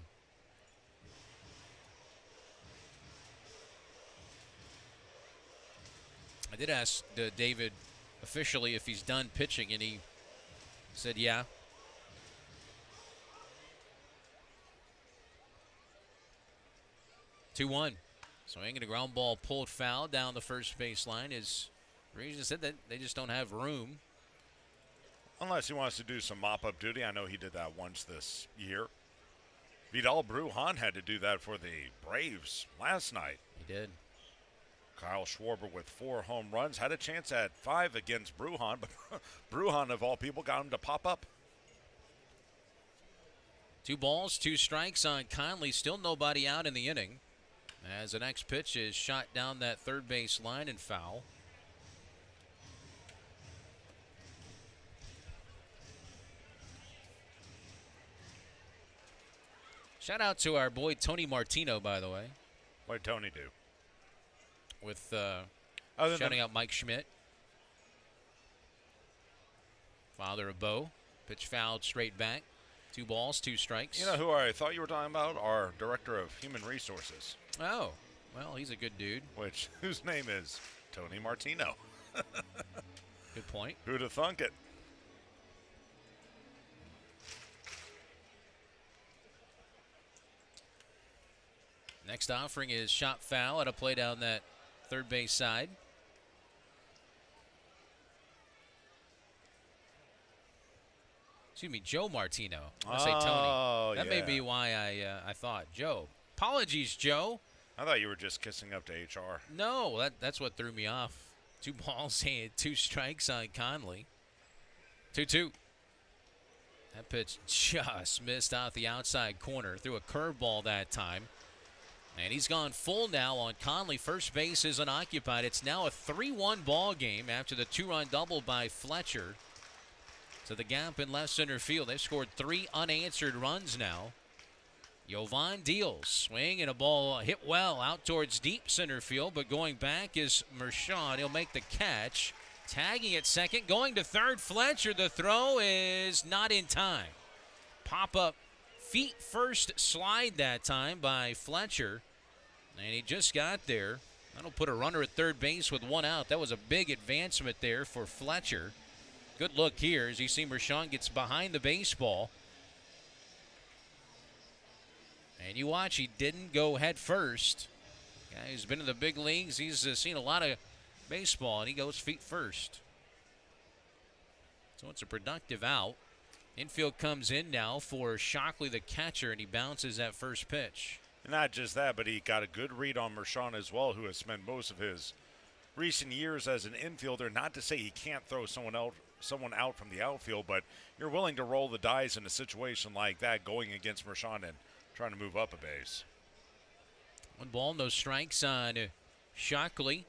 I did ask David officially if he's done pitching, and he said yeah. 2-1. Swinging a ground ball pulled foul down the first baseline. As Regis said, that they just don't have room. Unless he wants to do some mop-up duty. I know he did that once this year. Vidal Brujan had to do that for the Braves last night. He did. Kyle Schwarber with 4 home runs. Had a chance at 5 against Brujan, but Brujan, of all people, got him to pop up. 2 balls, 2 strikes on Conley. Still nobody out in the inning. As the next pitch is shot down that third base line and foul. Shout out to our boy Tony Martino, by the way. What did Tony do? With Other shouting than out Mike Schmidt. Father of Bo. Pitch fouled straight back. 2 balls, 2 strikes. You know who I thought you were talking about? Our Director of Human Resources. Oh, well, he's a good dude. Whose name is Tony Martino. Good point. Who'd have thunk it? Next offering is shot foul at a play down that third base side. Excuse me, Joe Martino. I say Tony. That may be why I thought Joe. Apologies, Joe. I thought you were just kissing up to HR. No, that's what threw me off. 2 balls and 2 strikes on Conley. 2-2. That pitch just missed out the outside corner. Threw a curveball that time. And he's gone full now on Conley. First base is unoccupied. It's now a 3-1 ball game after the 2-run double by Fletcher. To the gap in left center field. They've scored 3 unanswered runs now. Yovan Deals. Swing and a ball hit well out towards deep center field, but going back is Mershon. He'll make the catch. Tagging at second. Going to third, Fletcher. The throw is not in time. Pop up feet first slide that time by Fletcher. And he just got there. That'll put a runner at third base with 1 out. That was a big advancement there for Fletcher. Good look here as you see Mershon gets behind the baseball. And you watch, he didn't go head first. Guy who's been in the big leagues, he's seen a lot of baseball, and he goes feet first. So it's a productive out. Infield comes in now for Shockley, the catcher, and he bounces that first pitch. Not just that, but he got a good read on Mershon as well, who has spent most of his recent years as an infielder. Not to say he can't throw someone out from the outfield, but you're willing to roll the dice in a situation like that, going against Mershon and trying to move up a base. 1 ball, no strikes on Shockley.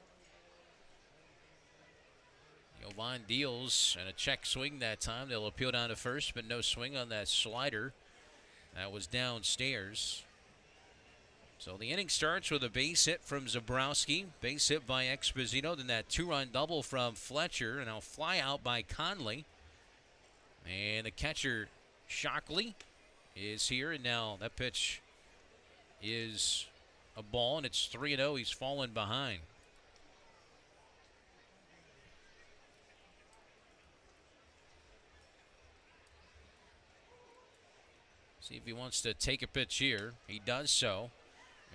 Yovan Deals and a check swing that time. They'll appeal down to first, but no swing on that slider. That was downstairs. So the inning starts with a base hit from Zabrowski, base hit by Exposito, then that 2-run double from Fletcher, and now fly out by Conley. And the catcher, Shockley, is here, and now that pitch is a ball, and it's 3-0. He's fallen behind. See if he wants to take a pitch here. He does so.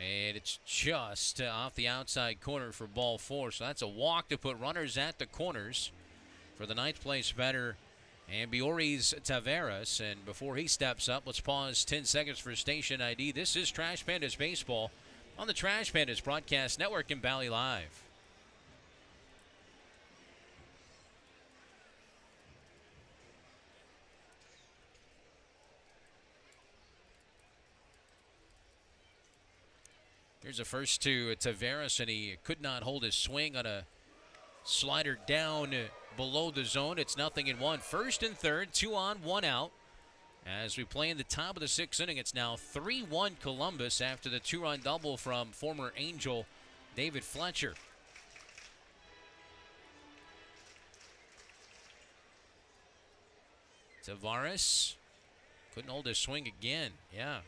And it's just off the outside corner for ball 4. So that's a walk to put runners at the corners for the 9th place batter, Ambioris Taveras. And before he steps up, let's pause 10 seconds for station ID. This is Trash Pandas Baseball on the Trash Pandas Broadcast Network in Bally Live. Here's a first to Taveras, and he could not hold his swing on a slider down below the zone. It's 0-1. First and third, 2 on, 1 out. As we play in the top of the 6th inning, it's now 3-1 Columbus after the 2-run double from former Angel David Fletcher. Taveras couldn't hold his swing again. Yeah.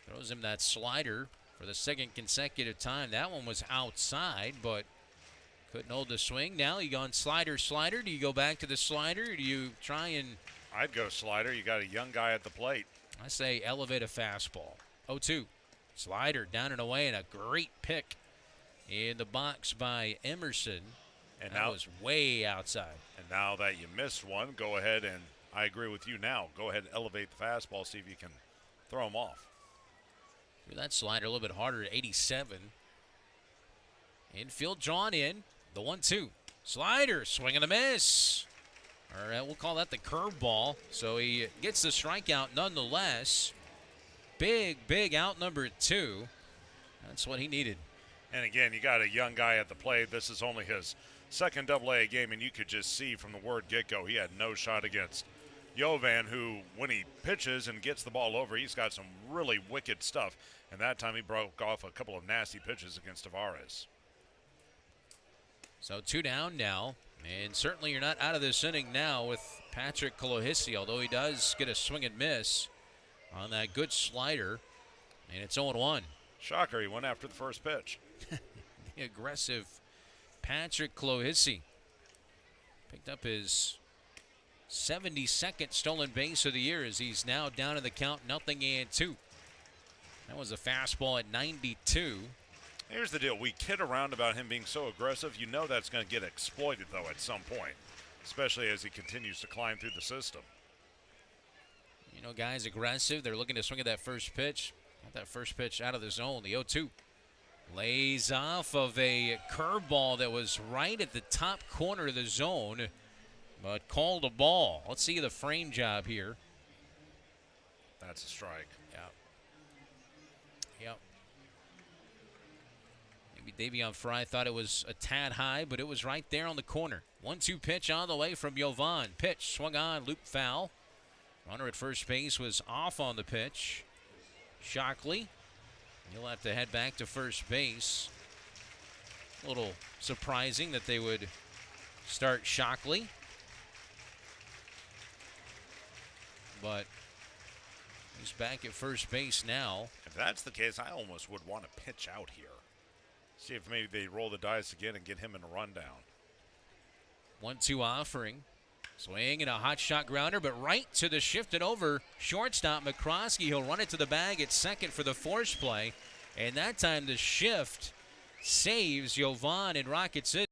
Throws him that slider for the 2nd consecutive time. That one was outside, but couldn't hold the swing. Now you go on slider. Do you go back to the slider, or do you try and... I'd go slider. You got a young guy at the plate. I say elevate a fastball. 0-2. Slider down and away, and a great pick in the box by Emerson. And that now was way outside. And now that you missed one, go ahead and I agree with you now. Go ahead and elevate the fastball, see if you can throw him off. Threw that slider a little bit harder at 87. Infield drawn in. The 1-2. Slider, swing and a miss. All right, we'll call that the curveball. So he gets the strikeout nonetheless. Big out number 2. That's what he needed. And again, you got a young guy at the plate. This is only his second Double-A game, and you could just see from the word get-go, he had no shot against Jovan, who, when he pitches and gets the ball over, he's got some really wicked stuff. And that time he broke off a couple of nasty pitches against Tavares. So 2 down now. And certainly you're not out of this inning now with Patrick Clohisi, although he does get a swing and miss on that good slider. And it's 0-1. Shocker, he went after the first pitch. The aggressive Patrick Clohisi picked up his 72nd stolen base of the year as he's now down in the count 0-2. That was a fastball at 92. Here's the deal. We kid around about him being so aggressive. You know that's going to get exploited, though, at some point, especially as he continues to climb through the system. You know, guys aggressive. They're looking to swing at that first pitch. Got that first pitch out of the zone, the 0-2. Lays off of a curveball that was right at the top corner of the zone, but called a ball. Let's see the frame job here. That's a strike. Yep. Maybe Davion Fry thought it was a tad high, but it was right there on the corner. 1-2 pitch on the way from Jovan. Pitch swung on, loop foul. Runner at first base was off on the pitch. Shockley. He'll have to head back to first base. A little surprising that they would start Shockley. But he's back at first base now. If that's the case, I almost would want to pitch out here. See if maybe they roll the dice again and get him in a rundown. 1-2 offering. Swing and a hot shot grounder, but right to the shifted over shortstop McCroskey. He'll run it to the bag at second for the force play. And that time the shift saves Jovan in Rocket City.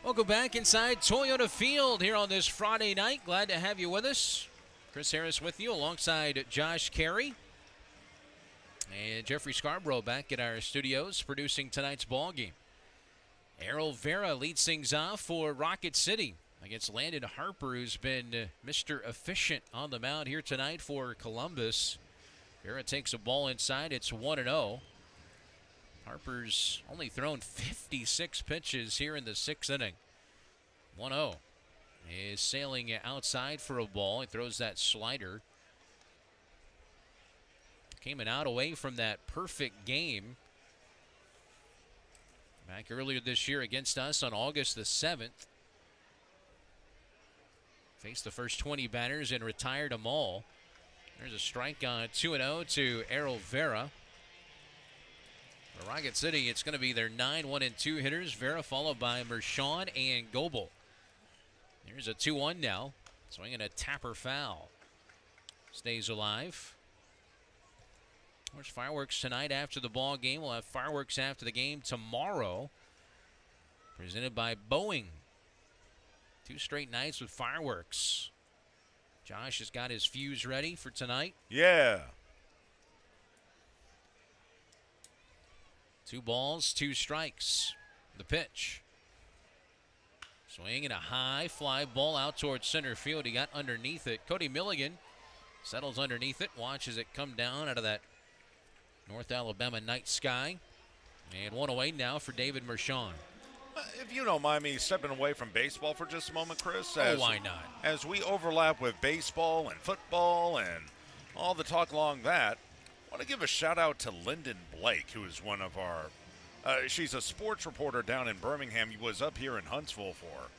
Welcome back inside Toyota Field here on this Friday night. Glad to have you with us. Chris Harris with you alongside Josh Carey. And Jeffrey Scarborough back at our studios producing tonight's ball game. Errol Vera leads things off for Rocket City. against Landon Harper, who's been Mr. Efficient on the mound here tonight for Columbus. Vera takes a ball inside. It's 1-0. Harper's only thrown 56 pitches here in the 6th inning. 1-0. Is sailing outside for a ball. He throws that slider. Came out away from that perfect game back earlier this year against us on August the 7th. Faced the first 20 batters and retired them all. There's a strike on 2-0 to Errol Vera. For Rocket City, it's going to be their 9-1-2 hitters. Vera followed by Mershon and Goebel. Here's a 2-1 now. Swinging a tapper foul. Stays alive. There's fireworks tonight after the ball game. We'll have fireworks after the game tomorrow. Presented by Boeing. 2 straight nights with fireworks. Josh has got his fuse ready for tonight. Yeah. 2 balls, 2 strikes. The pitch. Swing and a high fly ball out towards center field. He got underneath it. Cody Milligan settles underneath it. Watches it come down out of that North Alabama night sky. And 1 away now for David Mershon. If you don't mind me stepping away from baseball for just a moment, Chris. Why not? As we overlap with baseball and football and all the talk along that, I want to give a shout out to Lyndon Blake, who is one of our, she's a sports reporter down in Birmingham. He was up here in Huntsville for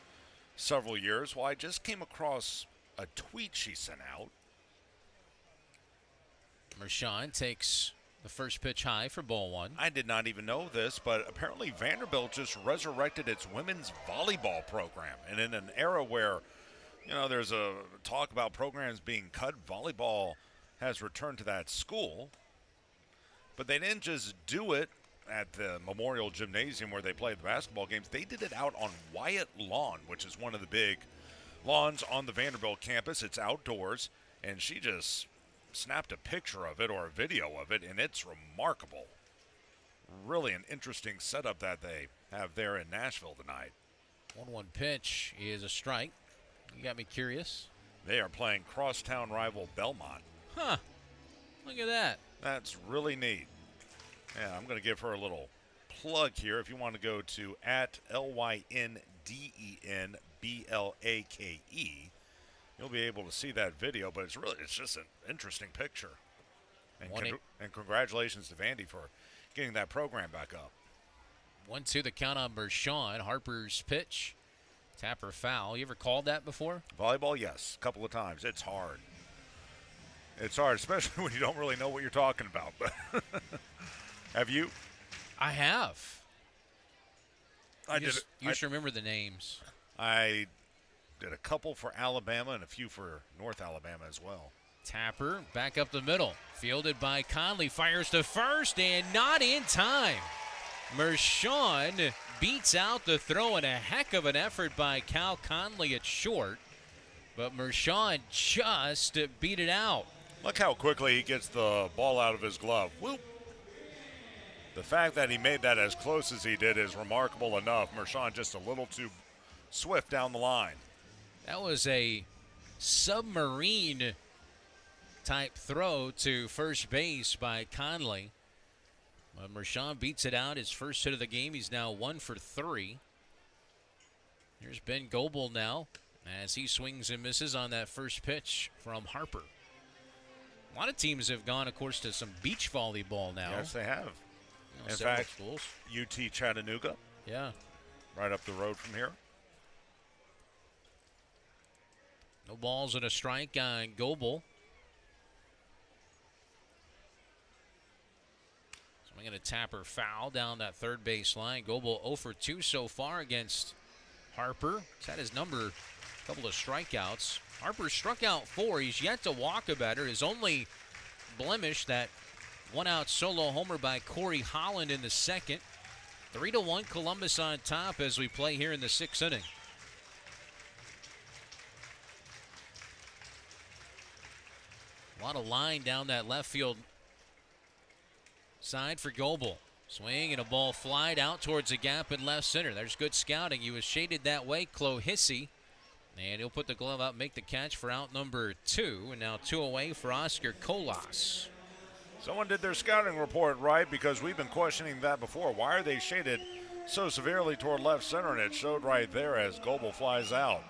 several years. Well, I just came across a tweet she sent out. Mershon takes the first pitch high for ball 1. I did not even know this, but apparently Vanderbilt just resurrected its women's volleyball program. And in an era where, you know, there's a talk about programs being cut, volleyball has returned to that school. But they didn't just do it at the Memorial Gymnasium where they played the basketball games. They did it out on Wyatt Lawn, which is one of the big lawns on the Vanderbilt campus. It's outdoors, and she just snapped a picture of it or a video of it, and it's remarkable. Really an interesting setup that they have there in Nashville tonight. 1-1 pitch is a strike. You got me curious. They are playing crosstown rival Belmont. Huh. Look at that. That's really neat. Yeah, I'm going to give her a little plug here. If you want to go to at LYNDENBLAKE, you'll be able to see that video, but it's just an interesting picture. And congratulations to Vandy for getting that program back up. 1-2 the count on Mershon. Harper's pitch. Tapper foul. You ever called that before? Volleyball, yes, a couple of times. It's hard. It's hard, especially when you don't really know what you're talking about. Have you? I have. You just remember the names. I did a couple for Alabama and a few for North Alabama as well. Tapper back up the middle. Fielded by Conley. Fires to first and not in time. Mershon beats out the throw and a heck of an effort by Cal Conley at short. But Mershon just beat it out. Look how quickly he gets the ball out of his glove. Whoop. The fact that he made that as close as he did is remarkable enough. Mershon just a little too swift down the line. That was a submarine type throw to first base by Conley. Mershon beats it out. His first hit of the game. He's now 1 for 3. Here's Ben Goebel now as he swings and misses on that first pitch from Harper. A lot of teams have gone, of course, to some beach volleyball now. Yes, they have. In several fact, schools. UT Chattanooga. Yeah. Right up the road from here. No balls and a strike on Goebel. Swinging a tapper foul down that third base line. Goebel 0 for 2 so far against Harper. He's had his number, a couple of strikeouts. Harper struck out 4. He's yet to walk a batter. His only blemish, that one-out solo homer by Corey Holland in the second. 3-1 Columbus on top as we play here in the 6th inning. A lot of line down that left field side for Goebel. Swing and a ball flied out towards the gap in left center. There's good scouting. He was shaded that way. Clohissy And he'll put the glove out, make the catch for out number 2. And now 2 away for Oscar Colas. Someone did their scouting report right, because we've been questioning that before. Why are they shaded so severely toward left center? And it showed right there as Goebel flies out.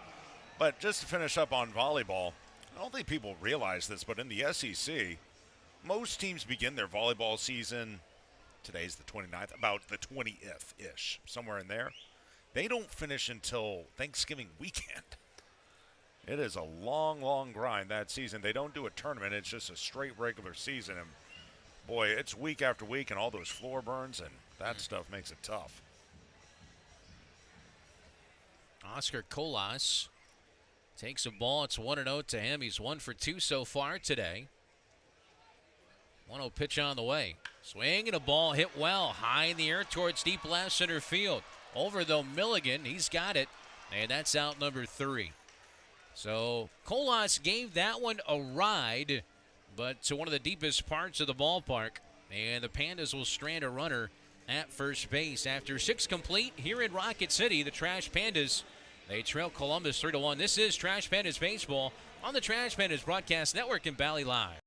But just to finish up on volleyball, I don't think people realize this, but in the SEC, most teams begin their volleyball season, today's the 29th, about the 20th-ish, somewhere in there. They don't finish until Thanksgiving weekend. It is a long, long grind that season. They don't do a tournament. It's just a straight regular season. And, boy, it's week after week and all those floor burns, and that stuff makes it tough. Oscar Colas takes a ball. It's 1-0 to him. He's 1 for 2 so far today. 1-0 pitch on the way. Swing and a ball hit well. High in the air towards deep left center field. Over though Milligan. He's got it. And that's out number 3. So Colas gave that one a ride, but to one of the deepest parts of the ballpark. And the Pandas will strand a runner at first base. After 6 complete here in Rocket City, the Trash Pandas, they trail Columbus 3-1. This is Trash Pandas Baseball on the Trash Pandas Broadcast Network in Valley Live.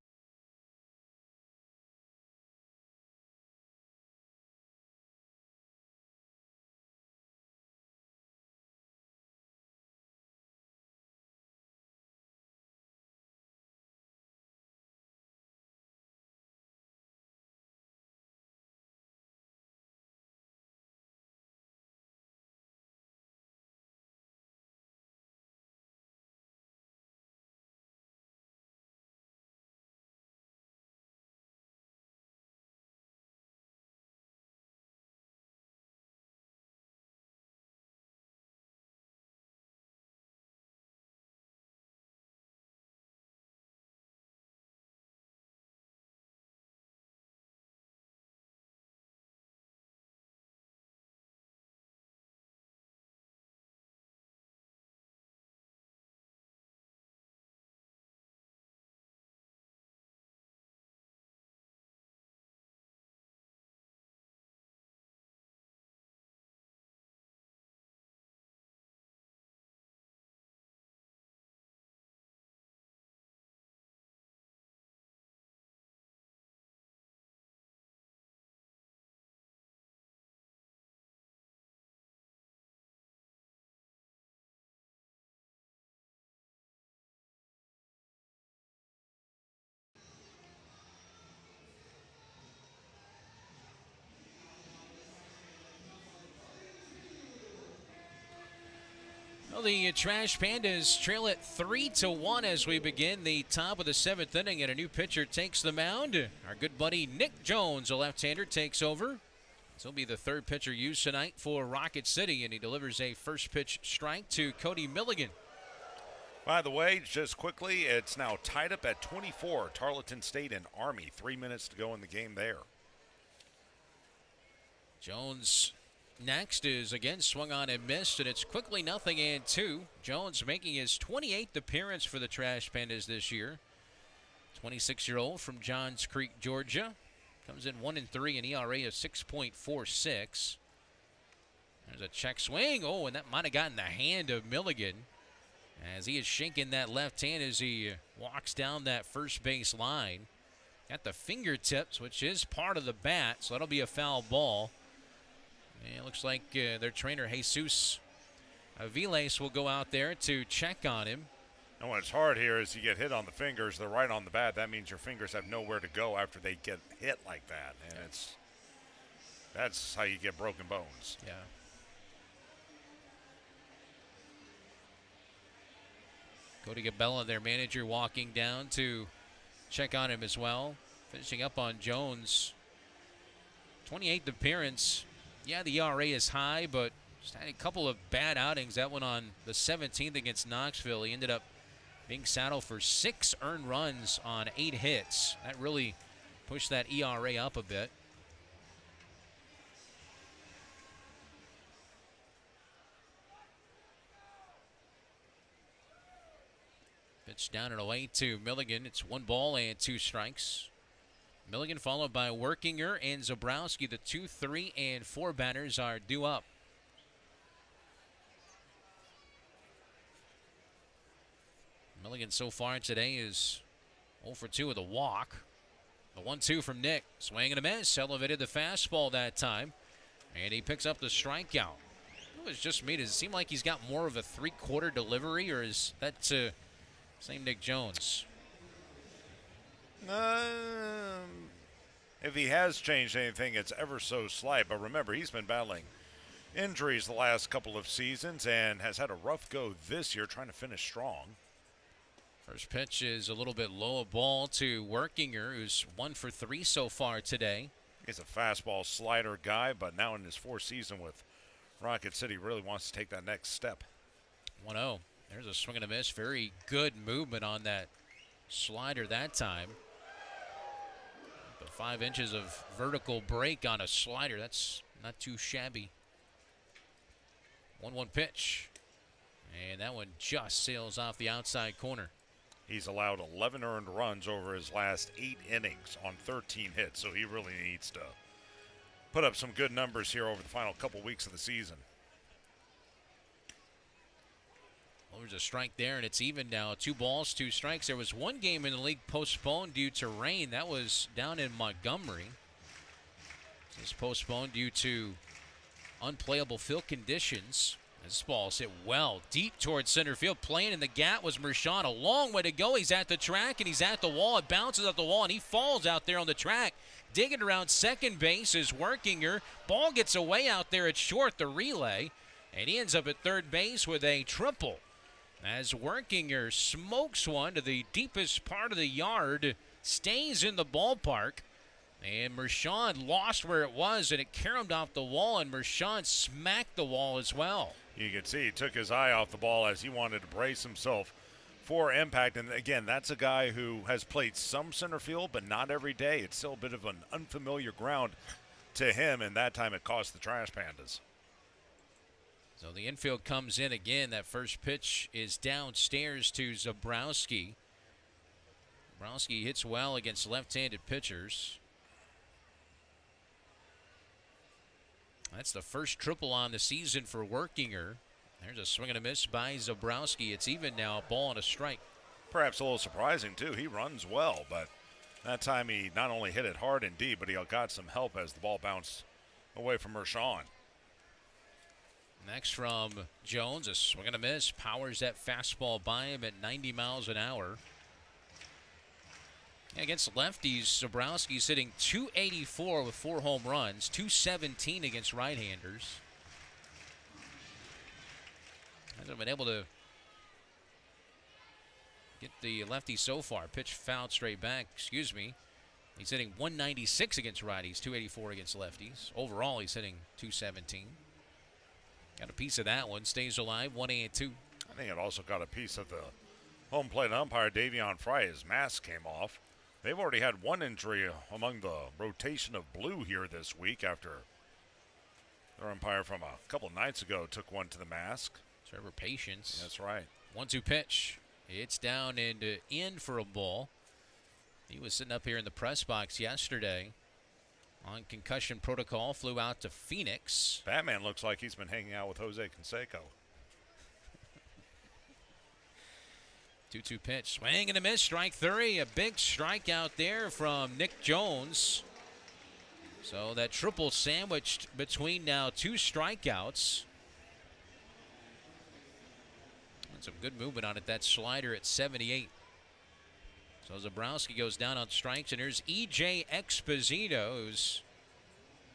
Well, the Trash Pandas trail it 3-1 as we begin the top of the 7th inning, and a new pitcher takes the mound. Our good buddy Nick Jones, a left-hander, takes over. This will be the 3rd pitcher used tonight for Rocket City, and he delivers a first pitch strike to Cody Milligan. By the way, just quickly, it's now tied up at 24, Tarleton State and Army. 3 minutes to go in the game there. Jones next is again swung on and missed, and it's quickly 0-2. Jones making his 28th appearance for the Trash Pandas this year. 26-year-old from Johns Creek, Georgia. Comes in 1-3, an ERA of 6.46. There's a check swing. Oh, and that might have gotten the hand of Milligan, as he is shaking that left hand as he walks down that first base line. Got the fingertips, which is part of the bat, so that'll be a foul ball. And it looks like their trainer, Jesus Aviles, will go out there to check on him. And when it's hard here is you get hit on the fingers, they're right on the bat. That means your fingers have nowhere to go after they get hit like that. And that's how you get broken bones. Yeah. Cody Gabella, their manager, walking down to check on him as well. Finishing up on Jones. 28th appearance. Yeah, the ERA is high, but just had a couple of bad outings. That one on the 17th against Knoxville. He ended up being saddled for 6 earned runs on 8 hits. That really pushed that ERA up a bit. Pitch down and away to Milligan. It's 1 ball and 2 strikes. Milligan followed by Workinger and Zabrowski. The 2, 3, and 4 batters are due up. Milligan so far today is 0 for 2 with a walk. The 1-2 from Nick. Swing and a miss. Elevated the fastball that time. And he picks up the strikeout. It was just me. Does it seem like he's got more of a three-quarter delivery, or is that same Nick Jones? If he has changed anything, it's ever so slight. But remember, he's been battling injuries the last couple of seasons and has had a rough go this year trying to finish strong. First pitch is a little bit low, a ball to Workinger, who's 1 for 3 so far today. He's a fastball slider guy, but now in his fourth season with Rocket City really wants to take that next step. 1-0. There's a swing and a miss. Very good movement on that slider that time. But 5 inches of vertical break on a slider. That's not too shabby. 1-1 pitch. And that one just sails off the outside corner. He's allowed 11 earned runs over his last 8 innings on 13 hits, so he really needs to put up some good numbers here over the final couple weeks of the season. Well, there's a strike there, and it's even now. 2 balls, 2 strikes. There was one game in the league postponed due to rain. That was down in Montgomery. This is postponed due to unplayable field conditions. This ball's hit well deep towards center field. Playing in the gap was Mershon. A long way to go. He's at the track, and he's at the wall. It bounces at the wall, and he falls out there on the track. Digging around second base is Workinger. Ball gets away out there at short, the relay, and he ends up at third base with a triple. As Workinger smokes one to the deepest part of the yard, stays in the ballpark. And Mershon lost where it was, and it caromed off the wall, and Mershon smacked the wall as well. You can see he took his eye off the ball as he wanted to brace himself for impact. And again, that's a guy who has played some center field, but not every day. It's still a bit of an unfamiliar ground to him, and that time it cost the Trash Pandas. So the infield comes in again. That first pitch is downstairs to Zabrowski. Zabrowski hits well against left-handed pitchers. That's the first triple on the season for Workinger. There's a swing and a miss by Zabrowski. It's even now, a ball and a strike. Perhaps a little surprising, too. He runs well, but that time he not only hit it hard and deep, but he got some help as the ball bounced away from Mershon. Next from Jones, a swing and a miss. Powers that fastball by him at 90 miles an hour. Against lefties, Zabrowski's hitting .284 with 4 home runs, .217 against right-handers. Hasn't been able to get the lefty so far. Pitch fouled straight back, excuse me. He's hitting .196 against righties, .284 against lefties. Overall, he's hitting .217. Got a piece of that one, stays alive, 1-2. I think it also got a piece of the home plate umpire, Davion Fry. His mask came off. They've already had one injury among the rotation of blue here this week after their umpire from a couple nights ago took one to the mask. Trevor Patience. That's right. 1-2 pitch. It's down and in for a ball. He was sitting up here in the press box yesterday on concussion protocol, flew out to Phoenix. Batman looks like he's been hanging out with Jose Canseco. 2-2 pitch, swing and a miss, strike 3. A big strikeout there from Nick Jones. So that triple sandwiched between now 2 strikeouts. And some good movement on it. That slider at 78. So Zabrowski goes down on strikes, and here's E.J. Exposito, who's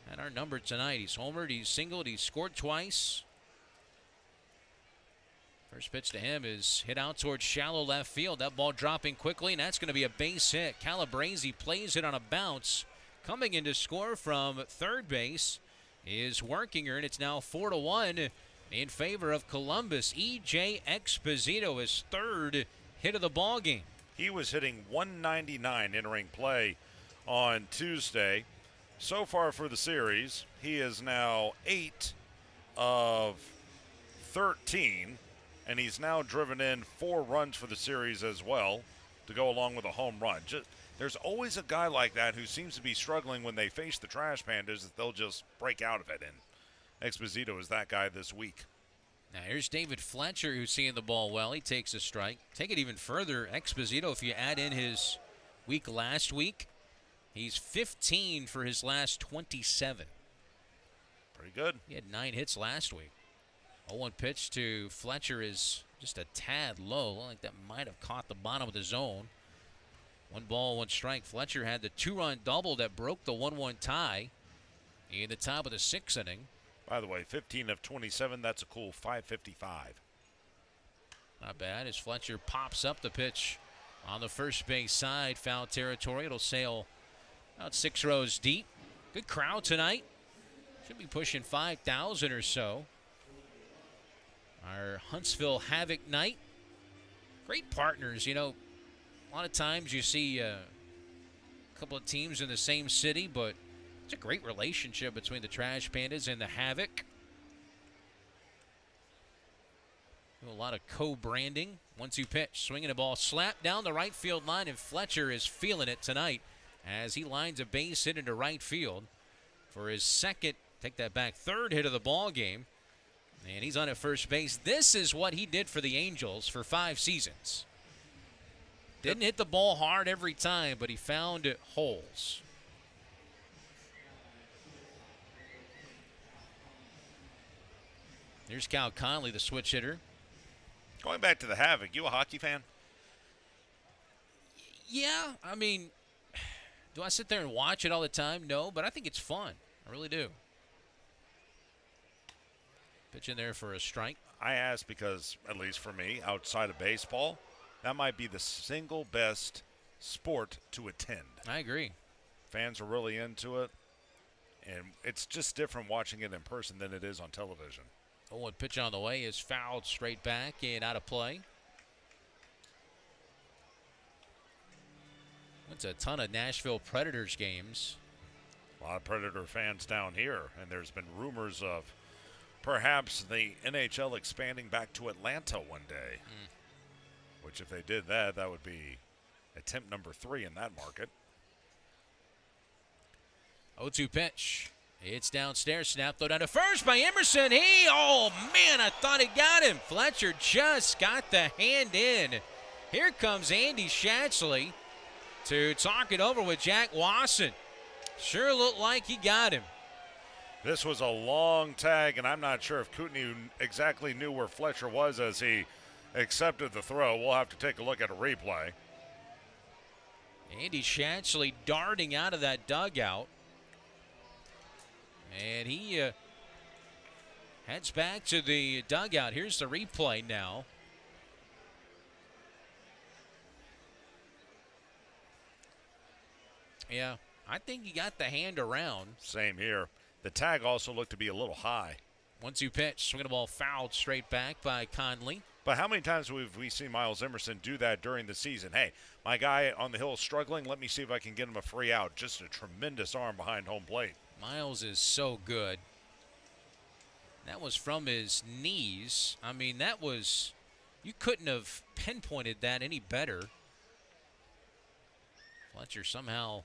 had our number tonight. He's homered, he's singled, he's scored twice. First pitch to him is hit out towards shallow left field. That ball dropping quickly, and that's going to be a base hit. Calabrese plays it on a bounce. Coming in to score from third base is Workinger, and it's now 4-1 in favor of Columbus. E.J. Exposito, his third hit of the ball game. He was hitting .199 entering play on Tuesday. So far for the series, he is now 8 of 13. And he's now driven in 4 runs for the series as well to go along with a home run. There's always a guy like that who seems to be struggling when they face the Trash Pandas, that they'll just break out of it. And Exposito is that guy this week. Now here's David Fletcher, who's seeing the ball well. He takes a strike. Take it even further, Exposito, if you add in his week last week, he's 15 for his last 27. Pretty good. He had 9 hits last week. 0-1 pitch to Fletcher is just a tad low. Like that might have caught the bottom of the zone. 1 ball, 1 strike. Fletcher had the 2-run double that broke the 1-1 tie in the top of the 6th inning. By the way, 15 of 27, that's a cool 555. Not bad as Fletcher pops up the pitch on the first base side. Foul territory. It'll sail about 6 rows deep. Good crowd tonight. Should be pushing 5,000 or so. Our Huntsville Havoc night. Great partners. You know, a lot of times you see a couple of teams in the same city, but it's a great relationship between the Trash Pandas and the Havoc. Do a lot of co-branding. 1-2 pitch, swinging a ball, slap down the right field line, and Fletcher is feeling it tonight as he lines a base hit into right field for his second, take that back, third hit of the ball game. And he's on at first base. This is what he did for the Angels for 5 seasons. Didn't hit the ball hard every time, but he found holes. Here's Cal Conley, the switch hitter. Going back to the Havoc, you a hockey fan? Yeah, I mean, do I sit there and watch it all the time? No, but I think it's fun. I really do. Pitch in there for a strike. I ask because, at least for me, outside of baseball, that might be the single best sport to attend. I agree. Fans are really into it, and it's just different watching it in person than it is on television. 0-1 pitch on the way is fouled straight back and out of play. It's a ton of Nashville Predators games. A lot of Predator fans down here, and there's been rumors of perhaps the NHL expanding back to Atlanta one day. Which, if they did that, that would be attempt number 3 in that market. 0-2 pitch. It's downstairs. Snap throw down to first by Emerson. Oh man, I thought he got him. Fletcher just got the hand in. Here comes Andy Shatsley to talk it over with Jack Wasson. Sure looked like he got him. This was a long tag, and I'm not sure if Kootenai exactly knew where Fletcher was as he accepted the throw. We'll have to take a look at a replay. Andy Shatsley darting out of that dugout. And he heads back to the dugout. Here's the replay now. Yeah, I think he got the hand around. Same here. The tag also looked to be a little high. 1-2 pitch, swinging the ball fouled straight back by Conley. But how many times have we seen Miles Emerson do that during the season? Hey, my guy on the hill is struggling. Let me see if I can get him a free out. Just a tremendous arm behind home plate. Miles is so good. That was from his knees. I mean, that was, you couldn't have pinpointed that any better. Fletcher somehow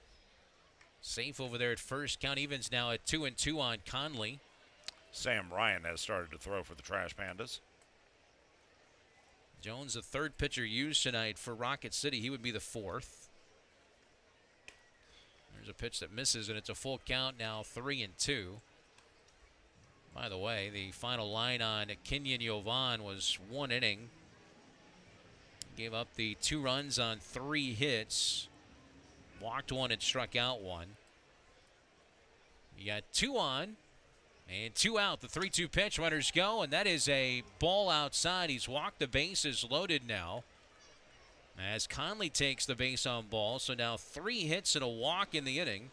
safe over there at first. Count evens now at 2-2 on Conley. Sam Ryan has started to throw for the Trash Pandas. Jones, the third pitcher used tonight for Rocket City. He would be the fourth. There's a pitch that misses, and it's a full count now, 3-2. By the way, the final line on Kenyon Yovan was 1 inning. Gave up the 2 runs on 3 hits. Walked 1 and struck out 1. You got 2 on and 2 out. The 3-2 pitch, runners go, and that is a ball outside. He's walked the bases, loaded now. As Conley takes the base on ball, so now 3 hits and a walk in the inning.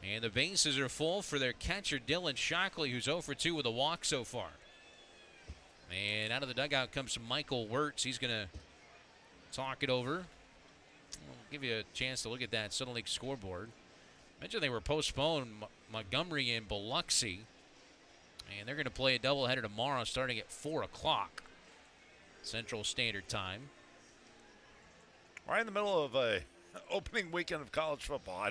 And the bases are full for their catcher, Dylan Shockley, who's 0 for 2 with a walk so far. And out of the dugout comes Michael Wirtz. He's going to talk it over. I'll give you a chance to look at that Southern League scoreboard. Mentioned they were postponed, Montgomery and Biloxi. And they're going to play a doubleheader tomorrow starting at 4 o'clock Central Standard Time. Right in the middle of a opening weekend of college football.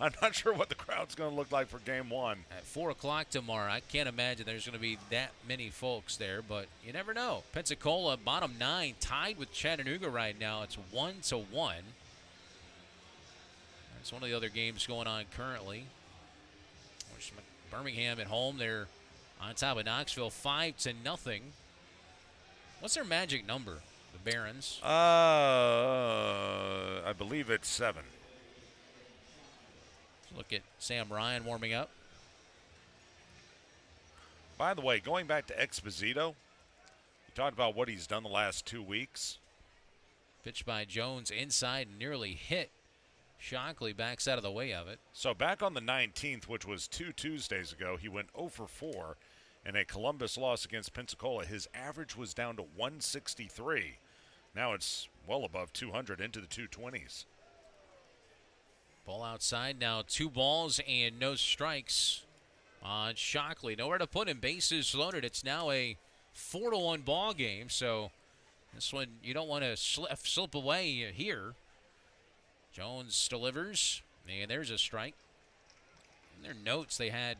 I'm not sure what the crowd's going to look like for game one. At 4 o'clock tomorrow, I can't imagine there's going to be that many folks there, but you never know. Pensacola, bottom 9, tied with Chattanooga right now. It's 1-1. That's one of the other games going on currently. Birmingham at home, they're on top of Knoxville, 5-0. What's their magic number, the Barons? I believe it's 7. Look at Sam Ryan warming up. By the way, going back to Exposito, you talked about what he's done the last 2 weeks. Pitched by Jones inside, nearly hit. Shockley backs out of the way of it. So back on the 19th, which was 2 Tuesdays ago, he went 0 for 4 in a Columbus loss against Pensacola. His average was down to 163. Now it's well above 200, into the 220s. Ball outside now, 2 balls and no strikes on Shockley. Nowhere to put him, bases loaded. It's now a 4-1 ball game, so this one you don't want to slip away here. Jones delivers, and there's a strike. In their notes they had,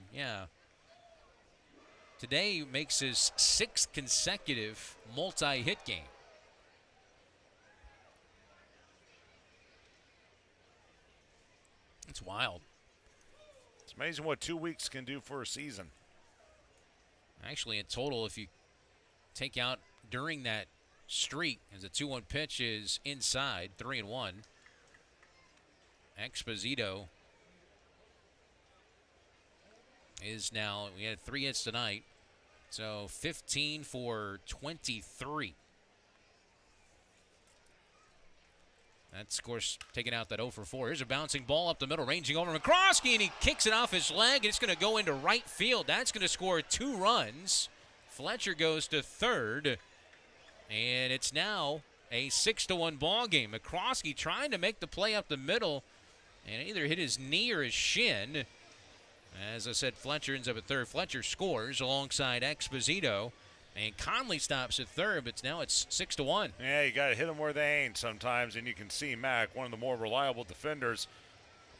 today makes his 6th consecutive multi-hit game. It's wild. It's amazing what 2 weeks can do for a season. Actually, in total, if you take out during that streak, as a 2-1 pitch is inside, 3-1. Exposito is now, we had 3 hits tonight, so 15 for 23. That's, of course, taking out that 0 for 4. Here's a bouncing ball up the middle, ranging over McCroskey, and he kicks it off his leg, and it's going to go into right field. That's going to score 2 runs. Fletcher goes to third, and it's now a 6-1 ball game. McCroskey trying to make the play up the middle, and either hit his knee or his shin. As I said, Fletcher ends up at third. Fletcher scores alongside Exposito, and Conley stops at third, but now it's 6-1. Yeah, you got to hit them where they ain't sometimes, and you can see Mac, one of the more reliable defenders.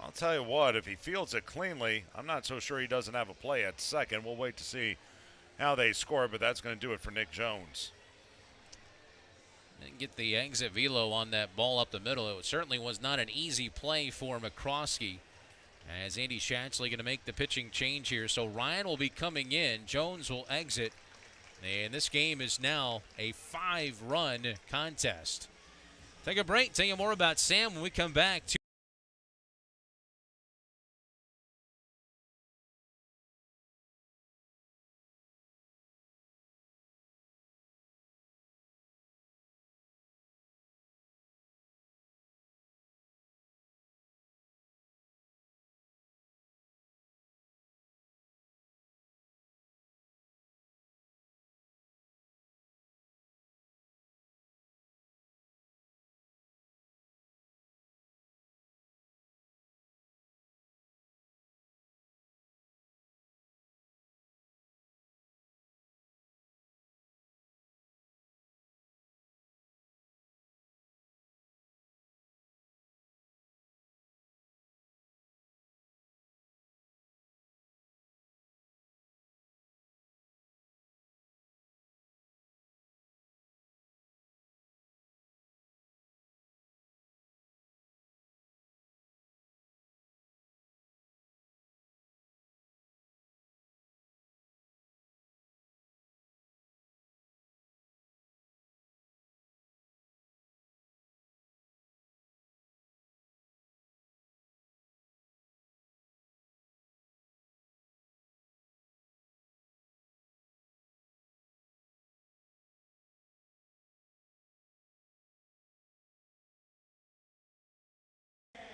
I'll tell you what, if he fields it cleanly, I'm not so sure he doesn't have a play at second. We'll wait to see how they score, but that's going to do it for Nick Jones. Didn't get the exit velo on that ball up the middle. It certainly was not an easy play for McCroskey, as Andy Shatsley going to make the pitching change here. So Ryan will be coming in. Jones will exit. And this game is now a 5-run contest. Take a break. Tell you more about Sam when we come back.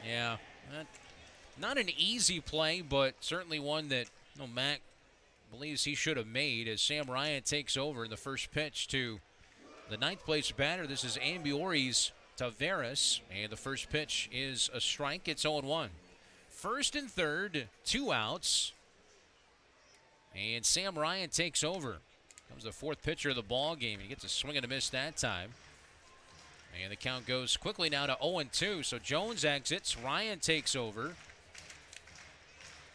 Yeah, not an easy play, but certainly one that Mac believes he should have made, as Sam Ryan takes over in the first pitch to the 9th place batter. This is Ambiori's Taveras, and the first pitch is a strike. It's 0-1. First and third, 2 outs, and Sam Ryan takes over. Comes the 4th pitcher of the ball game. He gets a swing and a miss that time. And the count goes quickly now to 0-2. So Jones exits. Ryan takes over.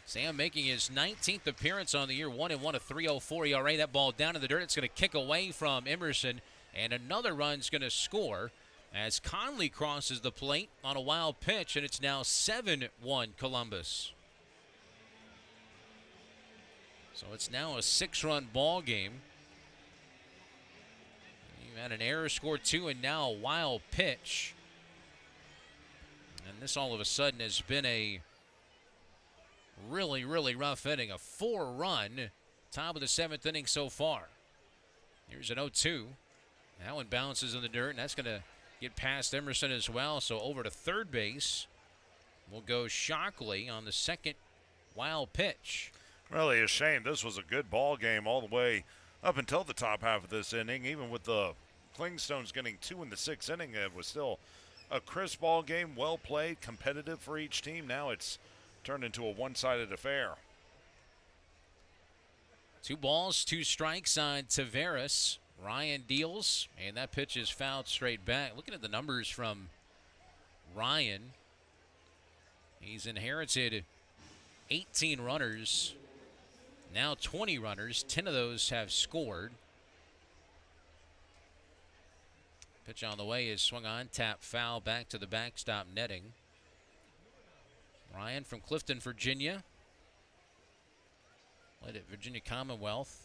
Sam making his 19th appearance on the year, 1-1, a 3.04 ERA. That ball down in the dirt. It's going to kick away from Emerson, and another run's going to score as Conley crosses the plate on a wild pitch, and it's now 7-1 Columbus. So it's now a 6-run ball game. You had an error, scored 2, and now a wild pitch. And this all of a sudden has been a really, really rough inning. A 4-run, top of the 7th inning so far. Here's an 0-2. That one bounces in the dirt, and that's going to get past Emerson as well. So over to third base will go Shockley on the second wild pitch. Really a shame. This was a good ball game all the way up until the top half of this inning. Even with the Clingstones getting 2 in the 6th inning, it was still a crisp ball game, well played, competitive for each team. Now it's turned into a one-sided affair. 2 balls, 2 strikes on Taveras. Ryan deals, and that pitch is fouled straight back. Looking at the numbers from Ryan, he's inherited 18 runners, now 20 runners. 10 of those have scored. Pitch on the way is swung on, tap foul, back to the backstop netting. Ryan from Clifton, Virginia. Played at Virginia Commonwealth.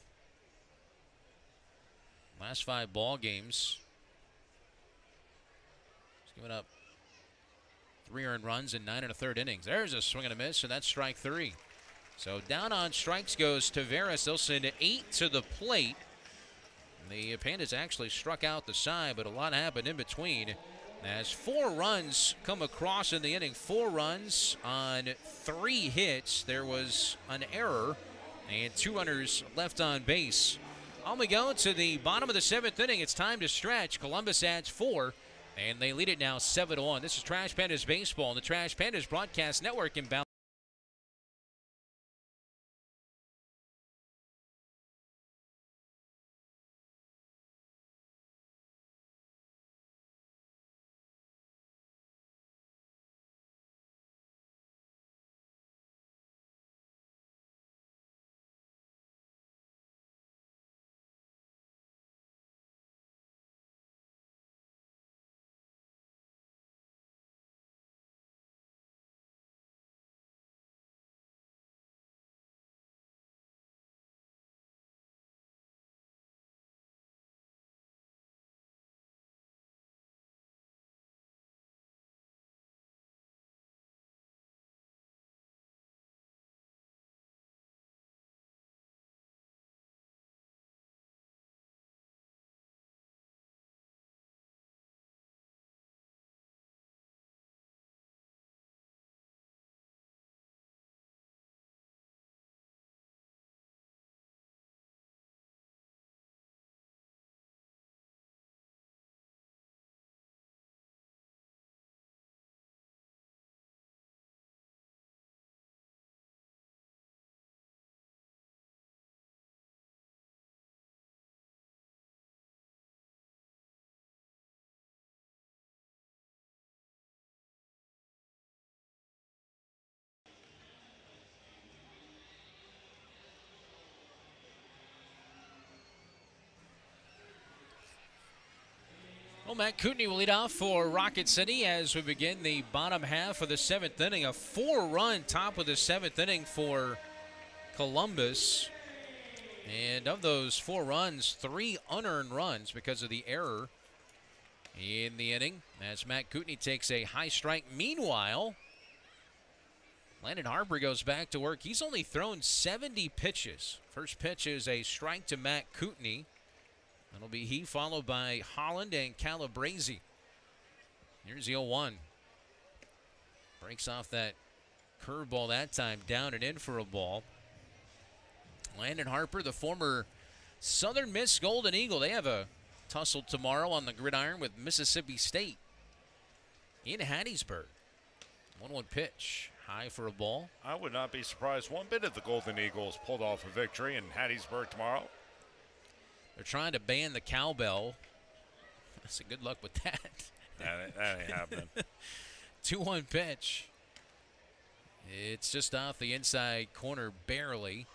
Last 5 ball games. He's given up 3 earned runs in 9 1/3 innings. There's a swing and a miss, and that's strike 3. So down on strikes goes Taveras. They'll send 8 to the plate. The Pandas actually struck out the side, but a lot happened in between. As 4 runs come across in the inning, 4 runs on 3 hits. There was an error and 2 runners left on base. On we go to the bottom of the 7th inning. It's time to stretch. Columbus adds 4, and they lead it now 7-1. This is Trash Pandas Baseball on the Trash Pandas Broadcast Network in Bell. Well, Matt Kootenai will lead off for Rocket City as we begin the bottom half of the 7th inning. A 4-run top of the 7th inning for Columbus. And of those 4 runs, 3 unearned runs because of the error in the inning as Matt Kootenai takes a high strike. Meanwhile, Landon Harper goes back to work. He's only thrown 70 pitches. First pitch is a strike to Matt Kootenai. That'll be he, followed by Holland and Calabrese. Here's the 0-1. Breaks off that curveball that time, down and in for a ball. Landon Harper, the former Southern Miss Golden Eagle. They have a tussle tomorrow on the gridiron with Mississippi State in Hattiesburg. 1-1 pitch, high for a ball. I would not be surprised one bit if the Golden Eagles pulled off a victory in Hattiesburg tomorrow. They're trying to ban the cowbell. So good luck with that. That ain't happening. 2-1 pitch. It's just off the inside corner barely.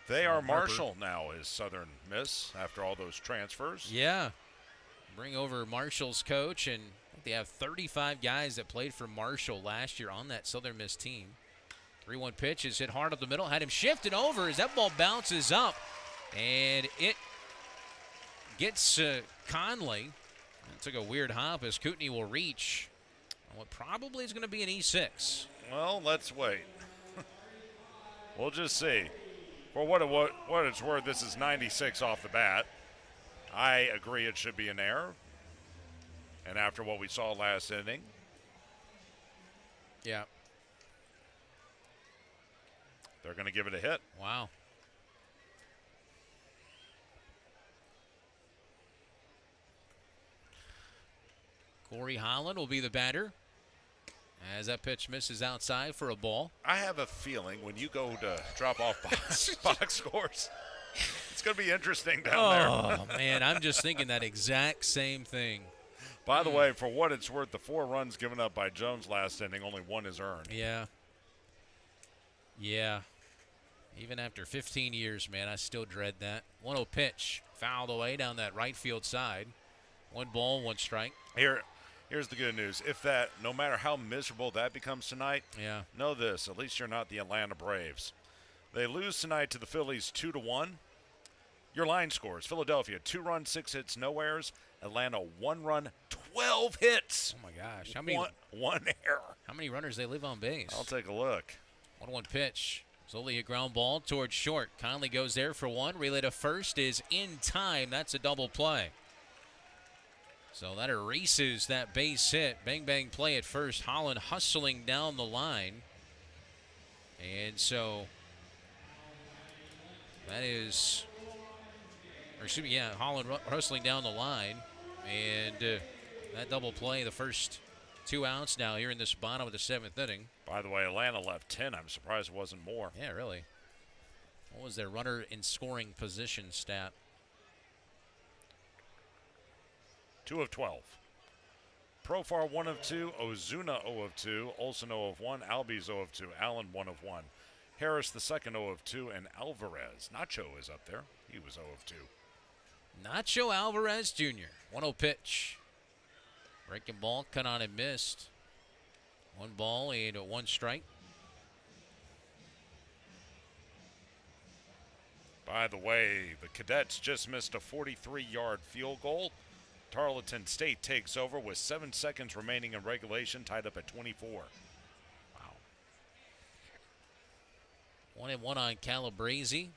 They are Harper. Marshall now as Southern Miss after all those transfers. Yeah. Bring over Marshall's coach, and I think they have 35 guys that played for Marshall last year on that Southern Miss team. 3-1 pitch is hit hard up the middle. Had him shifted over as that ball bounces up, and it gets Conley. It took a weird hop as Kootenai will reach on what probably is going to be an E6. Well, let's wait. We'll just see. For what it's worth, this is 96 off the bat. I agree it should be an error. And after what we saw last inning, Yeah. they're going to give it a hit. Wow. Corey Holland will be the batter as that pitch misses outside for a ball. I have a feeling when you go to drop off box scores, it's going to be interesting down there. Oh, man, I'm just thinking that exact same thing. By the way, for what it's worth, the 4 runs given up by Jones last inning, only 1 is earned. Yeah. Yeah. Even after 15 years, man, I still dread that. 1-0 pitch, fouled away down that right field side. 1 ball, 1 strike. Here's the good news. If that, no matter how miserable that becomes tonight, Yeah. know this, at least you're not the Atlanta Braves. They lose tonight to the Phillies 2-1. Your line scores: Philadelphia 2 runs, 6 hits, no errors. Atlanta 1 run, 12 hits. Oh my gosh. How many One error. How many runners they leave on base? I'll take a look. 1-1 pitch. Slowly a ground ball towards short. Conley goes there for 1. Relay to first is in time. That's a double play. So that erases that base hit. Bang, bang play at first. Holland hustling down the line. And so that is, or excuse me, yeah, Holland hustling down the line. And that double play, the first 2 outs now here in this bottom of the 7th inning. By the way, Atlanta left 10. I'm surprised it wasn't more. Yeah, really. What was their runner in scoring position stat? 2 of 12. Profar 1 of 2. Ozuna 0 of 2. Olsen 0 of 1. Albies 0 of 2. Allen 1 of 1. Harris the second 0 of 2. And Alvarez. Nacho is up there. He was 0 of 2. Nacho Alvarez Jr. 1-0 pitch. Breaking ball, cut on and missed. 1 ball and 1 strike. By the way, the Cadets just missed a 43-yard field goal. Tarleton State takes over with 7 seconds remaining in regulation, tied up at 24. Wow. 1-1 on Calabrese.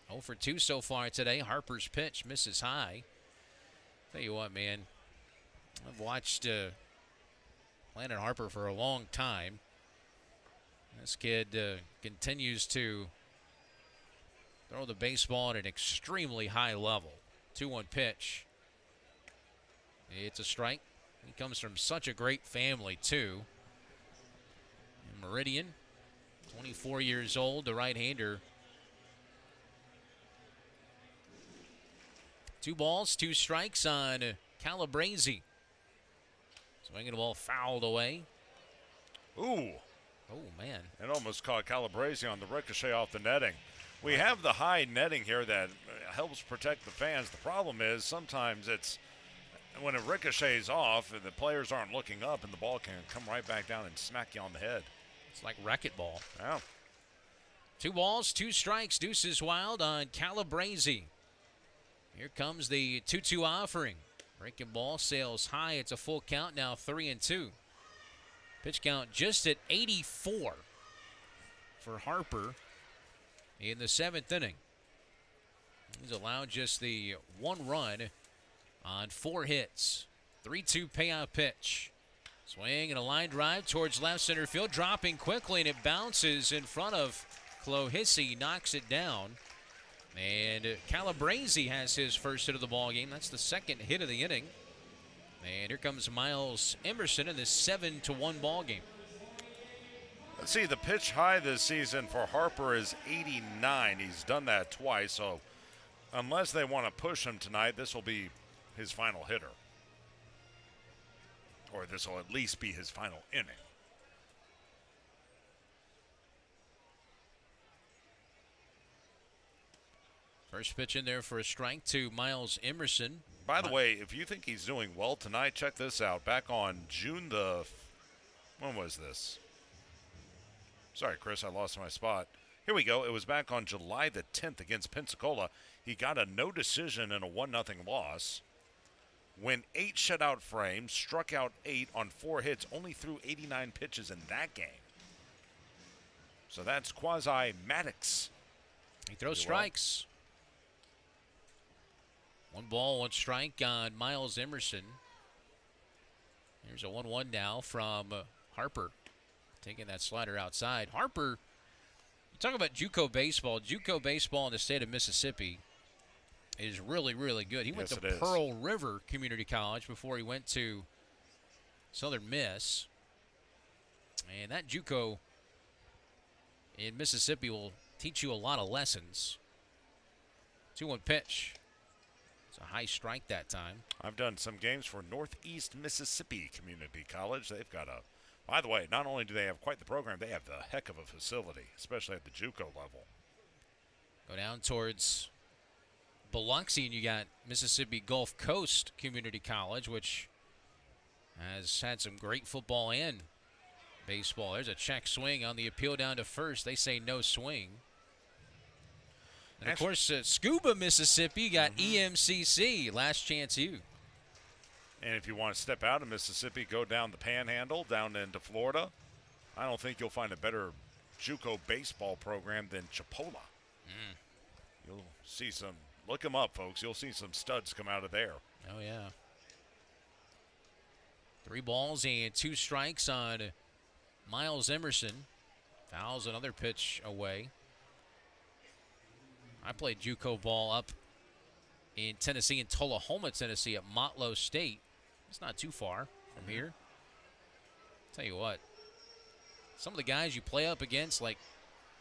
0 for 2 so far today. Harper's pitch misses high. Tell you what, man. I've watched Landon Harper for a long time. This kid continues to throw the baseball at an extremely high level. 2-1 pitch. It's a strike. He comes from such a great family, too. Meridian, 24 years old, the right-hander. 2 balls, 2 strikes on Calabrese. Swinging the ball fouled away. Ooh. Oh, man. It almost caught Calabrese on the ricochet off the netting. We have the high netting here that helps protect the fans. The problem is sometimes it's when it ricochets off and the players aren't looking up and the ball can come right back down and smack you on the head. It's like racquetball. Yeah. 2 balls, 2 strikes. Deuces wild on Calabrese. Here comes the 2-2 offering. Breaking ball sails high. It's a full count now, 3-2. Pitch count just at 84 for Harper in the 7th inning. He's allowed just the 1 run on 4 hits. 3-2 payout pitch. Swing and a line drive towards left center field. Dropping quickly, and it bounces in front of Clohissy. Knocks it down. And Calabrese has his first hit of the ball game. That's the 2nd hit of the inning. And here comes Miles Emerson in this 7-1 ball game. Let's see, the pitch high this season for Harper is 89. He's done that twice, so unless they want to push him tonight, this will be his final hitter. or this will at least be his final inning. First pitch in there for a strike to Miles Emerson. By the way, if you think he's doing well tonight, check this out. Back on June when was this? Sorry, Chris, I lost my spot. Here we go. It was back on July the 10th against Pensacola. He got a no decision and a 1-0 loss. Went 8 shutout frames, struck out 8 on 4 hits, only threw 89 pitches in that game. So that's quasi-Maddox. He throws strikes. 1 ball, 1 strike on Miles Emerson. Here's a 1-1 now from Harper. Taking that slider outside. Harper, you talk about JUCO baseball. JUCO baseball in the state of Mississippi is really, really good. He went to Pearl River Community College before he went to Southern Miss. And that JUCO in Mississippi will teach you a lot of lessons. 2-1 pitch. It's a high strike that time. I've done some games for Northeast Mississippi Community College. They've got by the way, not only do they have quite the program, they have the heck of a facility, especially at the JUCO level. Go down towards Biloxi, and you got Mississippi Gulf Coast Community College, which has had some great football and baseball. There's a check swing on the appeal down to first. They say no swing. And, of course, Scuba, Mississippi got EMCC, Last Chance U. And if you want to step out of Mississippi, go down the Panhandle, down into Florida. I don't think you'll find a better JUCO baseball program than Chipola. You'll see some, look them up, folks. You'll see some studs come out of there. Oh, yeah. 3 balls and 2 strikes on Miles Emerson. Fouls another pitch away. I played JUCO ball up in Tennessee, in Tullahoma, Tennessee, at Motlow State. It's not too far from here. Tell you what, some of the guys you play up against, like,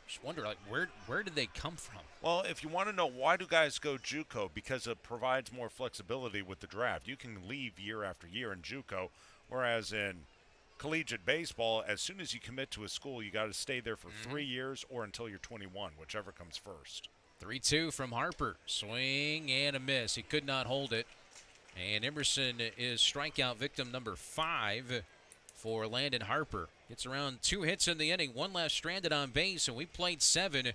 just wonder, like, where did they come from? Well, if you want to know why do guys go JUCO, because it provides more flexibility with the draft. You can leave year after year in JUCO, whereas in collegiate baseball, as soon as you commit to a school, you got to stay there for 3 years or until you're 21, whichever comes first. 3-2 from Harper. Swing and a miss. He could not hold it. And Emerson is strikeout victim number 5 for Landon Harper. Gets around 2 hits in the inning, 1 left stranded on base, and we played 7.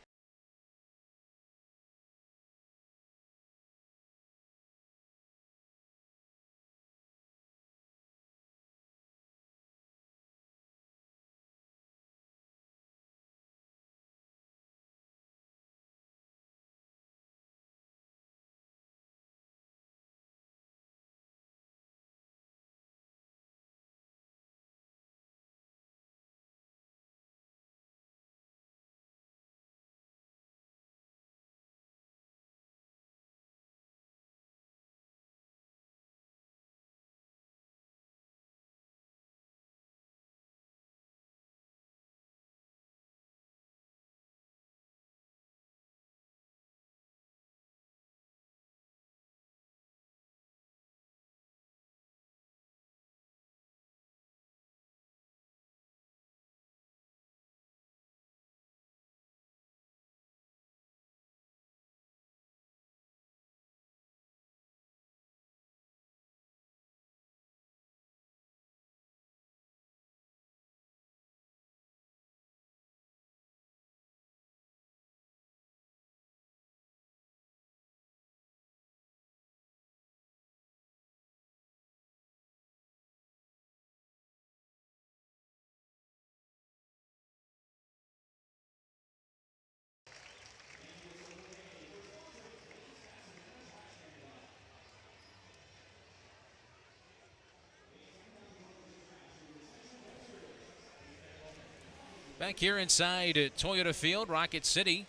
Back here inside Toyota Field, Rocket City,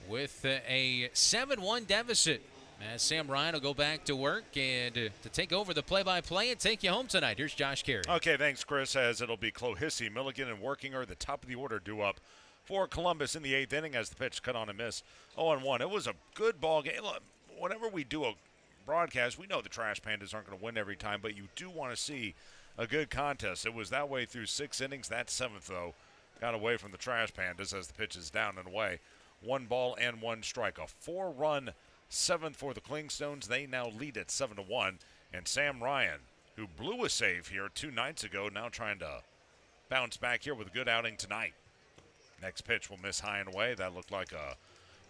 with a 7-1 deficit. As Sam Ryan will go back to work and to take over the play-by-play and take you home tonight. Here's Josh Carey. Okay, thanks, Chris. As it'll be Clohissy, Milligan, and Workinger, the top of the order, due up for Columbus in the 8th inning as the pitch cut on a miss. 0-1. It was a good ball game. Look, whenever we do a broadcast, we know the Trash Pandas aren't going to win every time, but you do want to see a good contest. It was that way through 6 innings. That 7th, though, got away from the Trash Pandas as the pitch is down and away. 1 ball and 1 strike. A 4-run 7th for the Clingstones. They now lead at 7-1. And Sam Ryan, who blew a save here 2 nights ago, now trying to bounce back here with a good outing tonight. Next pitch will miss high and away. That looked like a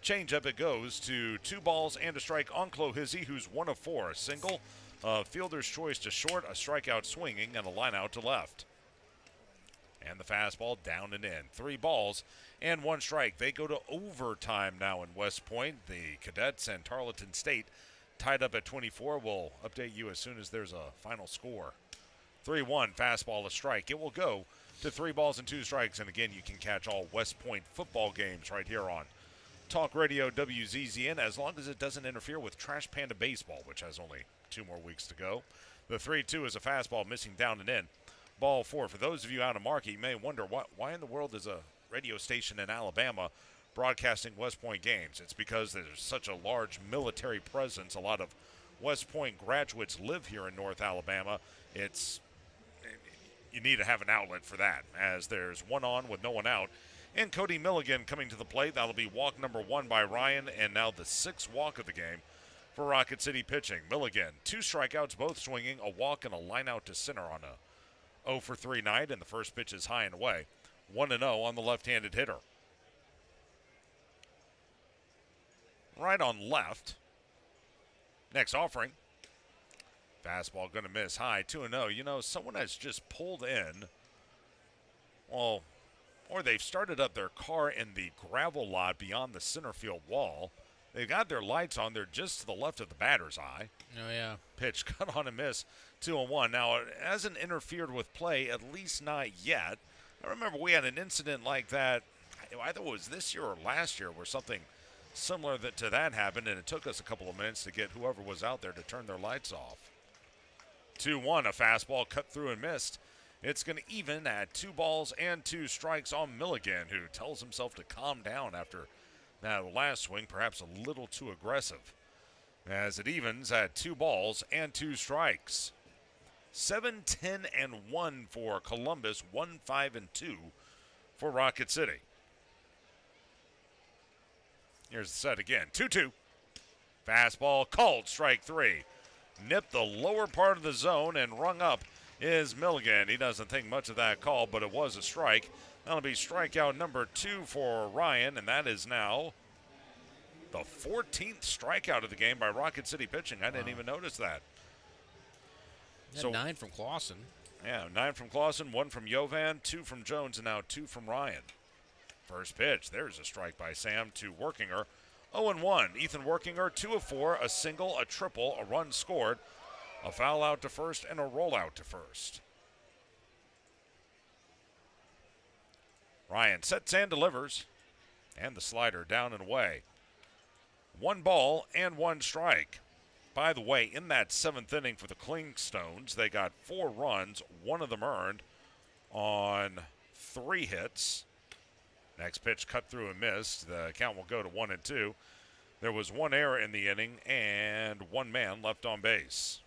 changeup. It goes to 2 balls and a strike on Clohizzy, who's 1 of 4. A single, a fielder's choice to short, a strikeout swinging, and a line out to left. And the fastball down and in. 3 balls and 1 strike. They go to overtime now in West Point. The Cadets and Tarleton State tied up at 24. We'll update you as soon as there's a final score. 3-1, fastball, a strike. It will go to 3 balls and 2 strikes. And again, you can catch all West Point football games right here on Talk Radio WZZN, as long as it doesn't interfere with Trash Panda Baseball, which has only 2 more weeks to go. The 3-2 is a fastball missing down and in. Ball 4. For those of you out of market, you may wonder why in the world is a radio station in Alabama broadcasting West Point games. It's because there's such a large military presence. A lot of West Point graduates live here in North Alabama. You need to have an outlet for that, as there's 1 on with no one out. And Cody Milligan coming to the plate. That'll be walk number 1 by Ryan, and now the 6th walk of the game for Rocket City pitching. Milligan, 2 strikeouts, both swinging, a walk and a line out to center on a 0 for 3 night, and the first pitch is high and away. 1-0 on the left-handed hitter. Right on left. Next offering. Fastball going to miss high, 2-0. You know, someone has just pulled in, well, or they've started up their car in the gravel lot beyond the center field wall. They've got their lights on. They're just to the left of the batter's eye. Oh, yeah. Pitch cut on a miss, 2-1. Now, it hasn't interfered with play, at least not yet. I remember we had an incident like that, either it was this year or last year, where something similar to that happened, and it took us a couple of minutes to get whoever was out there to turn their lights off. 2-1, a fastball cut through and missed. It's going to even at 2 balls and 2 strikes on Milligan, who tells himself to calm down after that last swing, perhaps a little too aggressive. As it evens at 2 balls and 2 strikes. 7-10-1 for Columbus, 1-5-2 for Rocket City. Here's the set again. 2-2. Fastball called, strike 3. Nipped the lower part of the zone and rung up is Milligan. He doesn't think much of that call, but it was a strike. That'll be strikeout number 2 for Ryan, and that is now the 14th strikeout of the game by Rocket City pitching. I didn't even notice that. So 9 from Clausen. Yeah, 9 from Clausen, 1 from Jovan, 2 from Jones, and now 2 from Ryan. First pitch, there's a strike by Sam to Workinger. 0-1, Ethan Workinger, 2 of 4, a single, a triple, a run scored, a foul out to first, and a rollout to first. Ryan sets and delivers, and the slider down and away. 1 ball and 1 strike. By the way, in that 7th inning for the Clingstones, they got 4 runs, 1 of them earned on 3 hits. Next pitch cut through and missed. The count will go to 1-2. There was 1 error in the inning and 1 man left on base.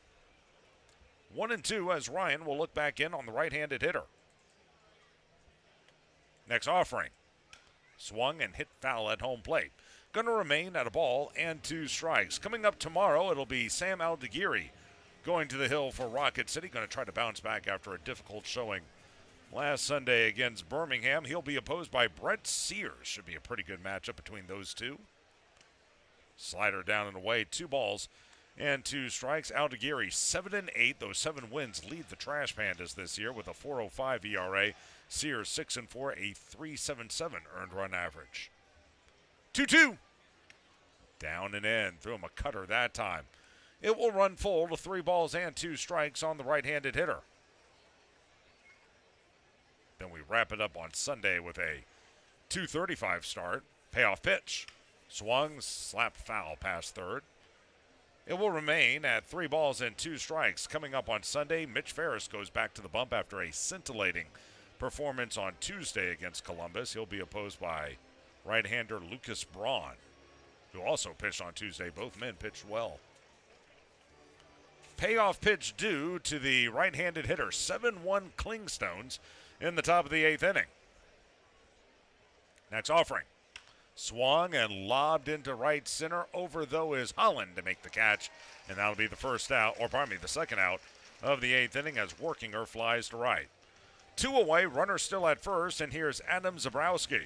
1-2 as Ryan will look back in on the right-handed hitter. Next offering. Swung and hit foul at home plate. Going to remain at a ball and 2 strikes. Coming up tomorrow, it'll be Sam Aldeguiri going to the hill for Rocket City. Going to try to bounce back after a difficult showing last Sunday against Birmingham. He'll be opposed by Brett Sears. Should be a pretty good matchup between those two. Slider down and away. 2 balls and 2 strikes. Aldeguiri 7-8. Those 7 wins lead the Trash Pandas this year with a 4.05 ERA. Sears 6-4, a 3.77 earned run average. 2-2. Down and in. Threw him a cutter that time. It will run full to 3 balls and 2 strikes on the right-handed hitter. Then we wrap it up on Sunday with a 2:35 start. Payoff pitch. Swung, slapped foul past third. It will remain at 3 balls and 2 strikes. Coming up on Sunday, Mitch Ferris goes back to the bump after a scintillating performance on Tuesday against Columbus. He'll be opposed by right-hander Lucas Braun, who also pitched on Tuesday. Both men pitched well. payoff pitch due to the right-handed hitter, 7-1 Clingstones in the top of the 8th inning. Next offering. Swung and lobbed into right center. Over, though, is Holland to make the catch, and that'll be the the second out of the 8th inning as Workinger flies to right. 2 away, runner still at first, and here's Adam Zabrowski.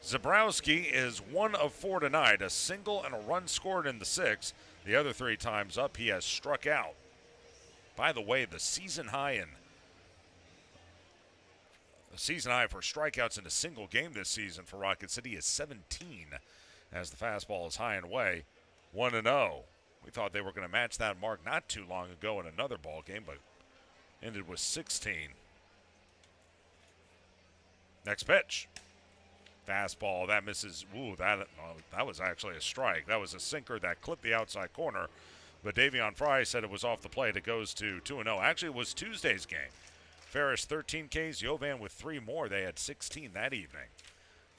Zabrowski is 1 of 4 tonight, a single and a run scored in the 6th. The other 3 times up, he has struck out. By the way, the season high for strikeouts in a single game this season for Rocket City is 17, as the fastball is high and away, 1-0. We thought they were going to match that mark not too long ago in another ball game, but ended with 16. Next pitch. Fastball, that misses. Ooh, that was actually a strike. That was a sinker that clipped the outside corner. But Davion Fry said it was off the plate. It goes to 2-0. Actually, it was Tuesday's game. Ferris 13 Ks, Jovan with 3 more. They had 16 that evening.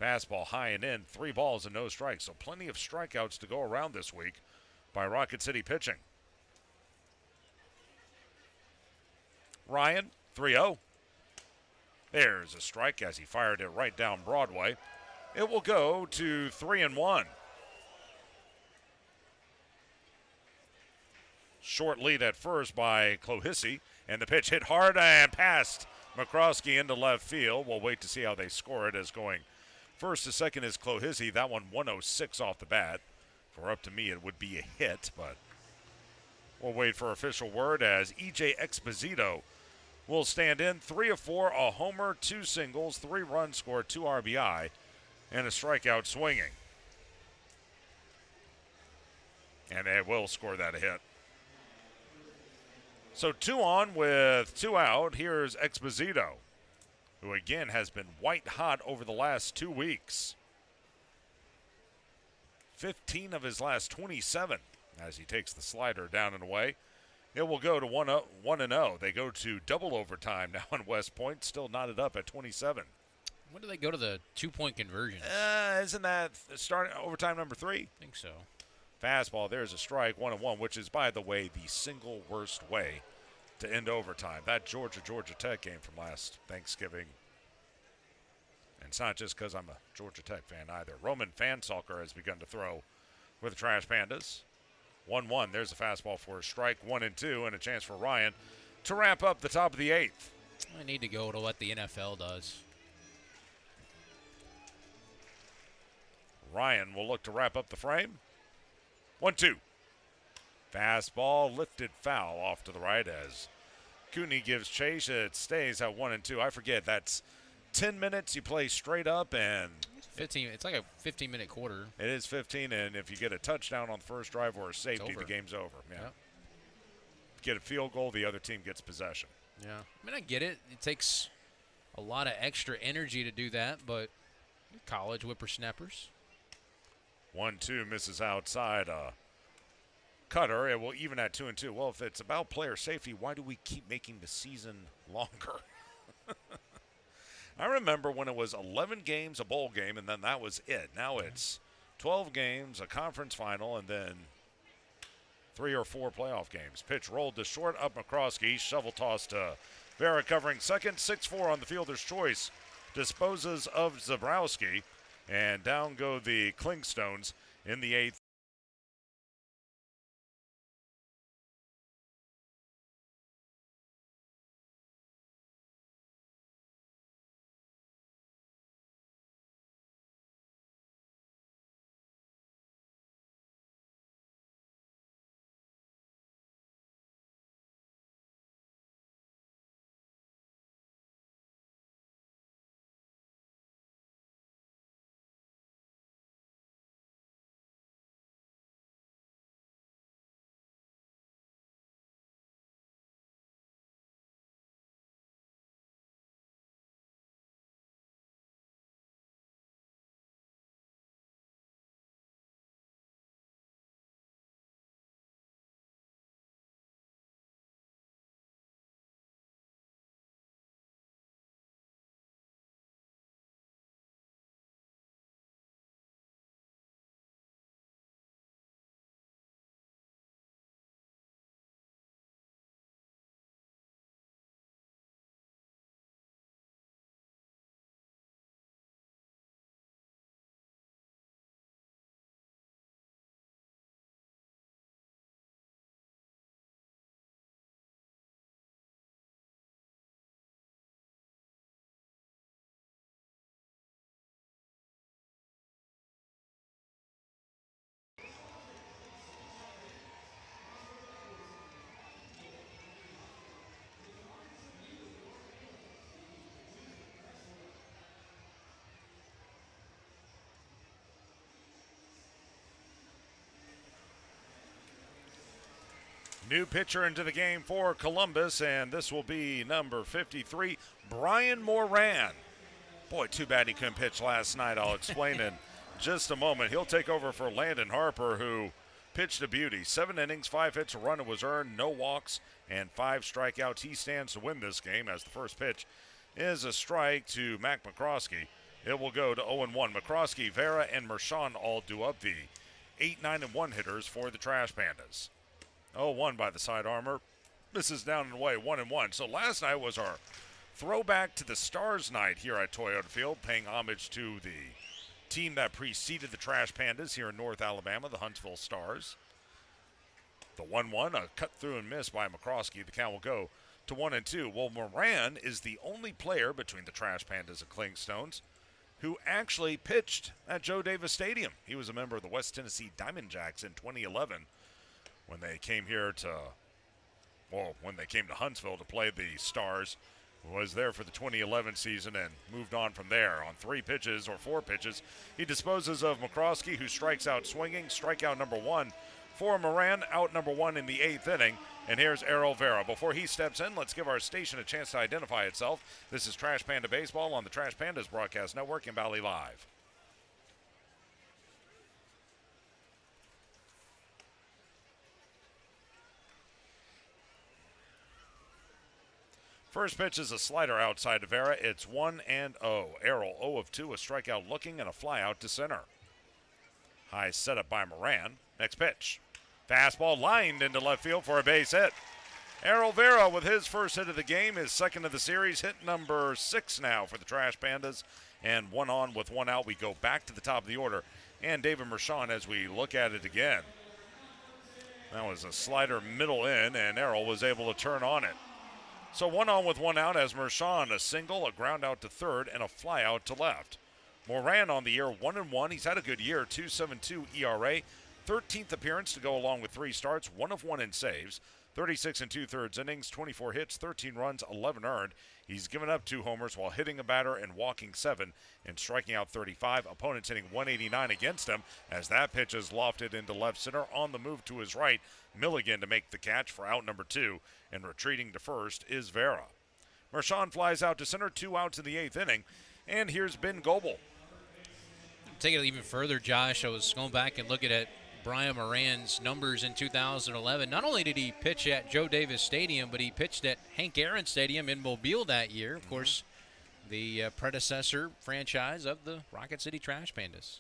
Fastball high and in, 3 balls and no strikes. So plenty of strikeouts to go around this week by Rocket City pitching. Ryan, 3-0. There's a strike as he fired it right down Broadway. It will go to 3-1. Short lead at first by Clohissy, and the pitch hit hard and past McCroskey into left field. We'll wait to see how they score it, as going first to second is Clohissy. That one 106 off the bat. For up to me, it would be a hit, but we'll wait for official word as E.J. Exposito will stand in. 3 of 4, a homer, 2 singles, 3 runs scored, 2 RBI, and a strikeout swinging. And they will score that a hit. So 2 on with 2 out. Here's Exposito, who again has been white hot over the last 2 weeks. 15 of his last 27 as he takes the slider down and away. It will go to 1-0. They go to double overtime now in West Point, still knotted up at 27. When do they go to the 2-point conversion? Isn't that starting overtime number 3? I think so. Fastball, there's a strike, 1-1, which is, by the way, the single worst way to end overtime. That Georgia Tech game from last Thanksgiving. And it's not just because I'm a Georgia Tech fan either. Roman Fansalker has begun to throw with the Trash Pandas. 1-1. There's a fastball for a strike, 1-2, and a chance for Ryan to wrap up the top of the 8th. I need to go to what the NFL does. Ryan will look to wrap up the frame. 1-2. Fastball lifted foul off to the right as Cooney gives chase. It stays at 1-2. I forget, that's 10 minutes. You play straight up, and 15. It's like a 15-minute quarter. it is 15, and if you get a touchdown on the first drive or a safety, the game's over. Yeah. Yep. Get a field goal, the other team gets possession. Yeah. I mean, I get it. It takes a lot of extra energy to do that, but college whippersnappers. 1-2 misses outside. Cutter. It will even at 2-2. Well, if it's about player safety, why do we keep making the season longer? I remember when it was 11 games, a bowl game, and then that was it. Now it's 12 games, a conference final, and then 3 or 4 playoff games. Pitch rolled to short, up McCroskey. Shovel toss to Vera covering second. 6-4 on the fielder's choice. Disposes of Zabrowski. And down go the Clingstones in the 8th. New pitcher into the game for Columbus, and this will be number 53, Brian Moran. Boy, too bad he couldn't pitch last night. I'll explain in just a moment. He'll take over for Landon Harper, who pitched a beauty. 7 innings, 5 hits, a run was earned, no walks, and 5 strikeouts. He stands to win this game as the first pitch is a strike to Mac McCroskey. It will go to 0-1. McCroskey, Vera, and Mershon all do up the 8, 9, and 1 hitters for the Trash Pandas. 0-1 by the side armor. This is down and away, 1-1. So last night was our throwback to the Stars night here at Toyota Field, paying homage to the team that preceded the Trash Pandas here in North Alabama, the Huntsville Stars. The 1-1, a cut through and miss by McCroskey. The count will go to 1-2. Well, Moran is the only player between the Trash Pandas and Clingstones who actually pitched at Joe Davis Stadium. He was a member of the West Tennessee Diamond Jacks in 2011 when they came here to, when they came to Huntsville to play the Stars. Was there for the 2011 season and moved on from there. On 4 pitches, he disposes of McCroskey, who strikes out swinging. Strikeout number 1 for Moran, out number 1 in the 8th inning. And here's Errol Vera. Before he steps in, let's give our station a chance to identify itself. This is Trash Panda Baseball on the Trash Pandas Broadcast Network in Valley Live. First pitch is a slider outside to Vera. It's 1-0. Errol 0 of 2, a strikeout looking and a fly out to center. High setup by Moran. Next pitch. Fastball lined into left field for a base hit. Errol Vera with his first hit of the game, his second of the series, hit number 6 now for the Trash Pandas. And 1 on with 1 out. We go back to the top of the order. And David Mershon as we look at it again. That was a slider middle in, and Errol was able to turn on it. So 1 on with 1 out as Mershon, a single, a ground out to third, and a fly out to left. Moran on the year, 1-1. He's had a good year, 2.72 ERA. 13th appearance to go along with 3 starts, 1 of 1 in saves. 36 2/3 innings, 24 hits, 13 runs, 11 earned. He's given up 2 homers while hitting a batter and walking 7 and striking out 35. Opponents hitting 189 against him as that pitch is lofted into left center. On the move to his right, Milligan to make the catch for out number 2, and retreating to first is Vera. Mershon flies out to center, 2 outs in the 8th inning, and here's Ben Goebel. Take it even further, Josh. I was going back and looking at Brian Moran's numbers in 2011. Not only did he pitch at Joe Davis Stadium, but he pitched at Hank Aaron Stadium in Mobile that year. Of course, the predecessor franchise of the Rocket City Trash Pandas.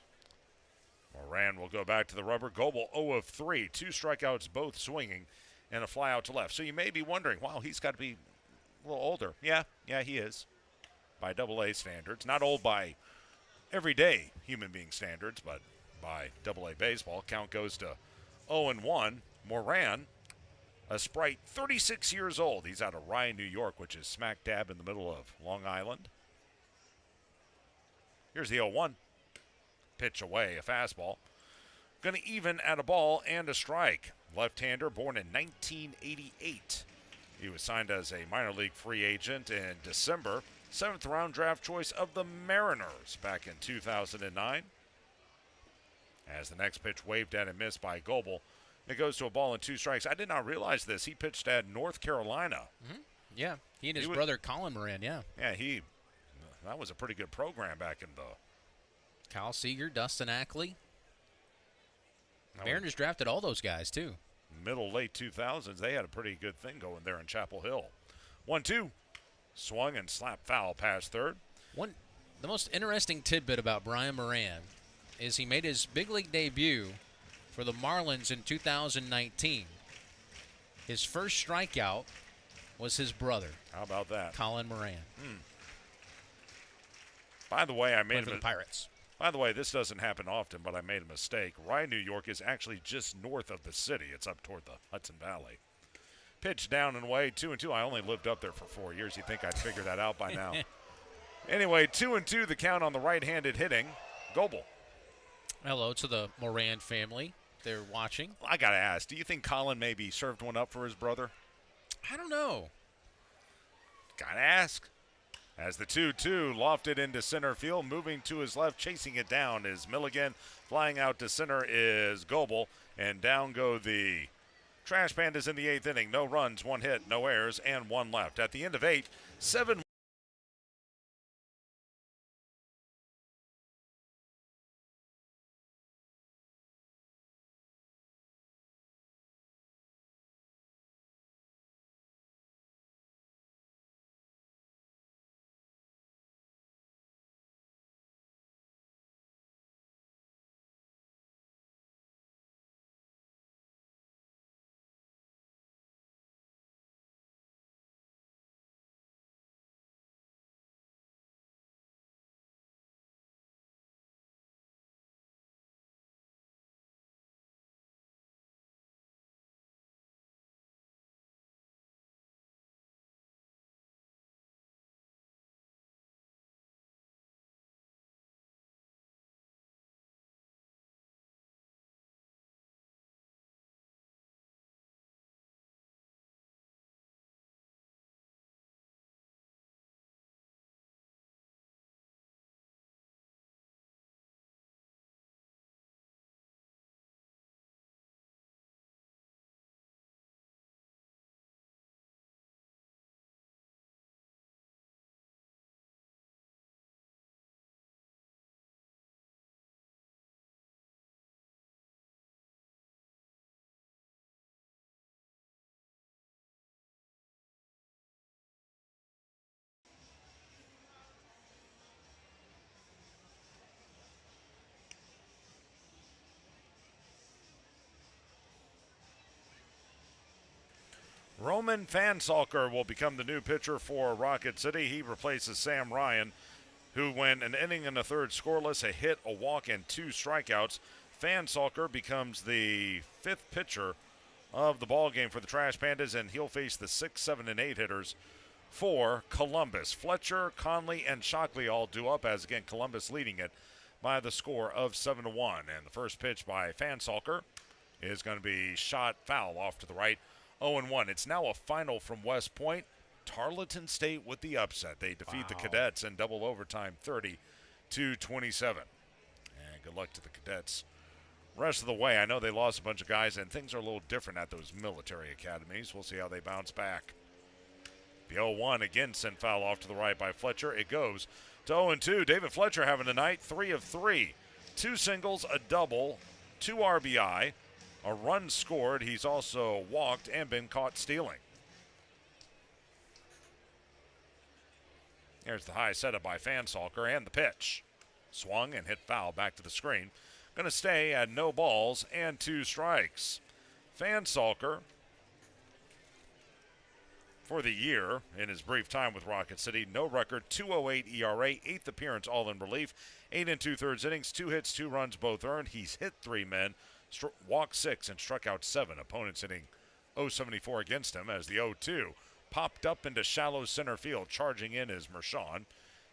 Moran will go back to the rubber. Goebel 0 of 3, 2 strikeouts, both swinging, and a fly out to left. So you may be wondering, wow, he's got to be a little older. Yeah, he is by AA standards. Not old by everyday human being standards, but by AA baseball. Count goes to 0-1. Moran, a sprite, 36 years old. He's out of Ryan, New York, which is smack dab in the middle of Long Island. Here's the 0-1. Pitch away, a fastball. Going to even at a ball and a strike. Left-hander, born in 1988. He was signed as a minor league free agent in December. 7th round draft choice of the Mariners back in 2009. As the next pitch waved at and missed by Goebel. It goes to a ball and 2 strikes. I did not realize this. He pitched at North Carolina. Mm-hmm. Yeah, he and his brother Colin Moran, yeah. Yeah, that was a pretty good program back in the... Kyle Seager, Dustin Ackley. Mariners drafted all those guys, too. Middle, late 2000s, they had a pretty good thing going there in Chapel Hill. 1-2. Swung and slapped foul past third. The most interesting tidbit about Brian Moran is he made his big league debut for the Marlins in 2019. His first strikeout was his brother. How about that? Colin Moran. By the way, for the Pirates. By the way, this doesn't happen often, but I made a mistake. Rye, New York is actually just north of the city. It's up toward the Hudson Valley. Pitch down and away, 2-2. I only lived up there for 4 years. You'd think I'd figure that out by now. Anyway, 2-2, the count on the right-handed hitting. Goebel. Hello to the Moran family. They're watching. I got to ask, do you think Colin maybe served one up for his brother? I don't know. Got to ask. As the 2-2 lofted into center field, moving to his left, chasing it down is Milligan. Flying out to center is Goebel, and down go the Trash Pandas in the 8th inning. No runs, 1 hit, no errors, and 1 left. At the end of 8, 7. Roman Fansalker will become the new pitcher for Rocket City. He replaces Sam Ryan, who went an inning and a third scoreless, a hit, a walk, and 2 strikeouts. Fansalker becomes the 5th pitcher of the ball game for the Trash Pandas, and he'll face the 6, 7, and 8 hitters for Columbus. Fletcher, Conley, and Shockley all due up, as again Columbus leading it by the score of 7-1. And the first pitch by Fansalker is going to be shot foul off to the right. 0-1. It's now a final from West Point. Tarleton State with the upset. They defeat the Cadets in double overtime 30-27. And good luck to the Cadets rest of the way. I know they lost a bunch of guys, and things are a little different at those military academies. We'll see how they bounce back. The 0-1 again sent foul off to the right by Fletcher. It goes to 0-2. David Fletcher having a night, 3 of 3. 2 singles, a double, 2 RBI. A run scored. He's also walked and been caught stealing. Here's the high setup by Fansalker and the pitch. Swung and hit foul back to the screen. Going to stay at no balls and 2 strikes. Fansalker, for the year, in his brief time with Rocket City, no record, 2.08 ERA, 8th appearance all in relief, 8 2/3 innings, 2 hits, 2 runs, both earned. He's hit 3 men. Walked 6 and struck out 7. Opponents hitting 0.74 against him as the 0-2 popped up into shallow center field. Charging in is Mershon.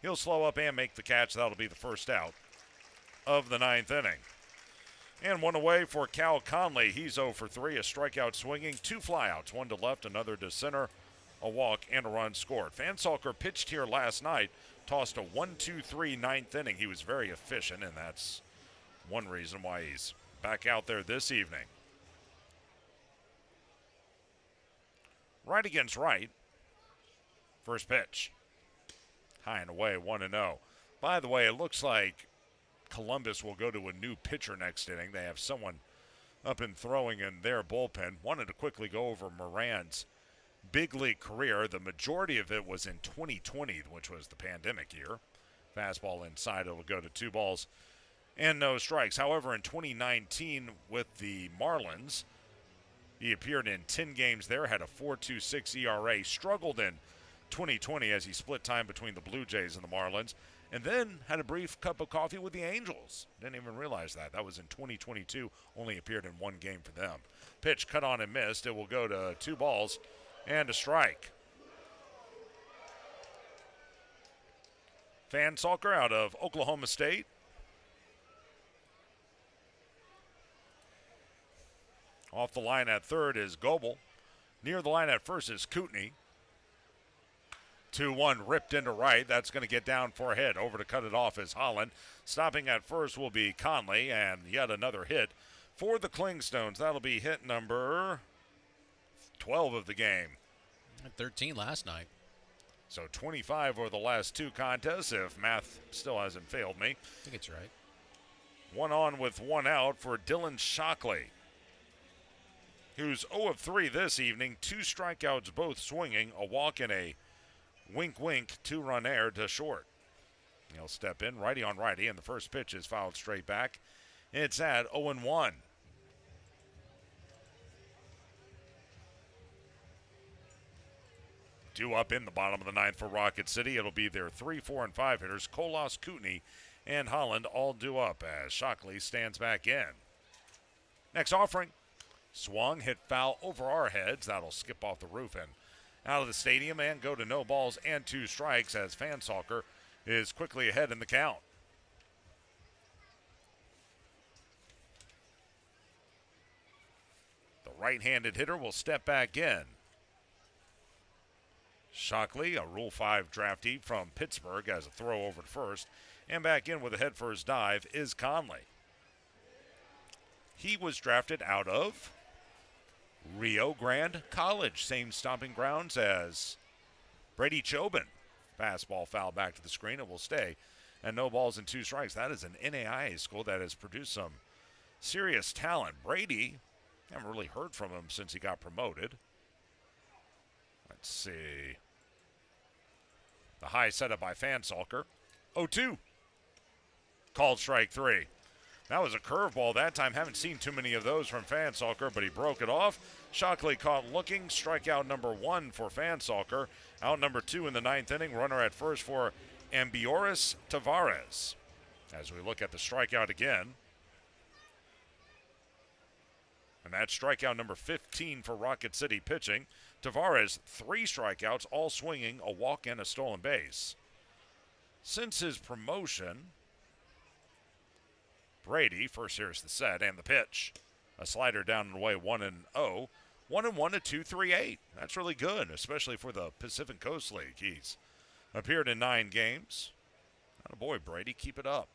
He'll slow up and make the catch. That'll be the first out of the 9th inning. And 1 away for Cal Conley. He's 0 for 3, a strikeout swinging, 2 flyouts, 1 to left, another to center, a walk, and a run scored. Fansalker pitched here last night, tossed a 1-2-3 9th inning. He was very efficient, and that's one reason why he's back out there this evening. Right against right. First pitch. High and away, 1-0. By the way, it looks like Columbus will go to a new pitcher next inning. They have someone up and throwing in their bullpen. Wanted to quickly go over Moran's big league career. The majority of it was in 2020, which was the pandemic year. Fastball inside, it'll go to 2 balls and no strikes. However, in 2019 with the Marlins, he appeared in 10 games there, had a 4.26 ERA, struggled in 2020 as he split time between the Blue Jays and the Marlins, and then had a brief cup of coffee with the Angels. Didn't even realize that. That was in 2022, only appeared in 1 game for them. Pitch cut on and missed. It will go to 2 balls and a strike. Fansalker out of Oklahoma State. Off the line at third is Goebel. Near the line at first is Kootenai. 2-1 ripped into right. That's going to get down for a hit. Over to cut it off is Holland. Stopping at first will be Conley, and yet another hit for the Clingstones. That'll be hit number 12 of the game. And 13 last night. So 25 over the last 2 contests, if math still hasn't failed me. I think it's right. 1 on with 1 out for Dylan Shockley, who's 0 of 3 this evening. 2 strikeouts, both swinging, a walk and a wink-wink 2-run error to short. He'll step in righty on righty, and the first pitch is fouled straight back. It's at 0-1. Due up in the bottom of the 9th for Rocket City. It'll be their 3, 4, and 5 hitters. Kolos, Kootenai, and Holland all due up as Shockley stands back in. Next offering. Swung, hit foul over our heads. That'll skip off the roof and out of the stadium and go to no balls and 2 strikes as Fansalker is quickly ahead in the count. The right-handed hitter will step back in. Shockley, a Rule 5 draftee from Pittsburgh, has a throw over to first. And back in with a head-first dive is Conley. He was drafted out of Rio Grande College, same stomping grounds as Brady Chobin. Fastball foul back to the screen. It will stay. And no balls and 2 strikes. That is an NAIA school that has produced some serious talent. Brady, haven't really heard from him since he got promoted. Let's see. The high setup by Fansalker. 0-2. Called strike 3. That was a curveball that time. Haven't seen too many of those from Fansalker, but he broke it off. Shockley caught looking. Strikeout number 1 for Fansalker. Out number 2 in the 9th inning. Runner at first for Ambioris Tavares. As we look at the strikeout again. And that's strikeout number 15 for Rocket City pitching. Tavares, 3 strikeouts, all swinging, a walk and a stolen base. Since his promotion, Brady, first here's the set and the pitch. A slider down and away, 1-0. 1-1 at 2.38. That's really good, especially for the Pacific Coast League. He's appeared in 9 games. Attaboy, Brady, keep it up.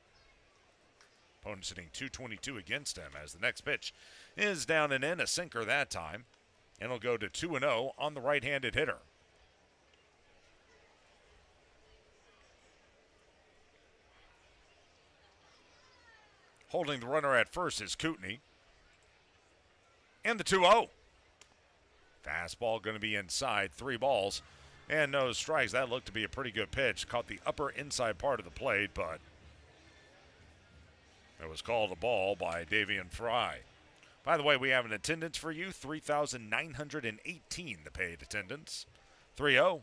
Opponent sitting 222 against him as the next pitch is down and in, a sinker that time. And it'll go to 2-0 on the right-handed hitter. Holding the runner at first is Kootenai. And the 2-0. Fastball going to be inside, 3 balls and no strikes. That looked to be a pretty good pitch. Caught the upper inside part of the plate, but it was called a ball by Davian Fry. By the way, we have an attendance for you, 3,918, the paid attendance. 3-0.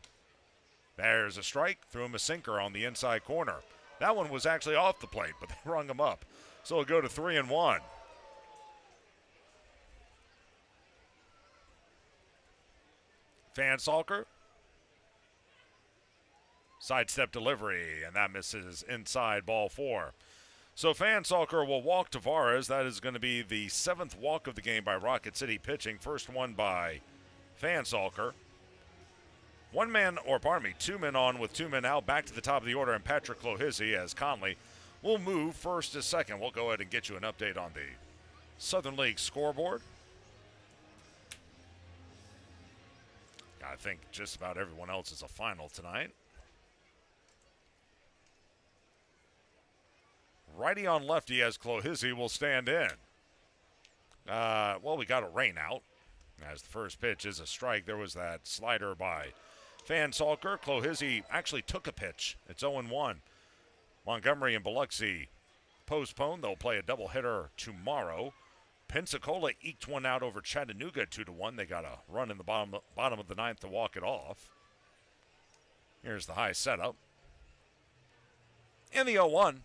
There's a strike. Threw him a sinker on the inside corner. That one was actually off the plate, but they rung him up. So it'll go to 3-1. Fansalker. Sidestep delivery, and that misses inside, ball 4. So Fansalker will walk Tavares. That is going to be the 7th walk of the game by Rocket City pitching. First one by Fansalker. 2 men on with 2 men out. Back to the top of the order, and Patrick Clohizzi as Conley will move first to second. We'll go ahead and get you an update on the Southern League scoreboard. I think just about everyone else is a final tonight. Righty on lefty as Clohizzi will stand in. Well, we got a rain out as the first pitch is a strike. There was that slider by Fansalker. Clohizzi actually took a pitch. It's 0-1. Montgomery and Biloxi postponed. They'll play a doubleheader tomorrow. Pensacola eked one out over Chattanooga 2-1. They got a run in the bottom of the 9th to walk it off. Here's the high setup. In the 0-1.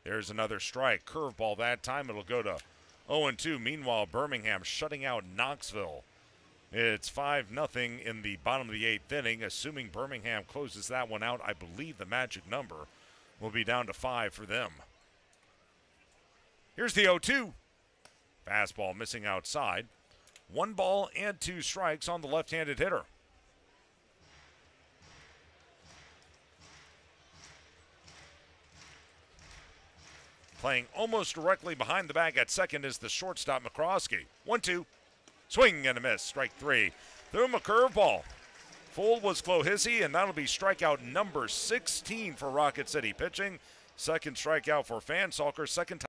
There's another strike. Curveball that time. It'll go to 0-2. Meanwhile, Birmingham shutting out Knoxville. It's 5-0 in the bottom of the 8th inning. Assuming Birmingham closes that one out, I believe the magic number will be down to 5 for them. Here's the 0-2. Fastball missing outside. 1 ball and 2 strikes on the left-handed hitter. Playing almost directly behind the bag at second is the shortstop, McCroskey. 1-2. Swing and a miss. Strike 3. Threw him a curveball. Full was Clohissy, and that'll be strikeout number 16 for Rocket City pitching. Second strikeout for Fansalker. Second time.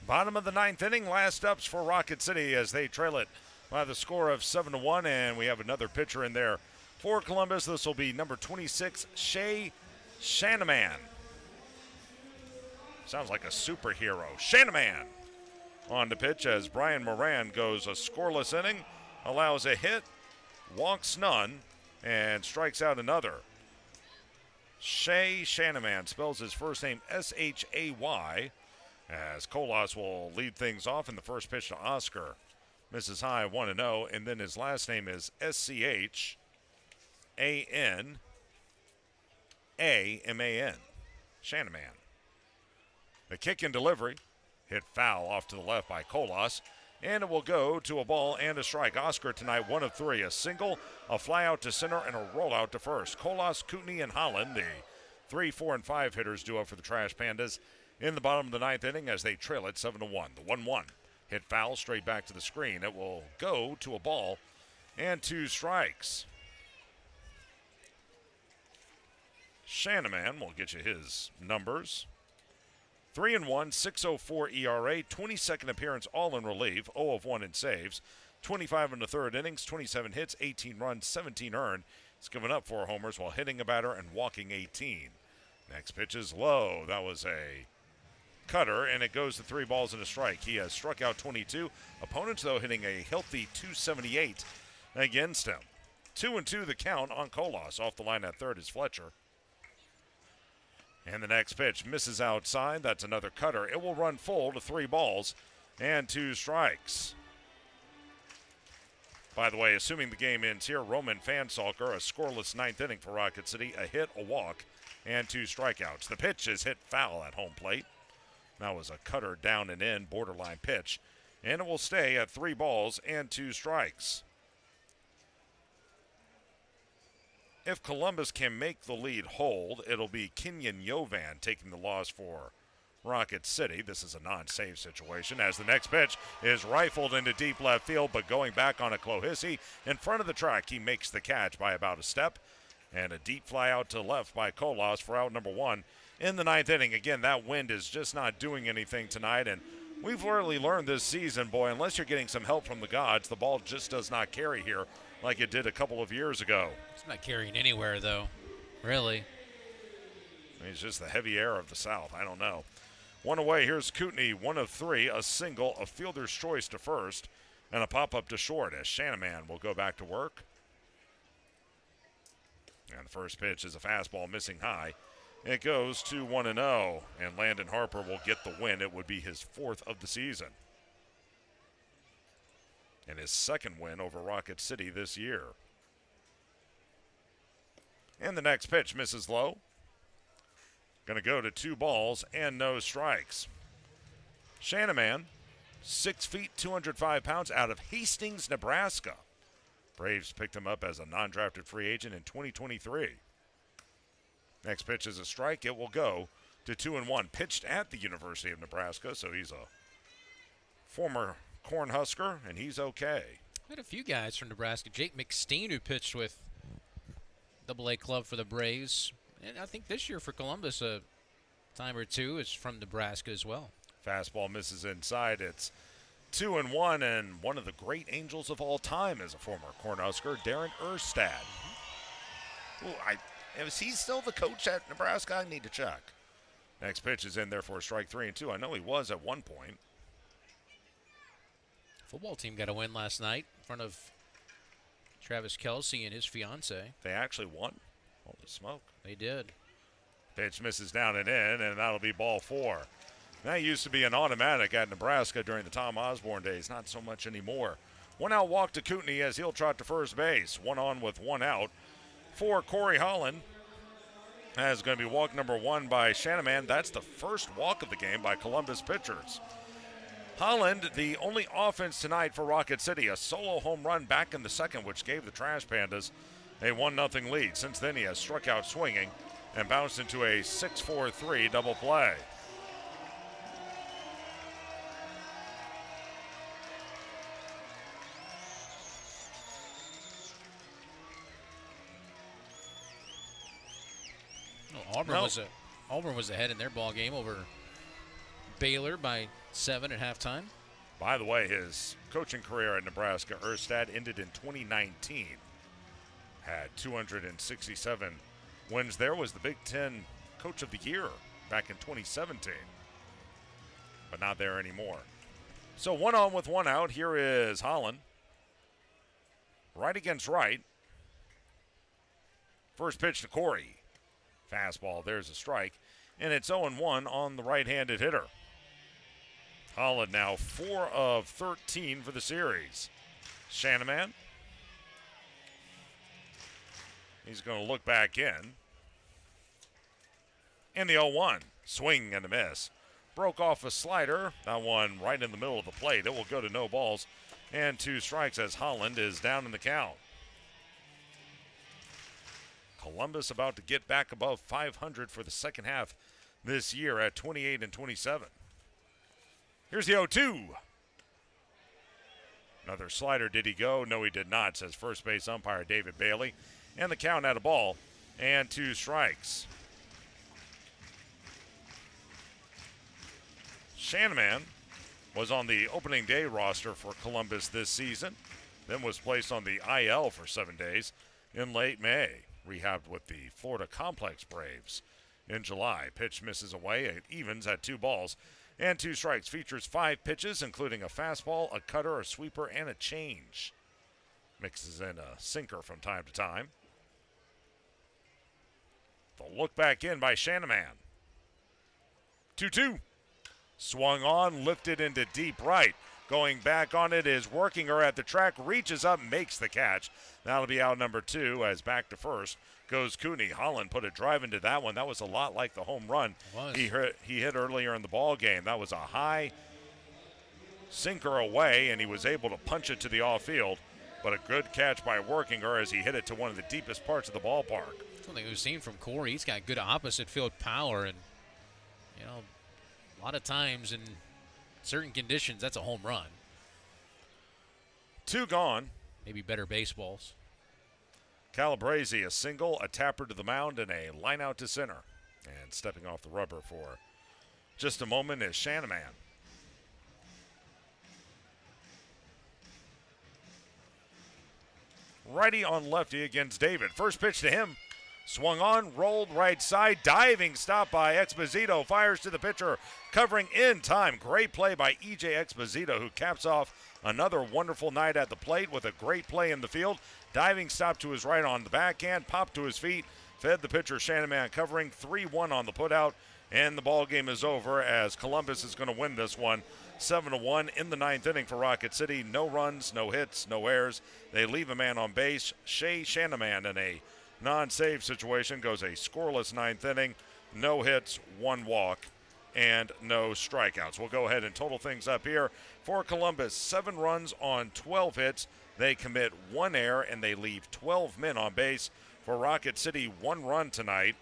Bottom of the ninth inning, last ups for Rocket City as they trail it by the score of 7-1, and we have another pitcher in there for Columbus. This will be number 26, Shay Shanaman. Sounds like a superhero. Shanaman on the pitch as Brian Moran goes a scoreless inning, allows a hit, walks none, and strikes out another. Shay Shanaman spells his first name S-H-A-Y, as Colas will lead things off in the first pitch to Oscar. Misses high, 1-0, and then his last name is S-C-H-A-N-A-M-A-N. Shanaman. The kick and delivery, hit foul off to the left by Colas, and it will go to a ball and a strike. Oscar tonight, 1 of 3, a single, a fly out to center, and a rollout to first. Colas, Kootenai, and Holland, the 3, 4, and 5 hitters due up for the Trash Pandas in the bottom of the ninth inning as they trail it 7-1. The 1-1 hit foul straight back to the screen. It will go to a ball and 2 strikes. Shanaman will get you his numbers. 3-1, 6.04 ERA, 22nd appearance all in relief, 0 of 1 in saves, 25 in the third innings, 27 hits, 18 runs, 17 earned. He's given up 4 homers while hitting a batter and walking 18. Next pitch is low. That was a cutter, and it goes to 3 balls and a strike. He has struck out 22. Opponents, though, hitting a healthy 278 against him. 2-2 the count on Colas. Off the line at third is Fletcher. And the next pitch misses outside. That's another cutter. It will run full to 3 balls and 2 strikes. By the way, assuming the game ends here, Roman Fansalker, a scoreless ninth inning for Rocket City, a hit, a walk, and 2 strikeouts. The pitch is hit foul at home plate. That was a cutter down and in, borderline pitch. And it will stay at 3 balls and 2 strikes. If Columbus can make the lead hold, it'll be Kenyon Yovan taking the loss for Rocket City. This is a non-save situation as the next pitch is rifled into deep left field, but going back on a Clohissy in front of the track. He makes the catch by about a step, and a deep fly out to left by Colas for out number 1 in the ninth inning. Again, that wind is just not doing anything tonight, and we've really learned this season, boy, unless you're getting some help from the gods, the ball just does not carry here like it did a couple of years ago. It's not carrying anywhere, though, really. It's just the heavy air of the South. I don't know. 1 away. Here's Kootenai, 1 of 3, a single, a fielder's choice to first, and a pop-up to short as Shanaman will go back to work. And the first pitch is a fastball missing high. It goes to 1-0, and Landon Harper will get the win. It would be his 4th of the season. And his 2nd win over Rocket City this year. And the next pitch misses low. Going to go to 2 balls and no strikes. Shanaman, 6 feet, 205 pounds, out of Hastings, Nebraska. Braves picked him up as a non-drafted free agent in 2023. Next pitch is a strike. It will go to 2-1. Pitched at the University of Nebraska, so he's a former Cornhusker, and he's okay. We had a few guys from Nebraska. Jake McSteen, who pitched with AA club for the Braves. And I think this year for Columbus, a time or two is from Nebraska as well. Fastball misses inside. It's 2-1, and one of the great angels of all time is a former Cornhusker, Darren Erstad. Is he still the coach at Nebraska? I need to check. Next pitch is in there for a strike 3-2. I know he was at one point. Football team got a win last night in front of Travis Kelsey and his fiance. They actually won. Holy smoke. They did. Pitch misses down and in, and that'll be ball 4. That used to be an automatic at Nebraska during the Tom Osborne days. Not so much anymore. 1 out walk to Kootenai as he'll trot to first base. 1 on with 1 out. For Corey Holland. That is going to be walk number 1 by Shanaman. That's the first walk of the game by Columbus pitchers. Holland, the only offense tonight for Rocket City, a solo home run back in the 2nd, which gave the Trash Pandas a 1-0 lead. Since then, he has struck out swinging and bounced into a 6-4-3 double play. Auburn was ahead in their ball game over Baylor by 7 at halftime. By the way, his coaching career at Nebraska, Erstad, ended in 2019. Had 267 wins there. Was the Big Ten Coach of the Year back in 2017. But not there anymore. So 1 on with 1 out. Here is Holland. Right against right. First pitch to Corey. Fastball, there's a strike. And it's 0-1 on the right-handed hitter. Holland now 4 of 13 for the series. Shanaman. He's going to look back in. And the 0-1. Swing and a miss. Broke off a slider. That one right in the middle of the plate. It will go to no balls and 2 strikes as Holland is down in the count. Columbus about to get back above 500 for the second half this year at 28-27. Here's the 0-2. Another slider. Did he go? No, he did not, says first base umpire David Bailey. And the count at a ball and 2 strikes. Shanaman was on the opening day roster for Columbus this season, then was placed on the IL for 7 days in late May. Rehabbed with the Florida Complex Braves in July. Pitch misses away. It evens at 2 balls and 2 strikes. Features 5 pitches, including a fastball, a cutter, a sweeper, and a change. Mixes in a sinker from time to time. The look back in by Shanaman. 2-2. Swung on, lifted into deep right. Going back on it is Workinger at the track, reaches up, makes the catch. That'll be out number 2 as back to first goes Cooney. Holland put a drive into that one. That was a lot like the home run he hit earlier in the ball game. That was a high sinker away, and he was able to punch it to the off field. But a good catch by Workinger as he hit it to one of the deepest parts of the ballpark. Something we've seen from Corey. He's got good opposite field power, and a lot of times in certain conditions, that's a home run. 2 gone. Maybe better baseballs. Calabrese, a single, a tapper to the mound, and a line out to center. And stepping off the rubber for just a moment is Shanaman. Righty on lefty against David. First pitch to him. Swung on, rolled right side, diving stop by Exposito, fires to the pitcher, covering in time. Great play by E.J. Exposito, who caps off Another wonderful night at the plate with a great play in the field. Diving stop to his right on the backhand, popped to his feet, fed the pitcher Shanaman covering 3-1 on the putout, and the ball game is over as Columbus is going to win this one 7-1 in the ninth inning for Rocket City. No runs, no hits, no errors. They leave a man on base. Shea Shanaman in a non-save situation goes a scoreless ninth inning. No hits, one walk, and no strikeouts. We'll go ahead and total things up here. For Columbus, 7 runs on 12 hits. They commit 1 error, and they leave 12 men on base. For Rocket City, 1 run tonight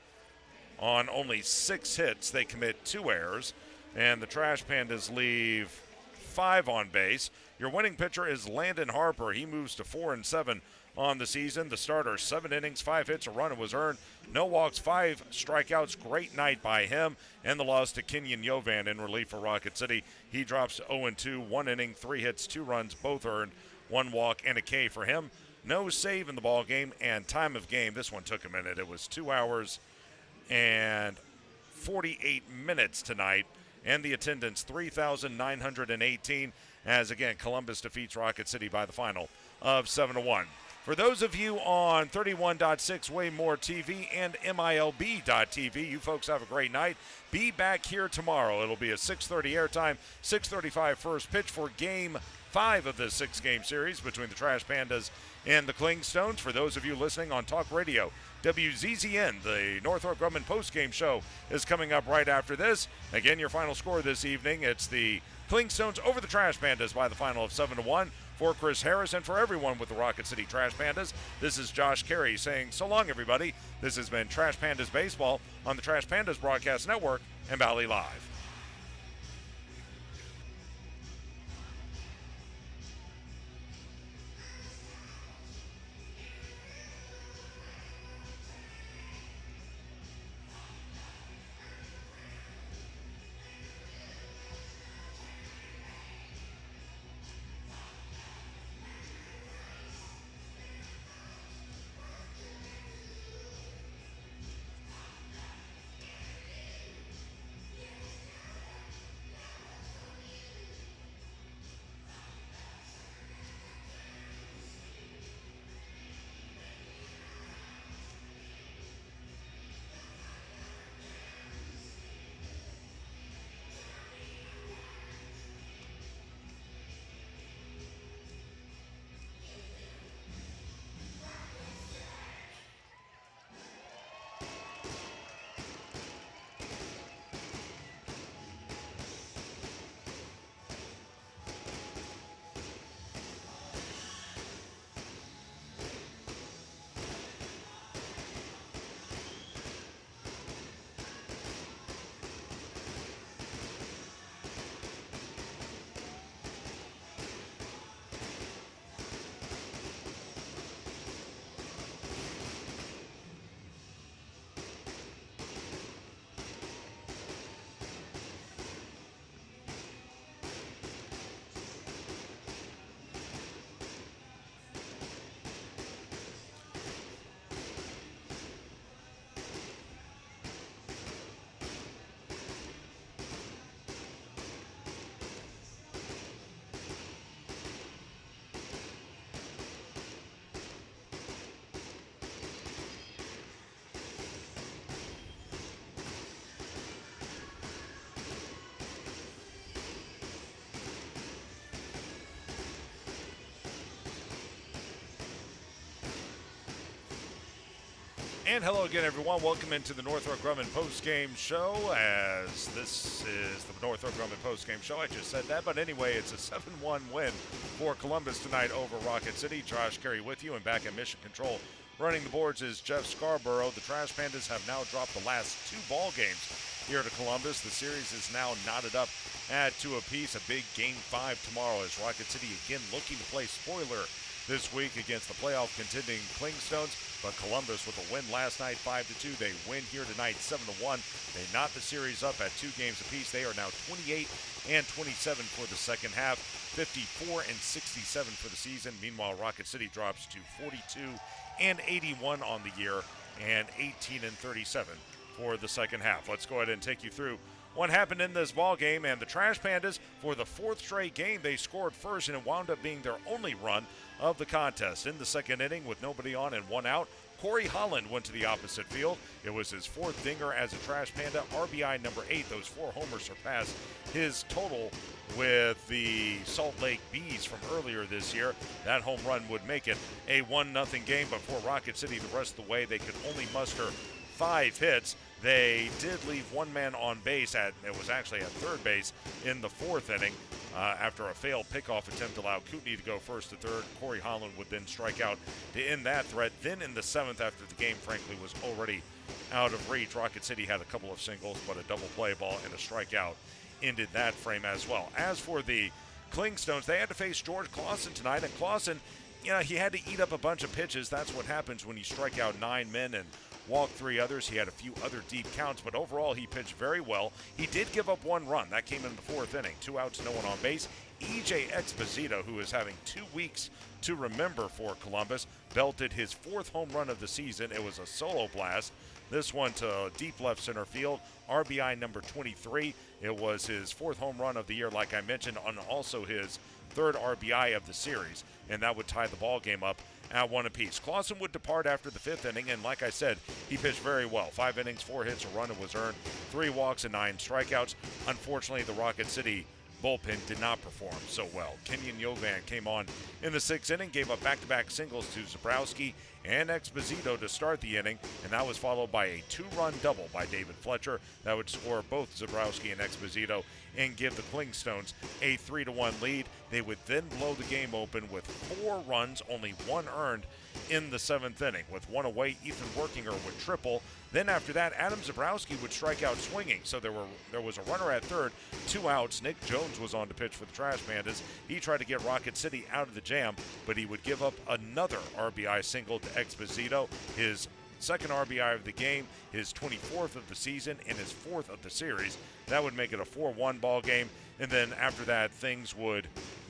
on only 6 hits. They commit 2 errors, and the Trash Pandas leave 5 on base. Your winning pitcher is Landon Harper. He moves to 4-7 on the season. The starter, 7 innings, 5 hits, a run was earned. No walks, 5 strikeouts. Great night by him. And the loss to Kenyon Yovan in relief for Rocket City. He drops to 0-2, 1 inning, 3 hits, 2 runs, both earned, 1 walk, and a K for him. No save in the ball game, and time of game, this one took a minute. It was 2 hours and 48 minutes tonight. And the attendance, 3,918, as again, Columbus defeats Rocket City by the final of 7-1. For those of you on 31.6 Way More TV and MILB.TV, you folks have a great night. Be back here tomorrow. It'll be a 6:30 airtime, 6:35 first pitch for Game 5 of this 6-game series between the Trash Pandas and the Clingstones. For those of you listening on Talk Radio, WZZN, the Northrop Grumman postgame show is coming up right after this. Again, your final score this evening, it's the Clingstones over the Trash Pandas by the final of 7-1. For Chris Harris and for everyone with the Rocket City Trash Pandas, this is Josh Carey saying so long, everybody. This has been Trash Pandas Baseball on the Trash Pandas Broadcast Network and Valley Live. And hello again, everyone. Welcome into the Northrop Grumman postgame show, as this is the Northrop Grumman postgame show. I just said that, but anyway, it's a 7-1 win for Columbus tonight over Rocket City. Josh Carey with you, and back at Mission Control running the boards is Jeff Scarborough. The Trash Pandas have now dropped the last 2 ball games here to Columbus. The series is now knotted up at 2 apiece. A big Game 5 tomorrow as Rocket City again looking to play spoiler this week against the playoff contending Clingstones. But Columbus with a win last night, 5-2. They win here tonight, 7-1. They knot the series up at 2 games apiece. They are now 28-27 for the second half, 54-67 for the season. Meanwhile, Rocket City drops to 42-81 on the year and 18-37 for the second half. Let's go ahead and take you through what happened in this ball game. And the Trash Pandas, for the fourth straight game, they scored first, and it wound up being their only run of the contest. In the second inning, with nobody on and one out, Corey Holland went to the opposite field. It was his fourth dinger as a Trash Panda, RBI number 8. Those 4 homers surpassed his total with the Salt Lake Bees from earlier this year. That home run would make it a 1-0 game, but for Rocket City the rest of the way, they could only muster 5 hits. They did leave one man on base it was actually at third base in the fourth inning. After a failed pickoff attempt allowed Kootenai to go first to third. Corey Holland would then strike out to end that threat. Then in the 7th, after the game, frankly, was already out of reach, Rocket City had a couple of singles, but a double play ball and a strikeout ended that frame as well. As for the Clingstones, they had to face George Clausen tonight, and Clausen, he had to eat up a bunch of pitches. That's what happens when you strike out 9 men and walk 3 others. He had a few other deep counts, but overall he pitched very well. He did give up 1 run. That came in the 4th inning. 2 outs, no one on base. E.J. Exposito, who is having 2 weeks to remember for Columbus, belted his 4th home run of the season. It was a solo blast. This one to deep left center field. RBI number 23. It was his 4th home run of the year, like I mentioned, and also his 3rd RBI of the series, and that would tie the ball game up at 1 apiece. Clausen would depart after the 5th inning, and like I said, he pitched very well. 5 innings, 4 hits, a run was earned, 3 walks, and 9 strikeouts. Unfortunately, the Rocket City bullpen did not perform so well. Kenyon Yovan came on in the 6th inning, gave up back-to-back singles to Zabrowski and Exposito to start the inning, and that was followed by a 2-run double by David Fletcher. That would score both Zabrowski and Exposito and give the Clingstones a 3-1 lead. They would then blow the game open with 4 runs, only 1 earned in the 7th inning. With 1 away, Ethan Workinger would triple. Then after that, Adam Zabrowski would strike out swinging. So there was a runner at third, 2 outs. Nick Jones was on to pitch for the Trash Pandas. He tried to get Rocket City out of the jam, but he would give up another RBI single to Exposito, his 2nd RBI of the game, his 24th of the season, and his 4th of the series. That would make it a 4-1 ball game. And then after that, things would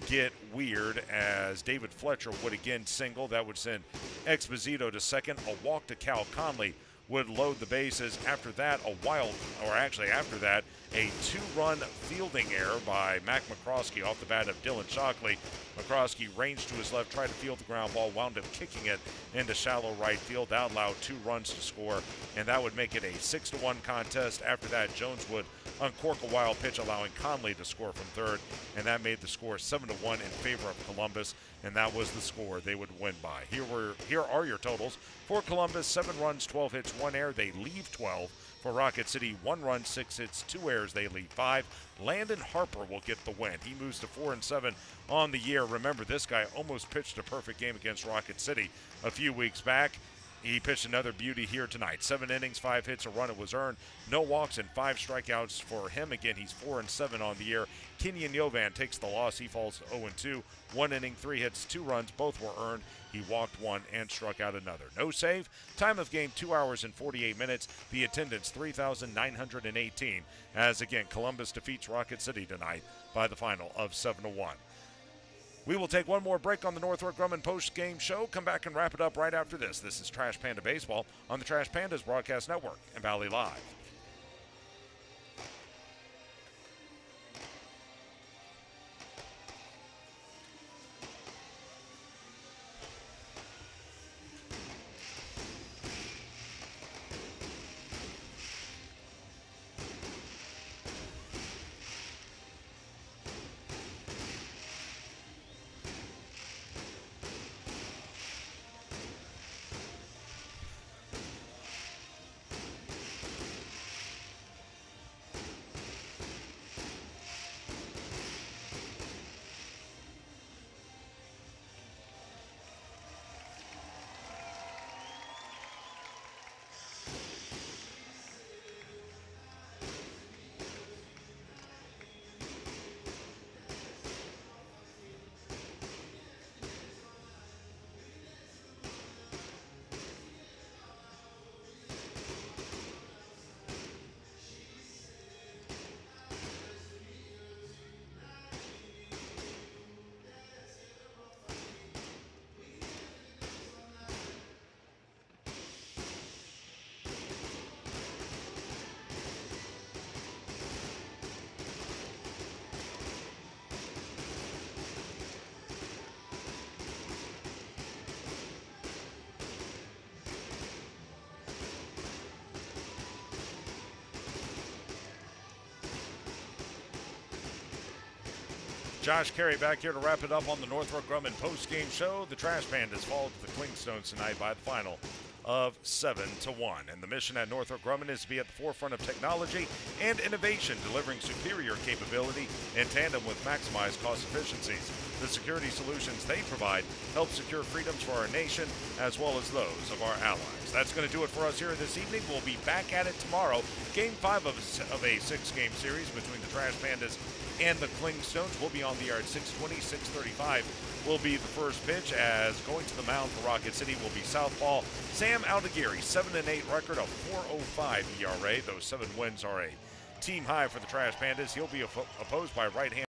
get weird as David Fletcher would again single. That would send Exposito to second. A walk to Cal Conley would load the bases. After that, after that, a 2-run fielding error by Mac McCroskey off the bat of Dylan Shockley. McCroskey ranged to his left, tried to field the ground ball, wound up kicking it into shallow right field. That allowed 2 runs to score, and that would make it a 6-1 contest. After that, Jones would uncork a wild pitch, allowing Conley to score from third, and that made the score 7-1 in favor of Columbus, and that was the score they would win by. Here are your totals. For Columbus, 7 runs, 12 hits, 1 error. They leave 12. For Rocket City, 1 run, 6 hits, 2 errors. They leave 5. Landon Harper will get the win. He moves to 4-7 on the year. Remember, this guy almost pitched a perfect game against Rocket City a few weeks back. He pitched another beauty here tonight. 7 innings, 5 hits, a run was earned, no walks, and 5 strikeouts for him. Again, he's 4-7 on the year. Kenyon Yovan takes the loss. He falls to 0-2. 1 inning, 3 hits, 2 runs. Both were earned. He walked 1 and struck out another. No save. Time of game, 2 hours and 48 minutes. The attendance, 3,918. As again, Columbus defeats Rocket City tonight by the final of 7-1. We will take one more break on the Northrop Grumman post-game show. Come back and wrap it up right after this. This is Trash Panda Baseball on the Trash Pandas Broadcast Network and Valley Live. Josh Carey back here to wrap it up on the Northrop Grumman post-game show. The Trash Pandas fall to the Clingstones tonight by the final of 7-1. And the mission at Northrop Grumman is to be at the forefront of technology and innovation, delivering superior capability in tandem with maximized cost efficiencies. The security solutions they provide help secure freedoms for our nation as well as those of our allies. That's going to do it for us here this evening. We'll be back at it tomorrow. Game 5 of a 6-game series between the Trash Pandas and the Clingstones will be on the air at 6:20, 6:35 will be the first pitch, as going to the mound for Rocket City will be Southpaw Sam Aldegheri, 7-8 record, a 4.05 ERA. Those 7 wins are a team high for the Trash Pandas. He'll be opposed by right-hand